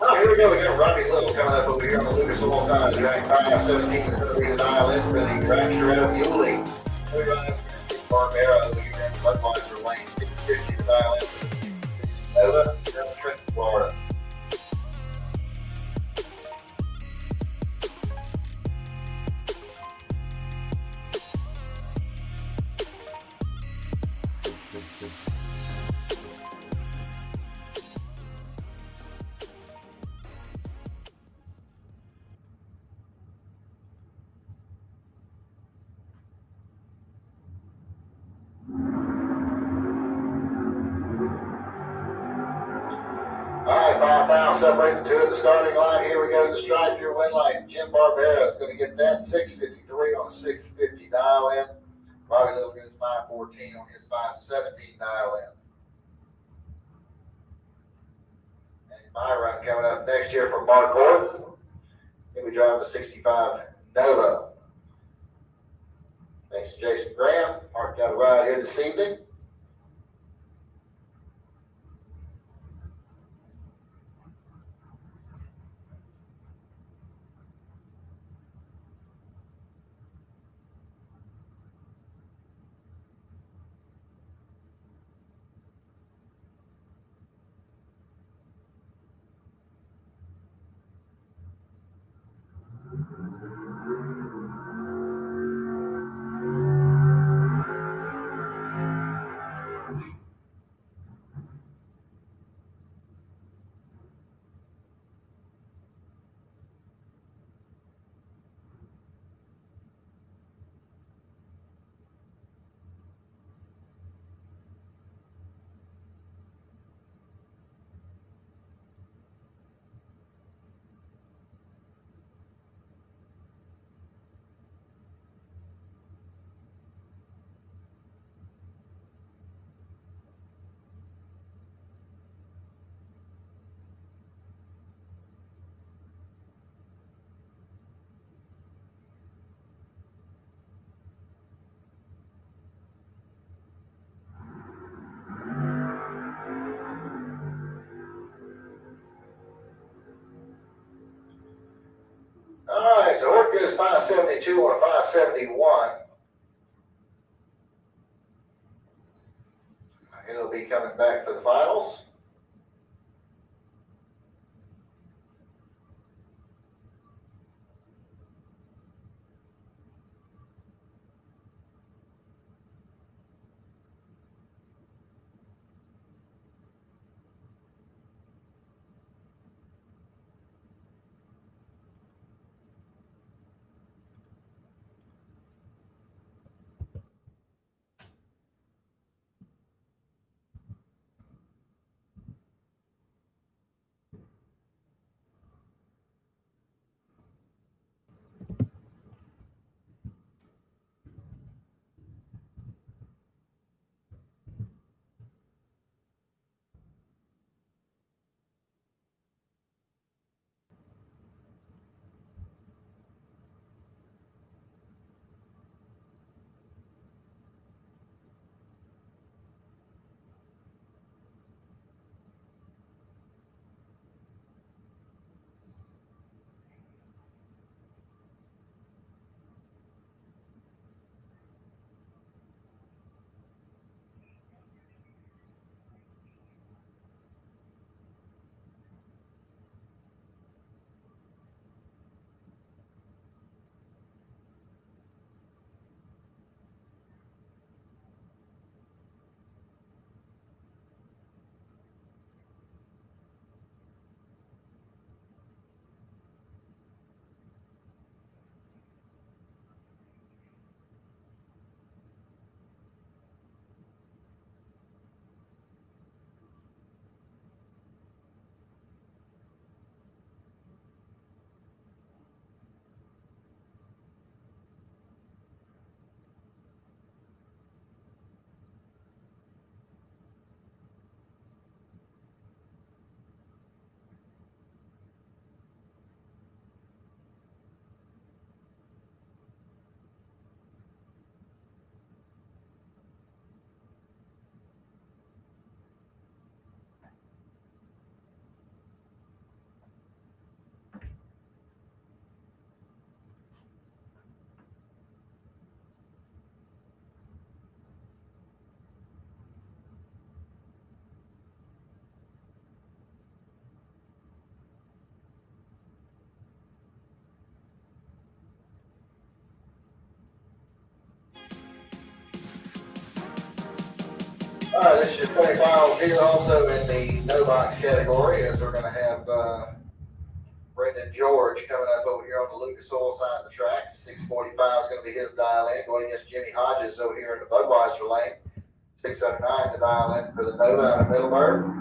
Oh, here we go. We got Robbie Little coming up over here on the Lucas Oil side. Drag 517 is going to be the dial in for the Rapture out of Yulee. We run up here to Barbera over here in Budweiser Lane, 650 to dial in for the Nova, down in Trenton, Florida. All right, 5,000, separate the two at the starting line. Here we go. The stripe, your win light. Jim Barbera is going to get that 653 on a 650 dial in. Robbie Little gets 514 on his 517 dial in. And my run coming up next year from Mark Gordon. He'll be driving the 65 Nova. Thanks to Jason Graham. Mark got a ride here this evening. All right, so Ork goes 572 on a 571. He'll be coming back for the finals. right, this is your semifinals here also in the no box category, as we're going to have Brendan George coming up over here on the Lucas Oil side of the track. 645 is going to be his dial in, going against Jimmy Hodges over here in the Budweiser lane. 609 the dial in for the Nova out of Middleburg.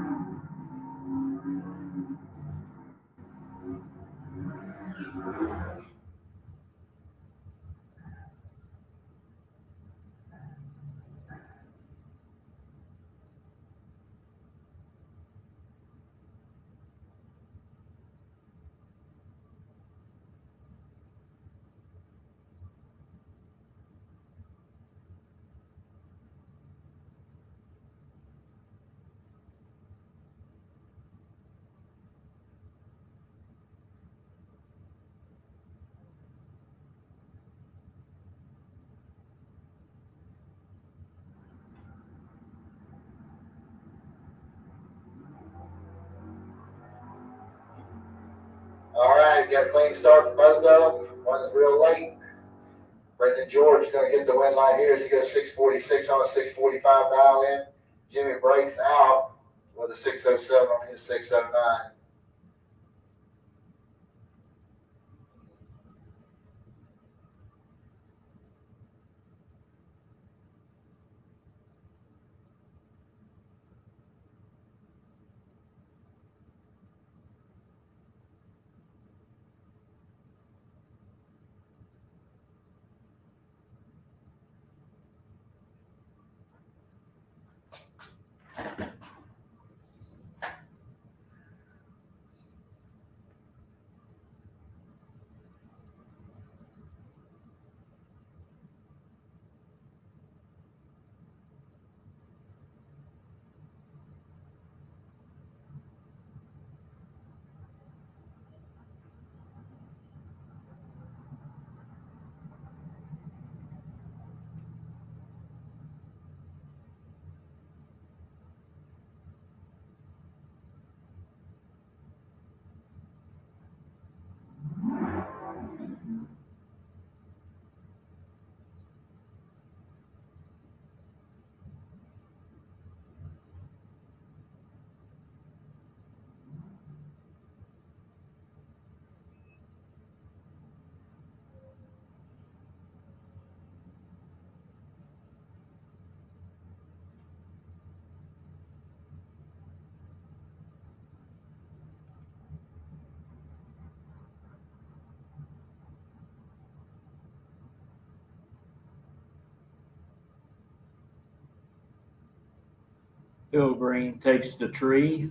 All right, got a clean start for both of them. One is real late. Brendan George is going to get the win line here as he goes 646 on a 645 dial in. Jimmy breaks out with a 607 on his 609. Phil Green takes the tree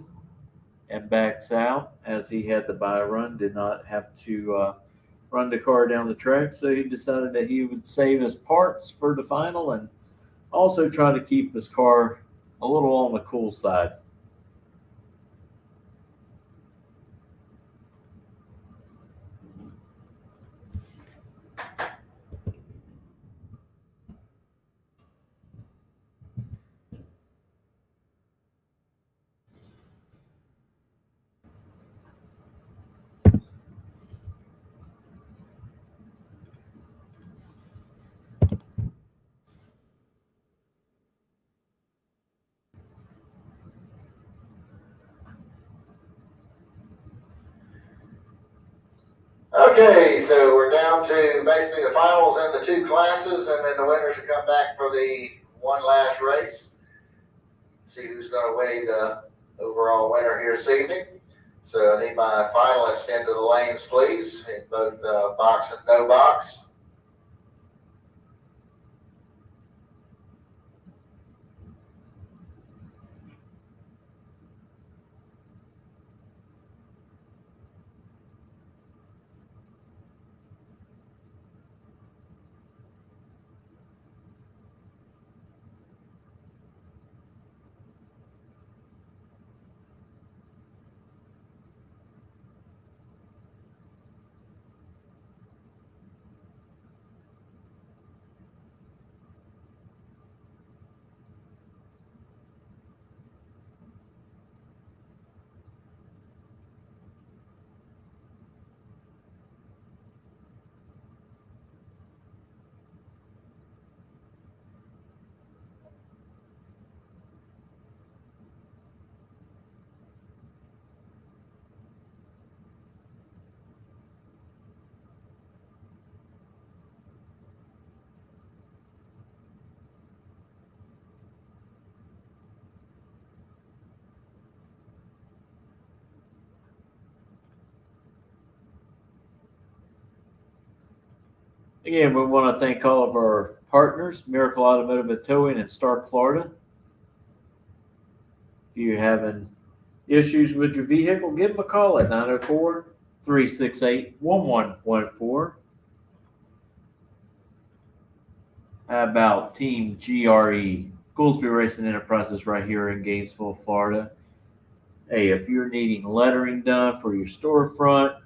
and backs out as he had the bye run, did not have to run the car down the track. So he decided that he would save his parts for the final and also try to keep his car a little on the cool side. Okay, so we're down to basically the finals in the two classes, and then the winners will come back for the one last race. See who's going to weigh the overall winner here this evening. So I need my finalists into the lanes, please, in both box and no box. Again, we want to thank all of our partners, Miracle Automotive and Towing in Stark, Florida. If you're having issues with your vehicle, give them a call at 904-368-1114. How about Team GRE, Goolsby Racing Enterprises right here in Gainesville, Florida. Hey, if you're needing lettering done for your storefront,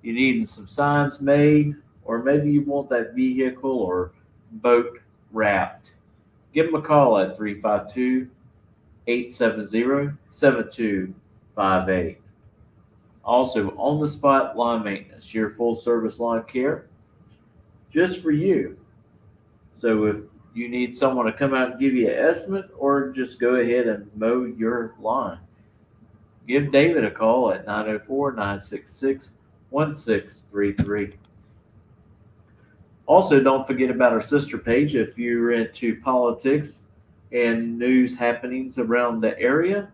you're needing some signs made, or maybe you want that vehicle or boat wrapped, give them a call at 352-870-7258. Also, on the spot lawn maintenance, your full service lawn care, just for you. So if you need someone to come out and give you an estimate, or just go ahead and mow your lawn, give David a call at 904-966-1633. Also, don't forget about our sister page if you're into politics and news happenings around the area.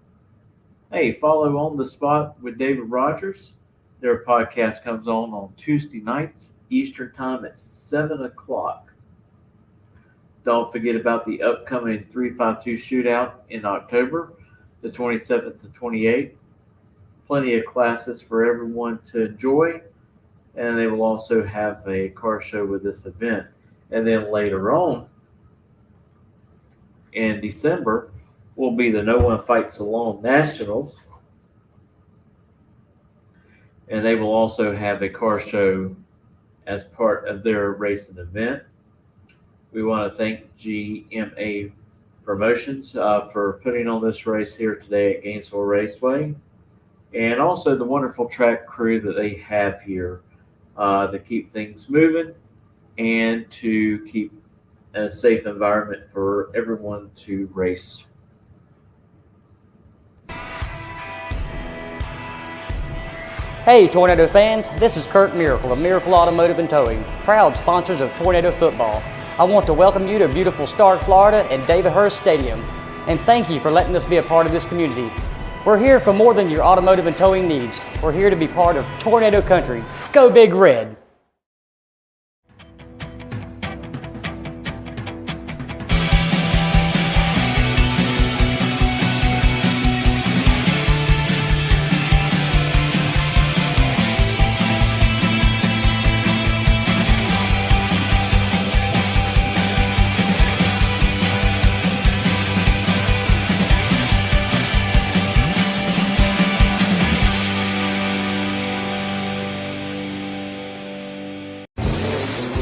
Hey, follow On the Spot with David Rogers. Their podcast comes on Tuesday nights, Eastern Time at 7 o'clock. Don't forget about the upcoming 352 shootout in October, the 27th to 28th. Plenty of classes for everyone to enjoy. And they will also have a car show with this event. And then later on in December will be the No One Fights Alone Nationals. And they will also have a car show as part of their racing event. We want to thank GMA Promotions for putting on this race here today at Gainesville Raceway. And also the wonderful track crew that they have here to keep things moving and to keep a safe environment for everyone to race. Hey Tornado fans, this is Kurt Miracle of Miracle Automotive and Towing, proud sponsors of Tornado Football. I want to welcome you to beautiful Stark, Florida at David Hurst Stadium, and thank you for letting us be a part of this community. We're here for more than your automotive and towing needs. We're here to be part of Tornado Country. Go Big Red!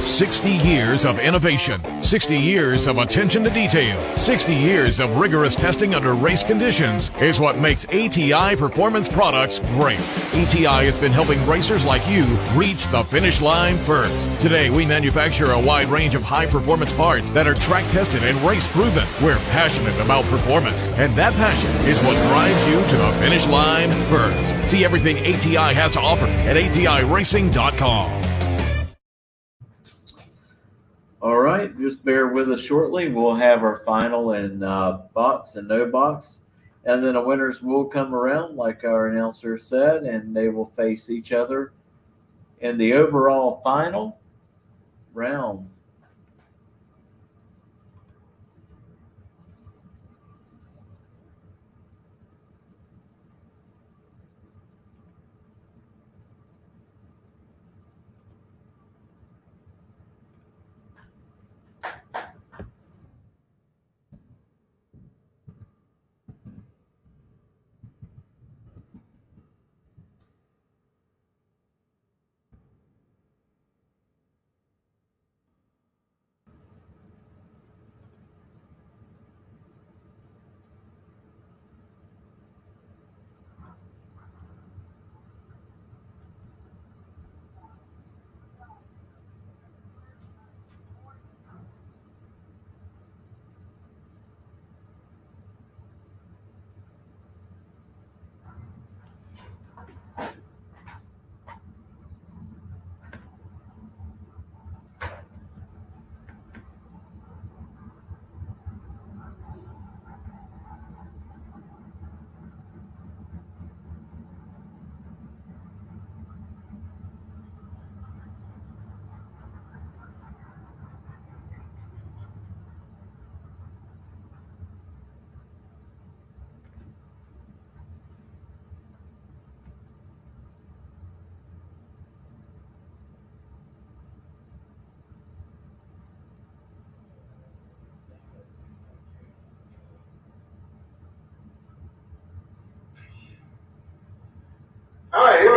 "60 years of innovation, 60 years of attention to detail, 60 years of rigorous testing under race conditions is what makes ATI Performance Products great." ATI has been helping racers like you reach the finish line first. Today, we manufacture a wide range of high-performance parts that are track-tested and race-proven. We're passionate about performance, and that passion is what drives you to the finish line first. See everything ATI has to offer at ATIRacing.com. All right, just bear with us shortly. We'll have our final in box and no box. And then the winners will come around, like our announcer said, and they will face each other in the overall final round.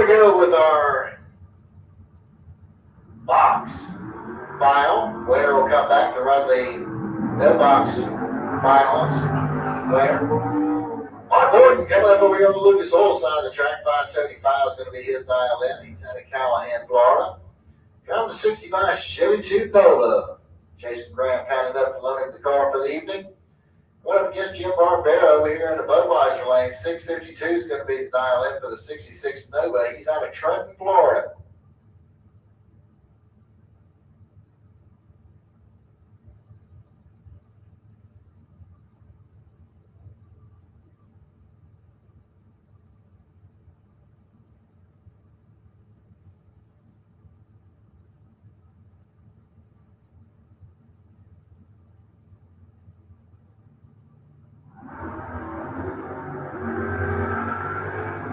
we go with our box final. Winner will come back to run the no box finals. Winner. Mark Gordon coming up over here on the Lucas Oil side of the track. 575 is going to be his dial in. He's out of Callahan, Florida. Driving the 65 Chevy 2 Nova. Jason Graham panning up and loading the car for the evening. Going up against Jim Barbera over here in the Budweiser lane. 652 is going to be the dial in for the 66 Nova. He's out of Trenton, Florida.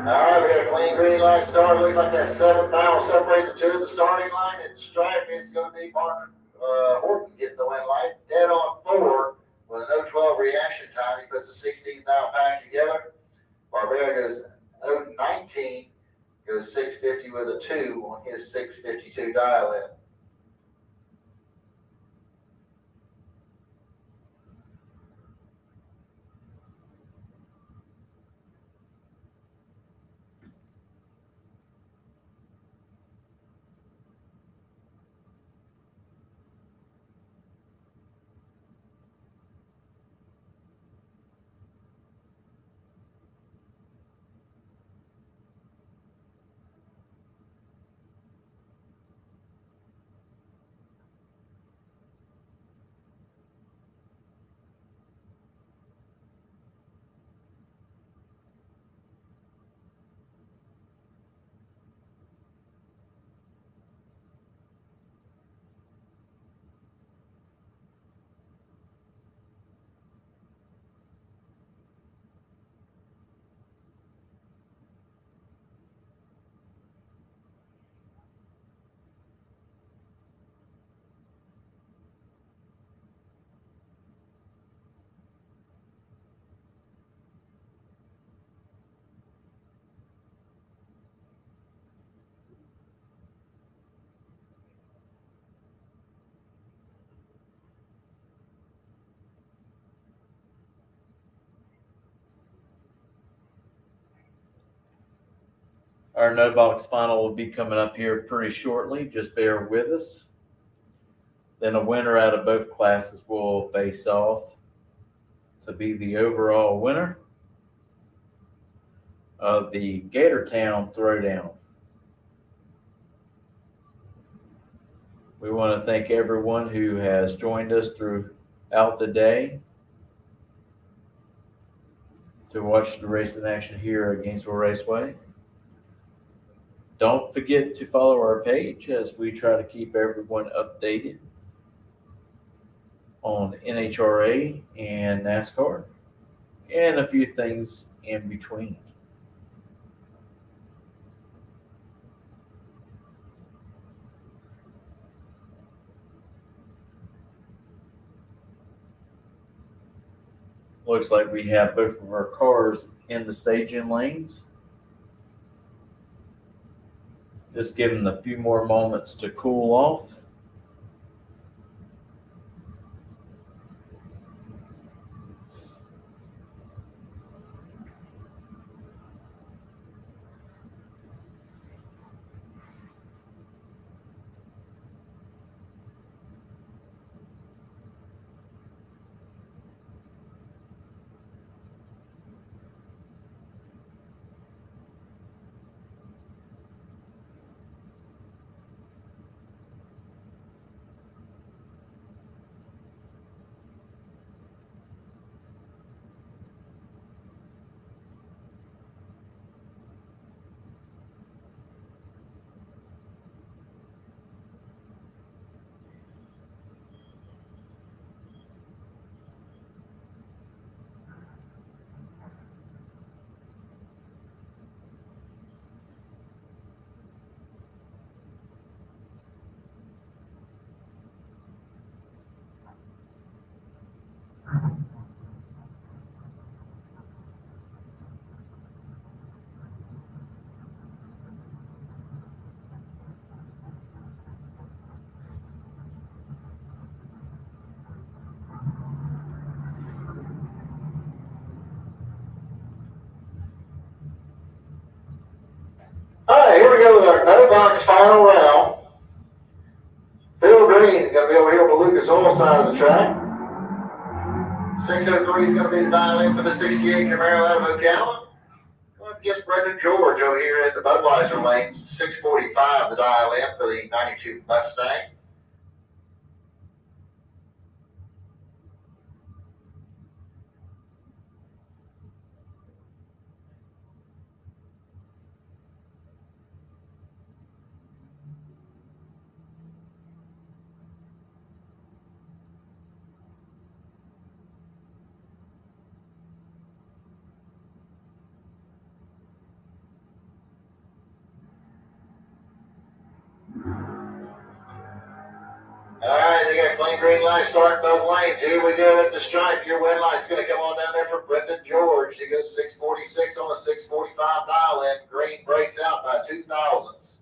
All right, we got a clean green light start. Looks like that seventh line will separate the two of the starting line. And stripe is going to be Mark Horton getting the win light. Dead on 4 with an 012 reaction time. He puts the 16th down pack together. Barbera goes 019, goes 650 with a 2 on his 652 dial in. Our no box final will be coming up here pretty shortly. Just bear with us. Then a winner out of both classes will face off to be the overall winner of the Gator Town Throwdown. We want to thank everyone who has joined us throughout the day to watch the race in action here at Gainesville Raceway. Don't forget to follow our page as we try to keep everyone updated on NHRA and NASCAR and a few things in between. Looks like we have both of our cars in the staging lanes. Just give them a few more moments to cool off. box final round. Phil Green is going to be over here on the Lucas Oil side of the track. 603 is going to be the dial-in for the 68 Camaro out of Ocala. Going against Brendan George over here in the Budweiser lanes. 645 the dial-in for the 92 Mustang. All right, they got clean green light starting both lanes. Here we go at the stripe. Your win light's going to come on down there for Brendan George. He goes 646 on a 645 dial-in. Green breaks out by 2 thousandths.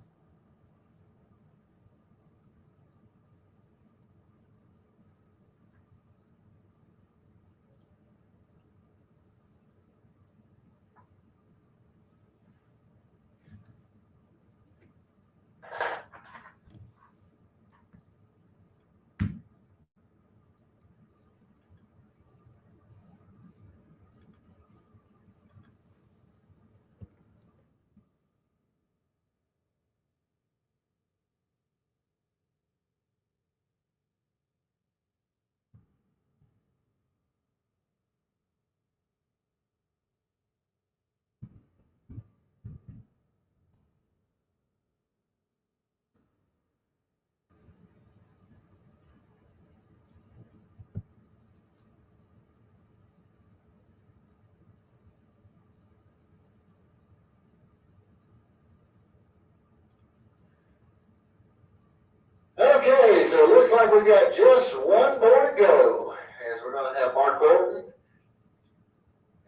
Okay, so it looks like we've got just one more to go, as we're going to have Mark Orton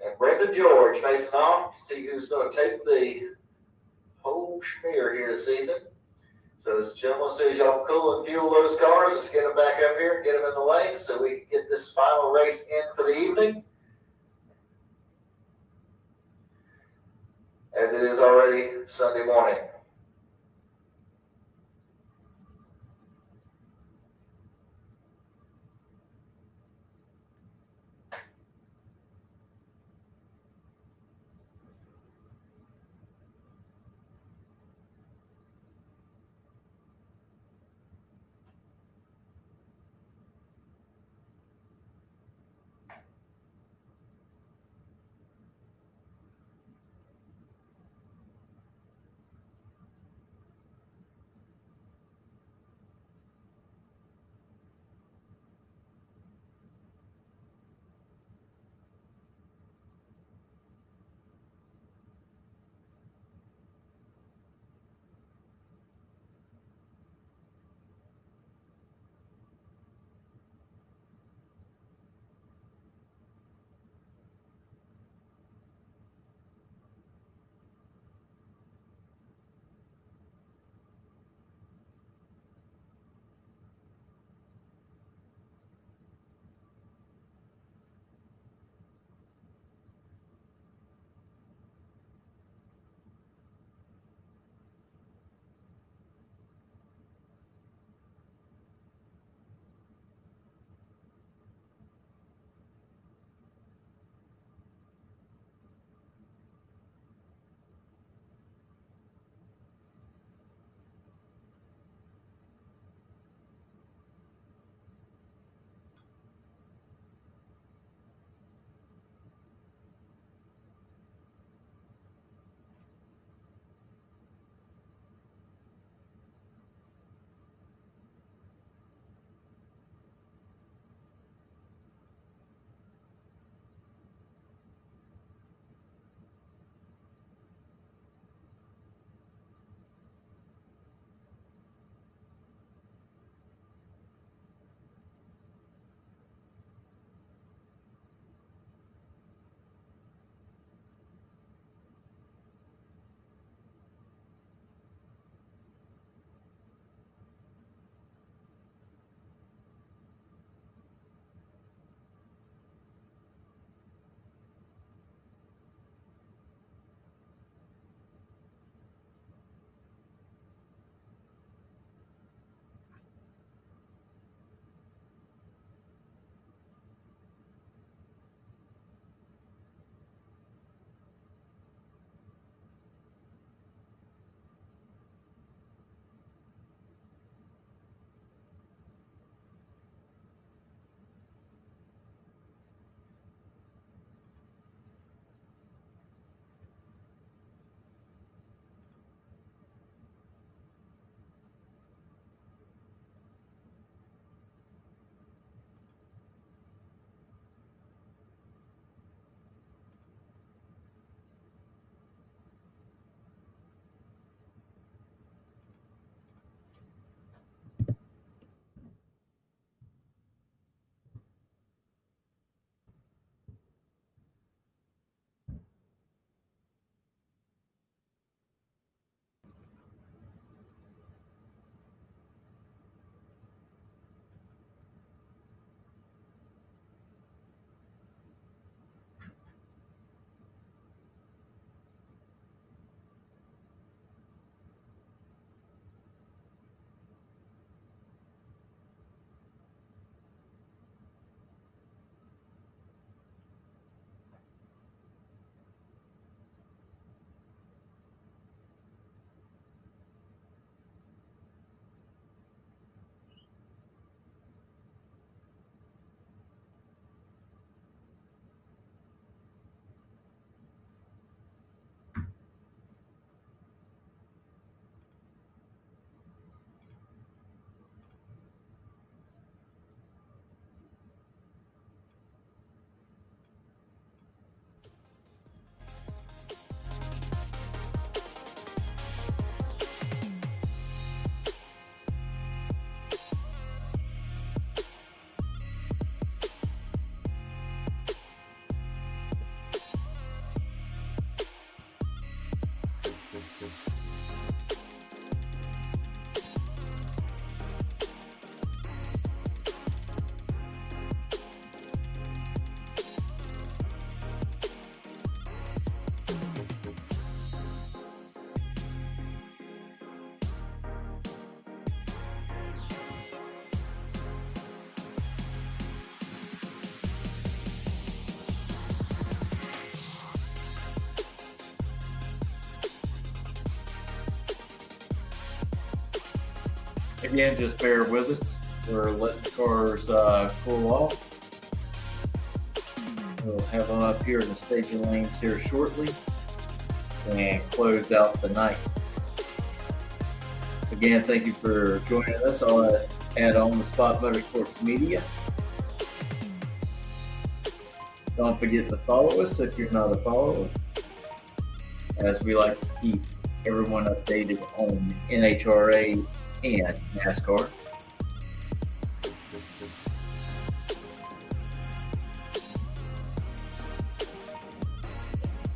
and Brendan George facing off to see who's going to take the whole schmear here this evening. So as gentlemen says, y'all cool and fuel those cars. Let's get them back up here and get them in the lane so we can get this final race in for the evening, as it is already Sunday morning. Again, just bear with us. We're letting the cars cool off. We'll have them up here in the staging lanes here shortly and close out the night. Again, thank you for joining us. I'll add on the Spot Motorsports Media. Don't forget to follow us if you're not a follower, as we like to keep everyone updated on NHRA and NASCAR.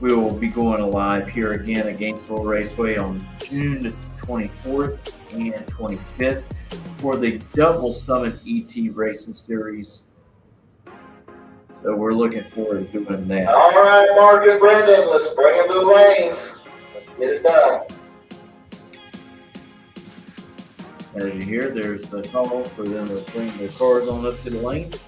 We will be going live here again at Gainesville Raceway on June the 24th and 25th for the Double Summit ET Racing Series. So we're looking forward to doing that. All right, Mark and Brendan, let's bring them to the lanes. Let's get it done. As you hear, there's the call for them to bring their cars on up to the lanes.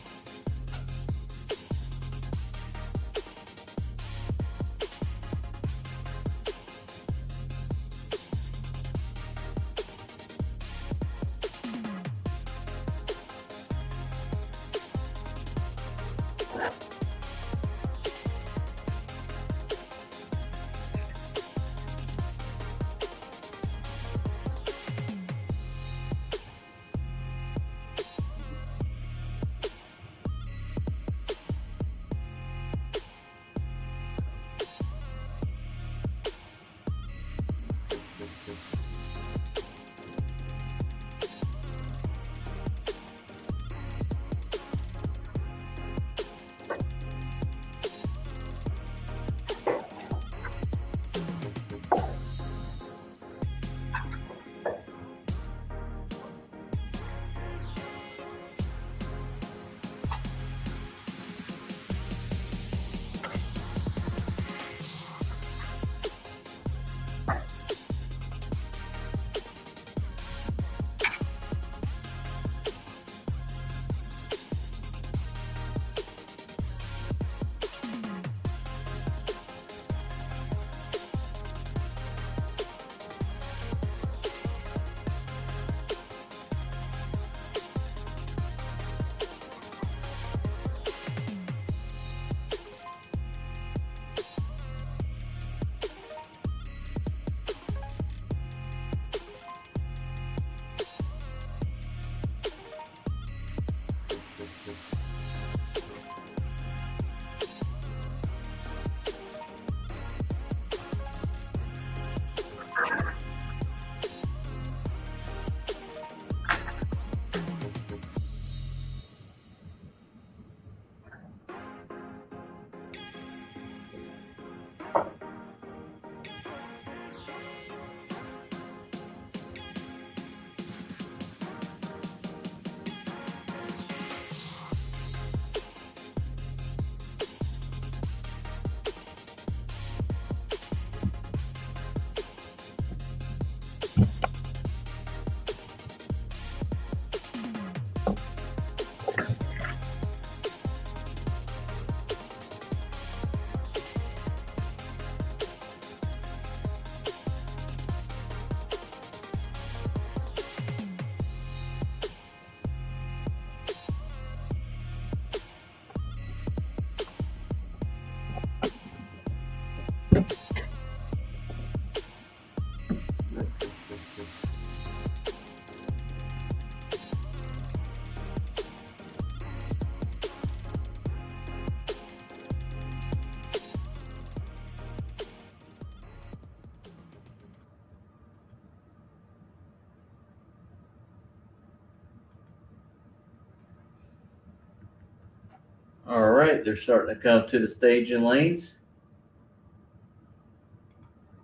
All right, they're starting to come to the staging lanes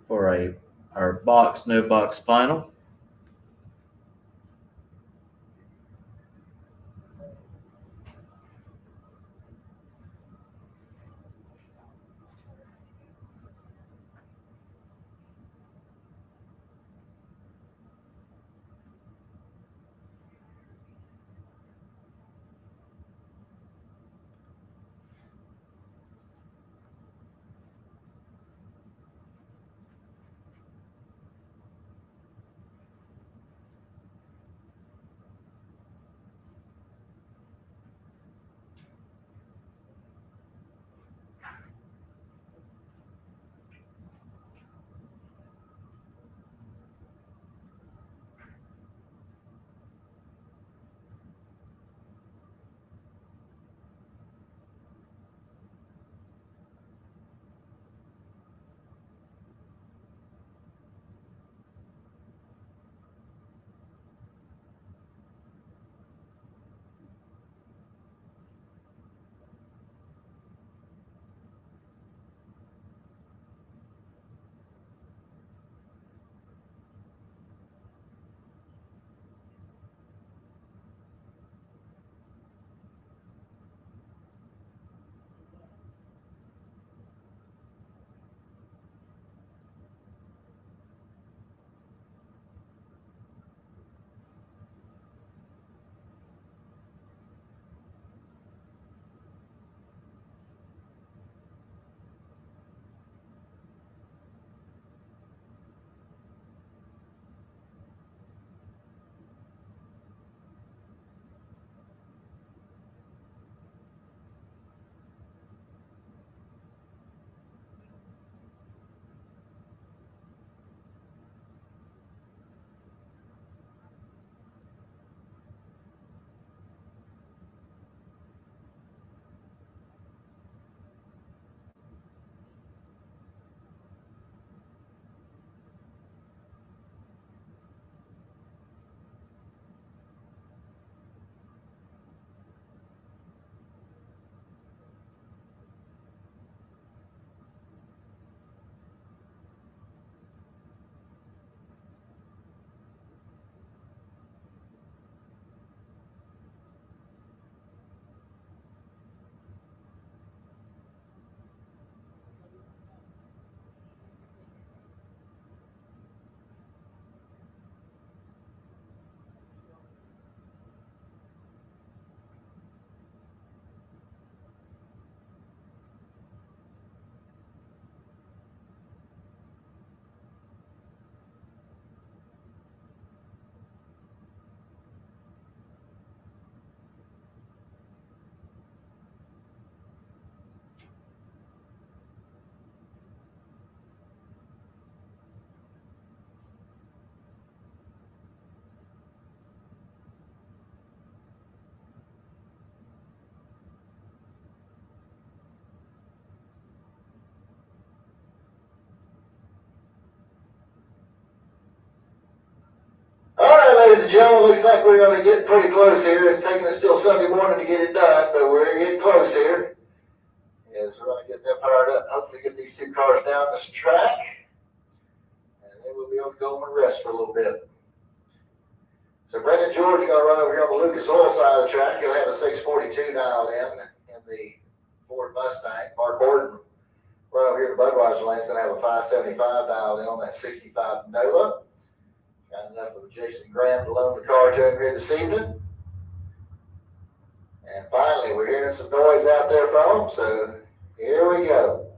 for our box, no box final. gentlemen, looks like we're going to get pretty close here. It's taking us still Sunday morning to get it done, but we're getting close here. Yes, we're going to get them fired up. Hopefully get these two cars down this track. And then we'll be able to go home and rest for a little bit. So Brendan George is going to run over here on the Lucas Oil side of the track. He'll have a 642 dialed in the Ford Mustang. Mark Gordon run over here to Budweiser lane. He's going to have a 575 dialed in on that 65 Nova. Got enough of Jason Graham to loan the car to him here this evening. And finally, we're hearing some noise out there from him, so here we go.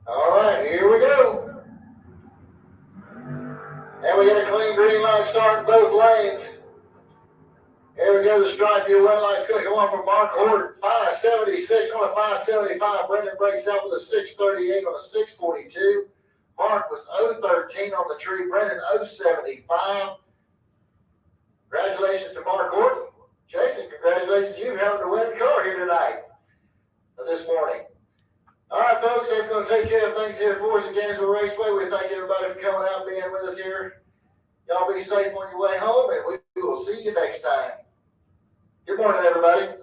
All right, here we go. And we get a clean green light start in both lanes. Here we go, the stripe, your win light's going to go on from Mark Horton, 576 on a 575. Brendan breaks out with a 638 on a 642. Mark was 013 on the tree. Brendan 075. Congratulations to Mark Horton. Jason, congratulations to you having to win the car here tonight, this morning. All right, folks, that's going to take care of things here for us at Gainesville Raceway. We thank everybody for coming out and being with us here. Y'all be safe on your way home, and we will see you next time. Good morning, everybody.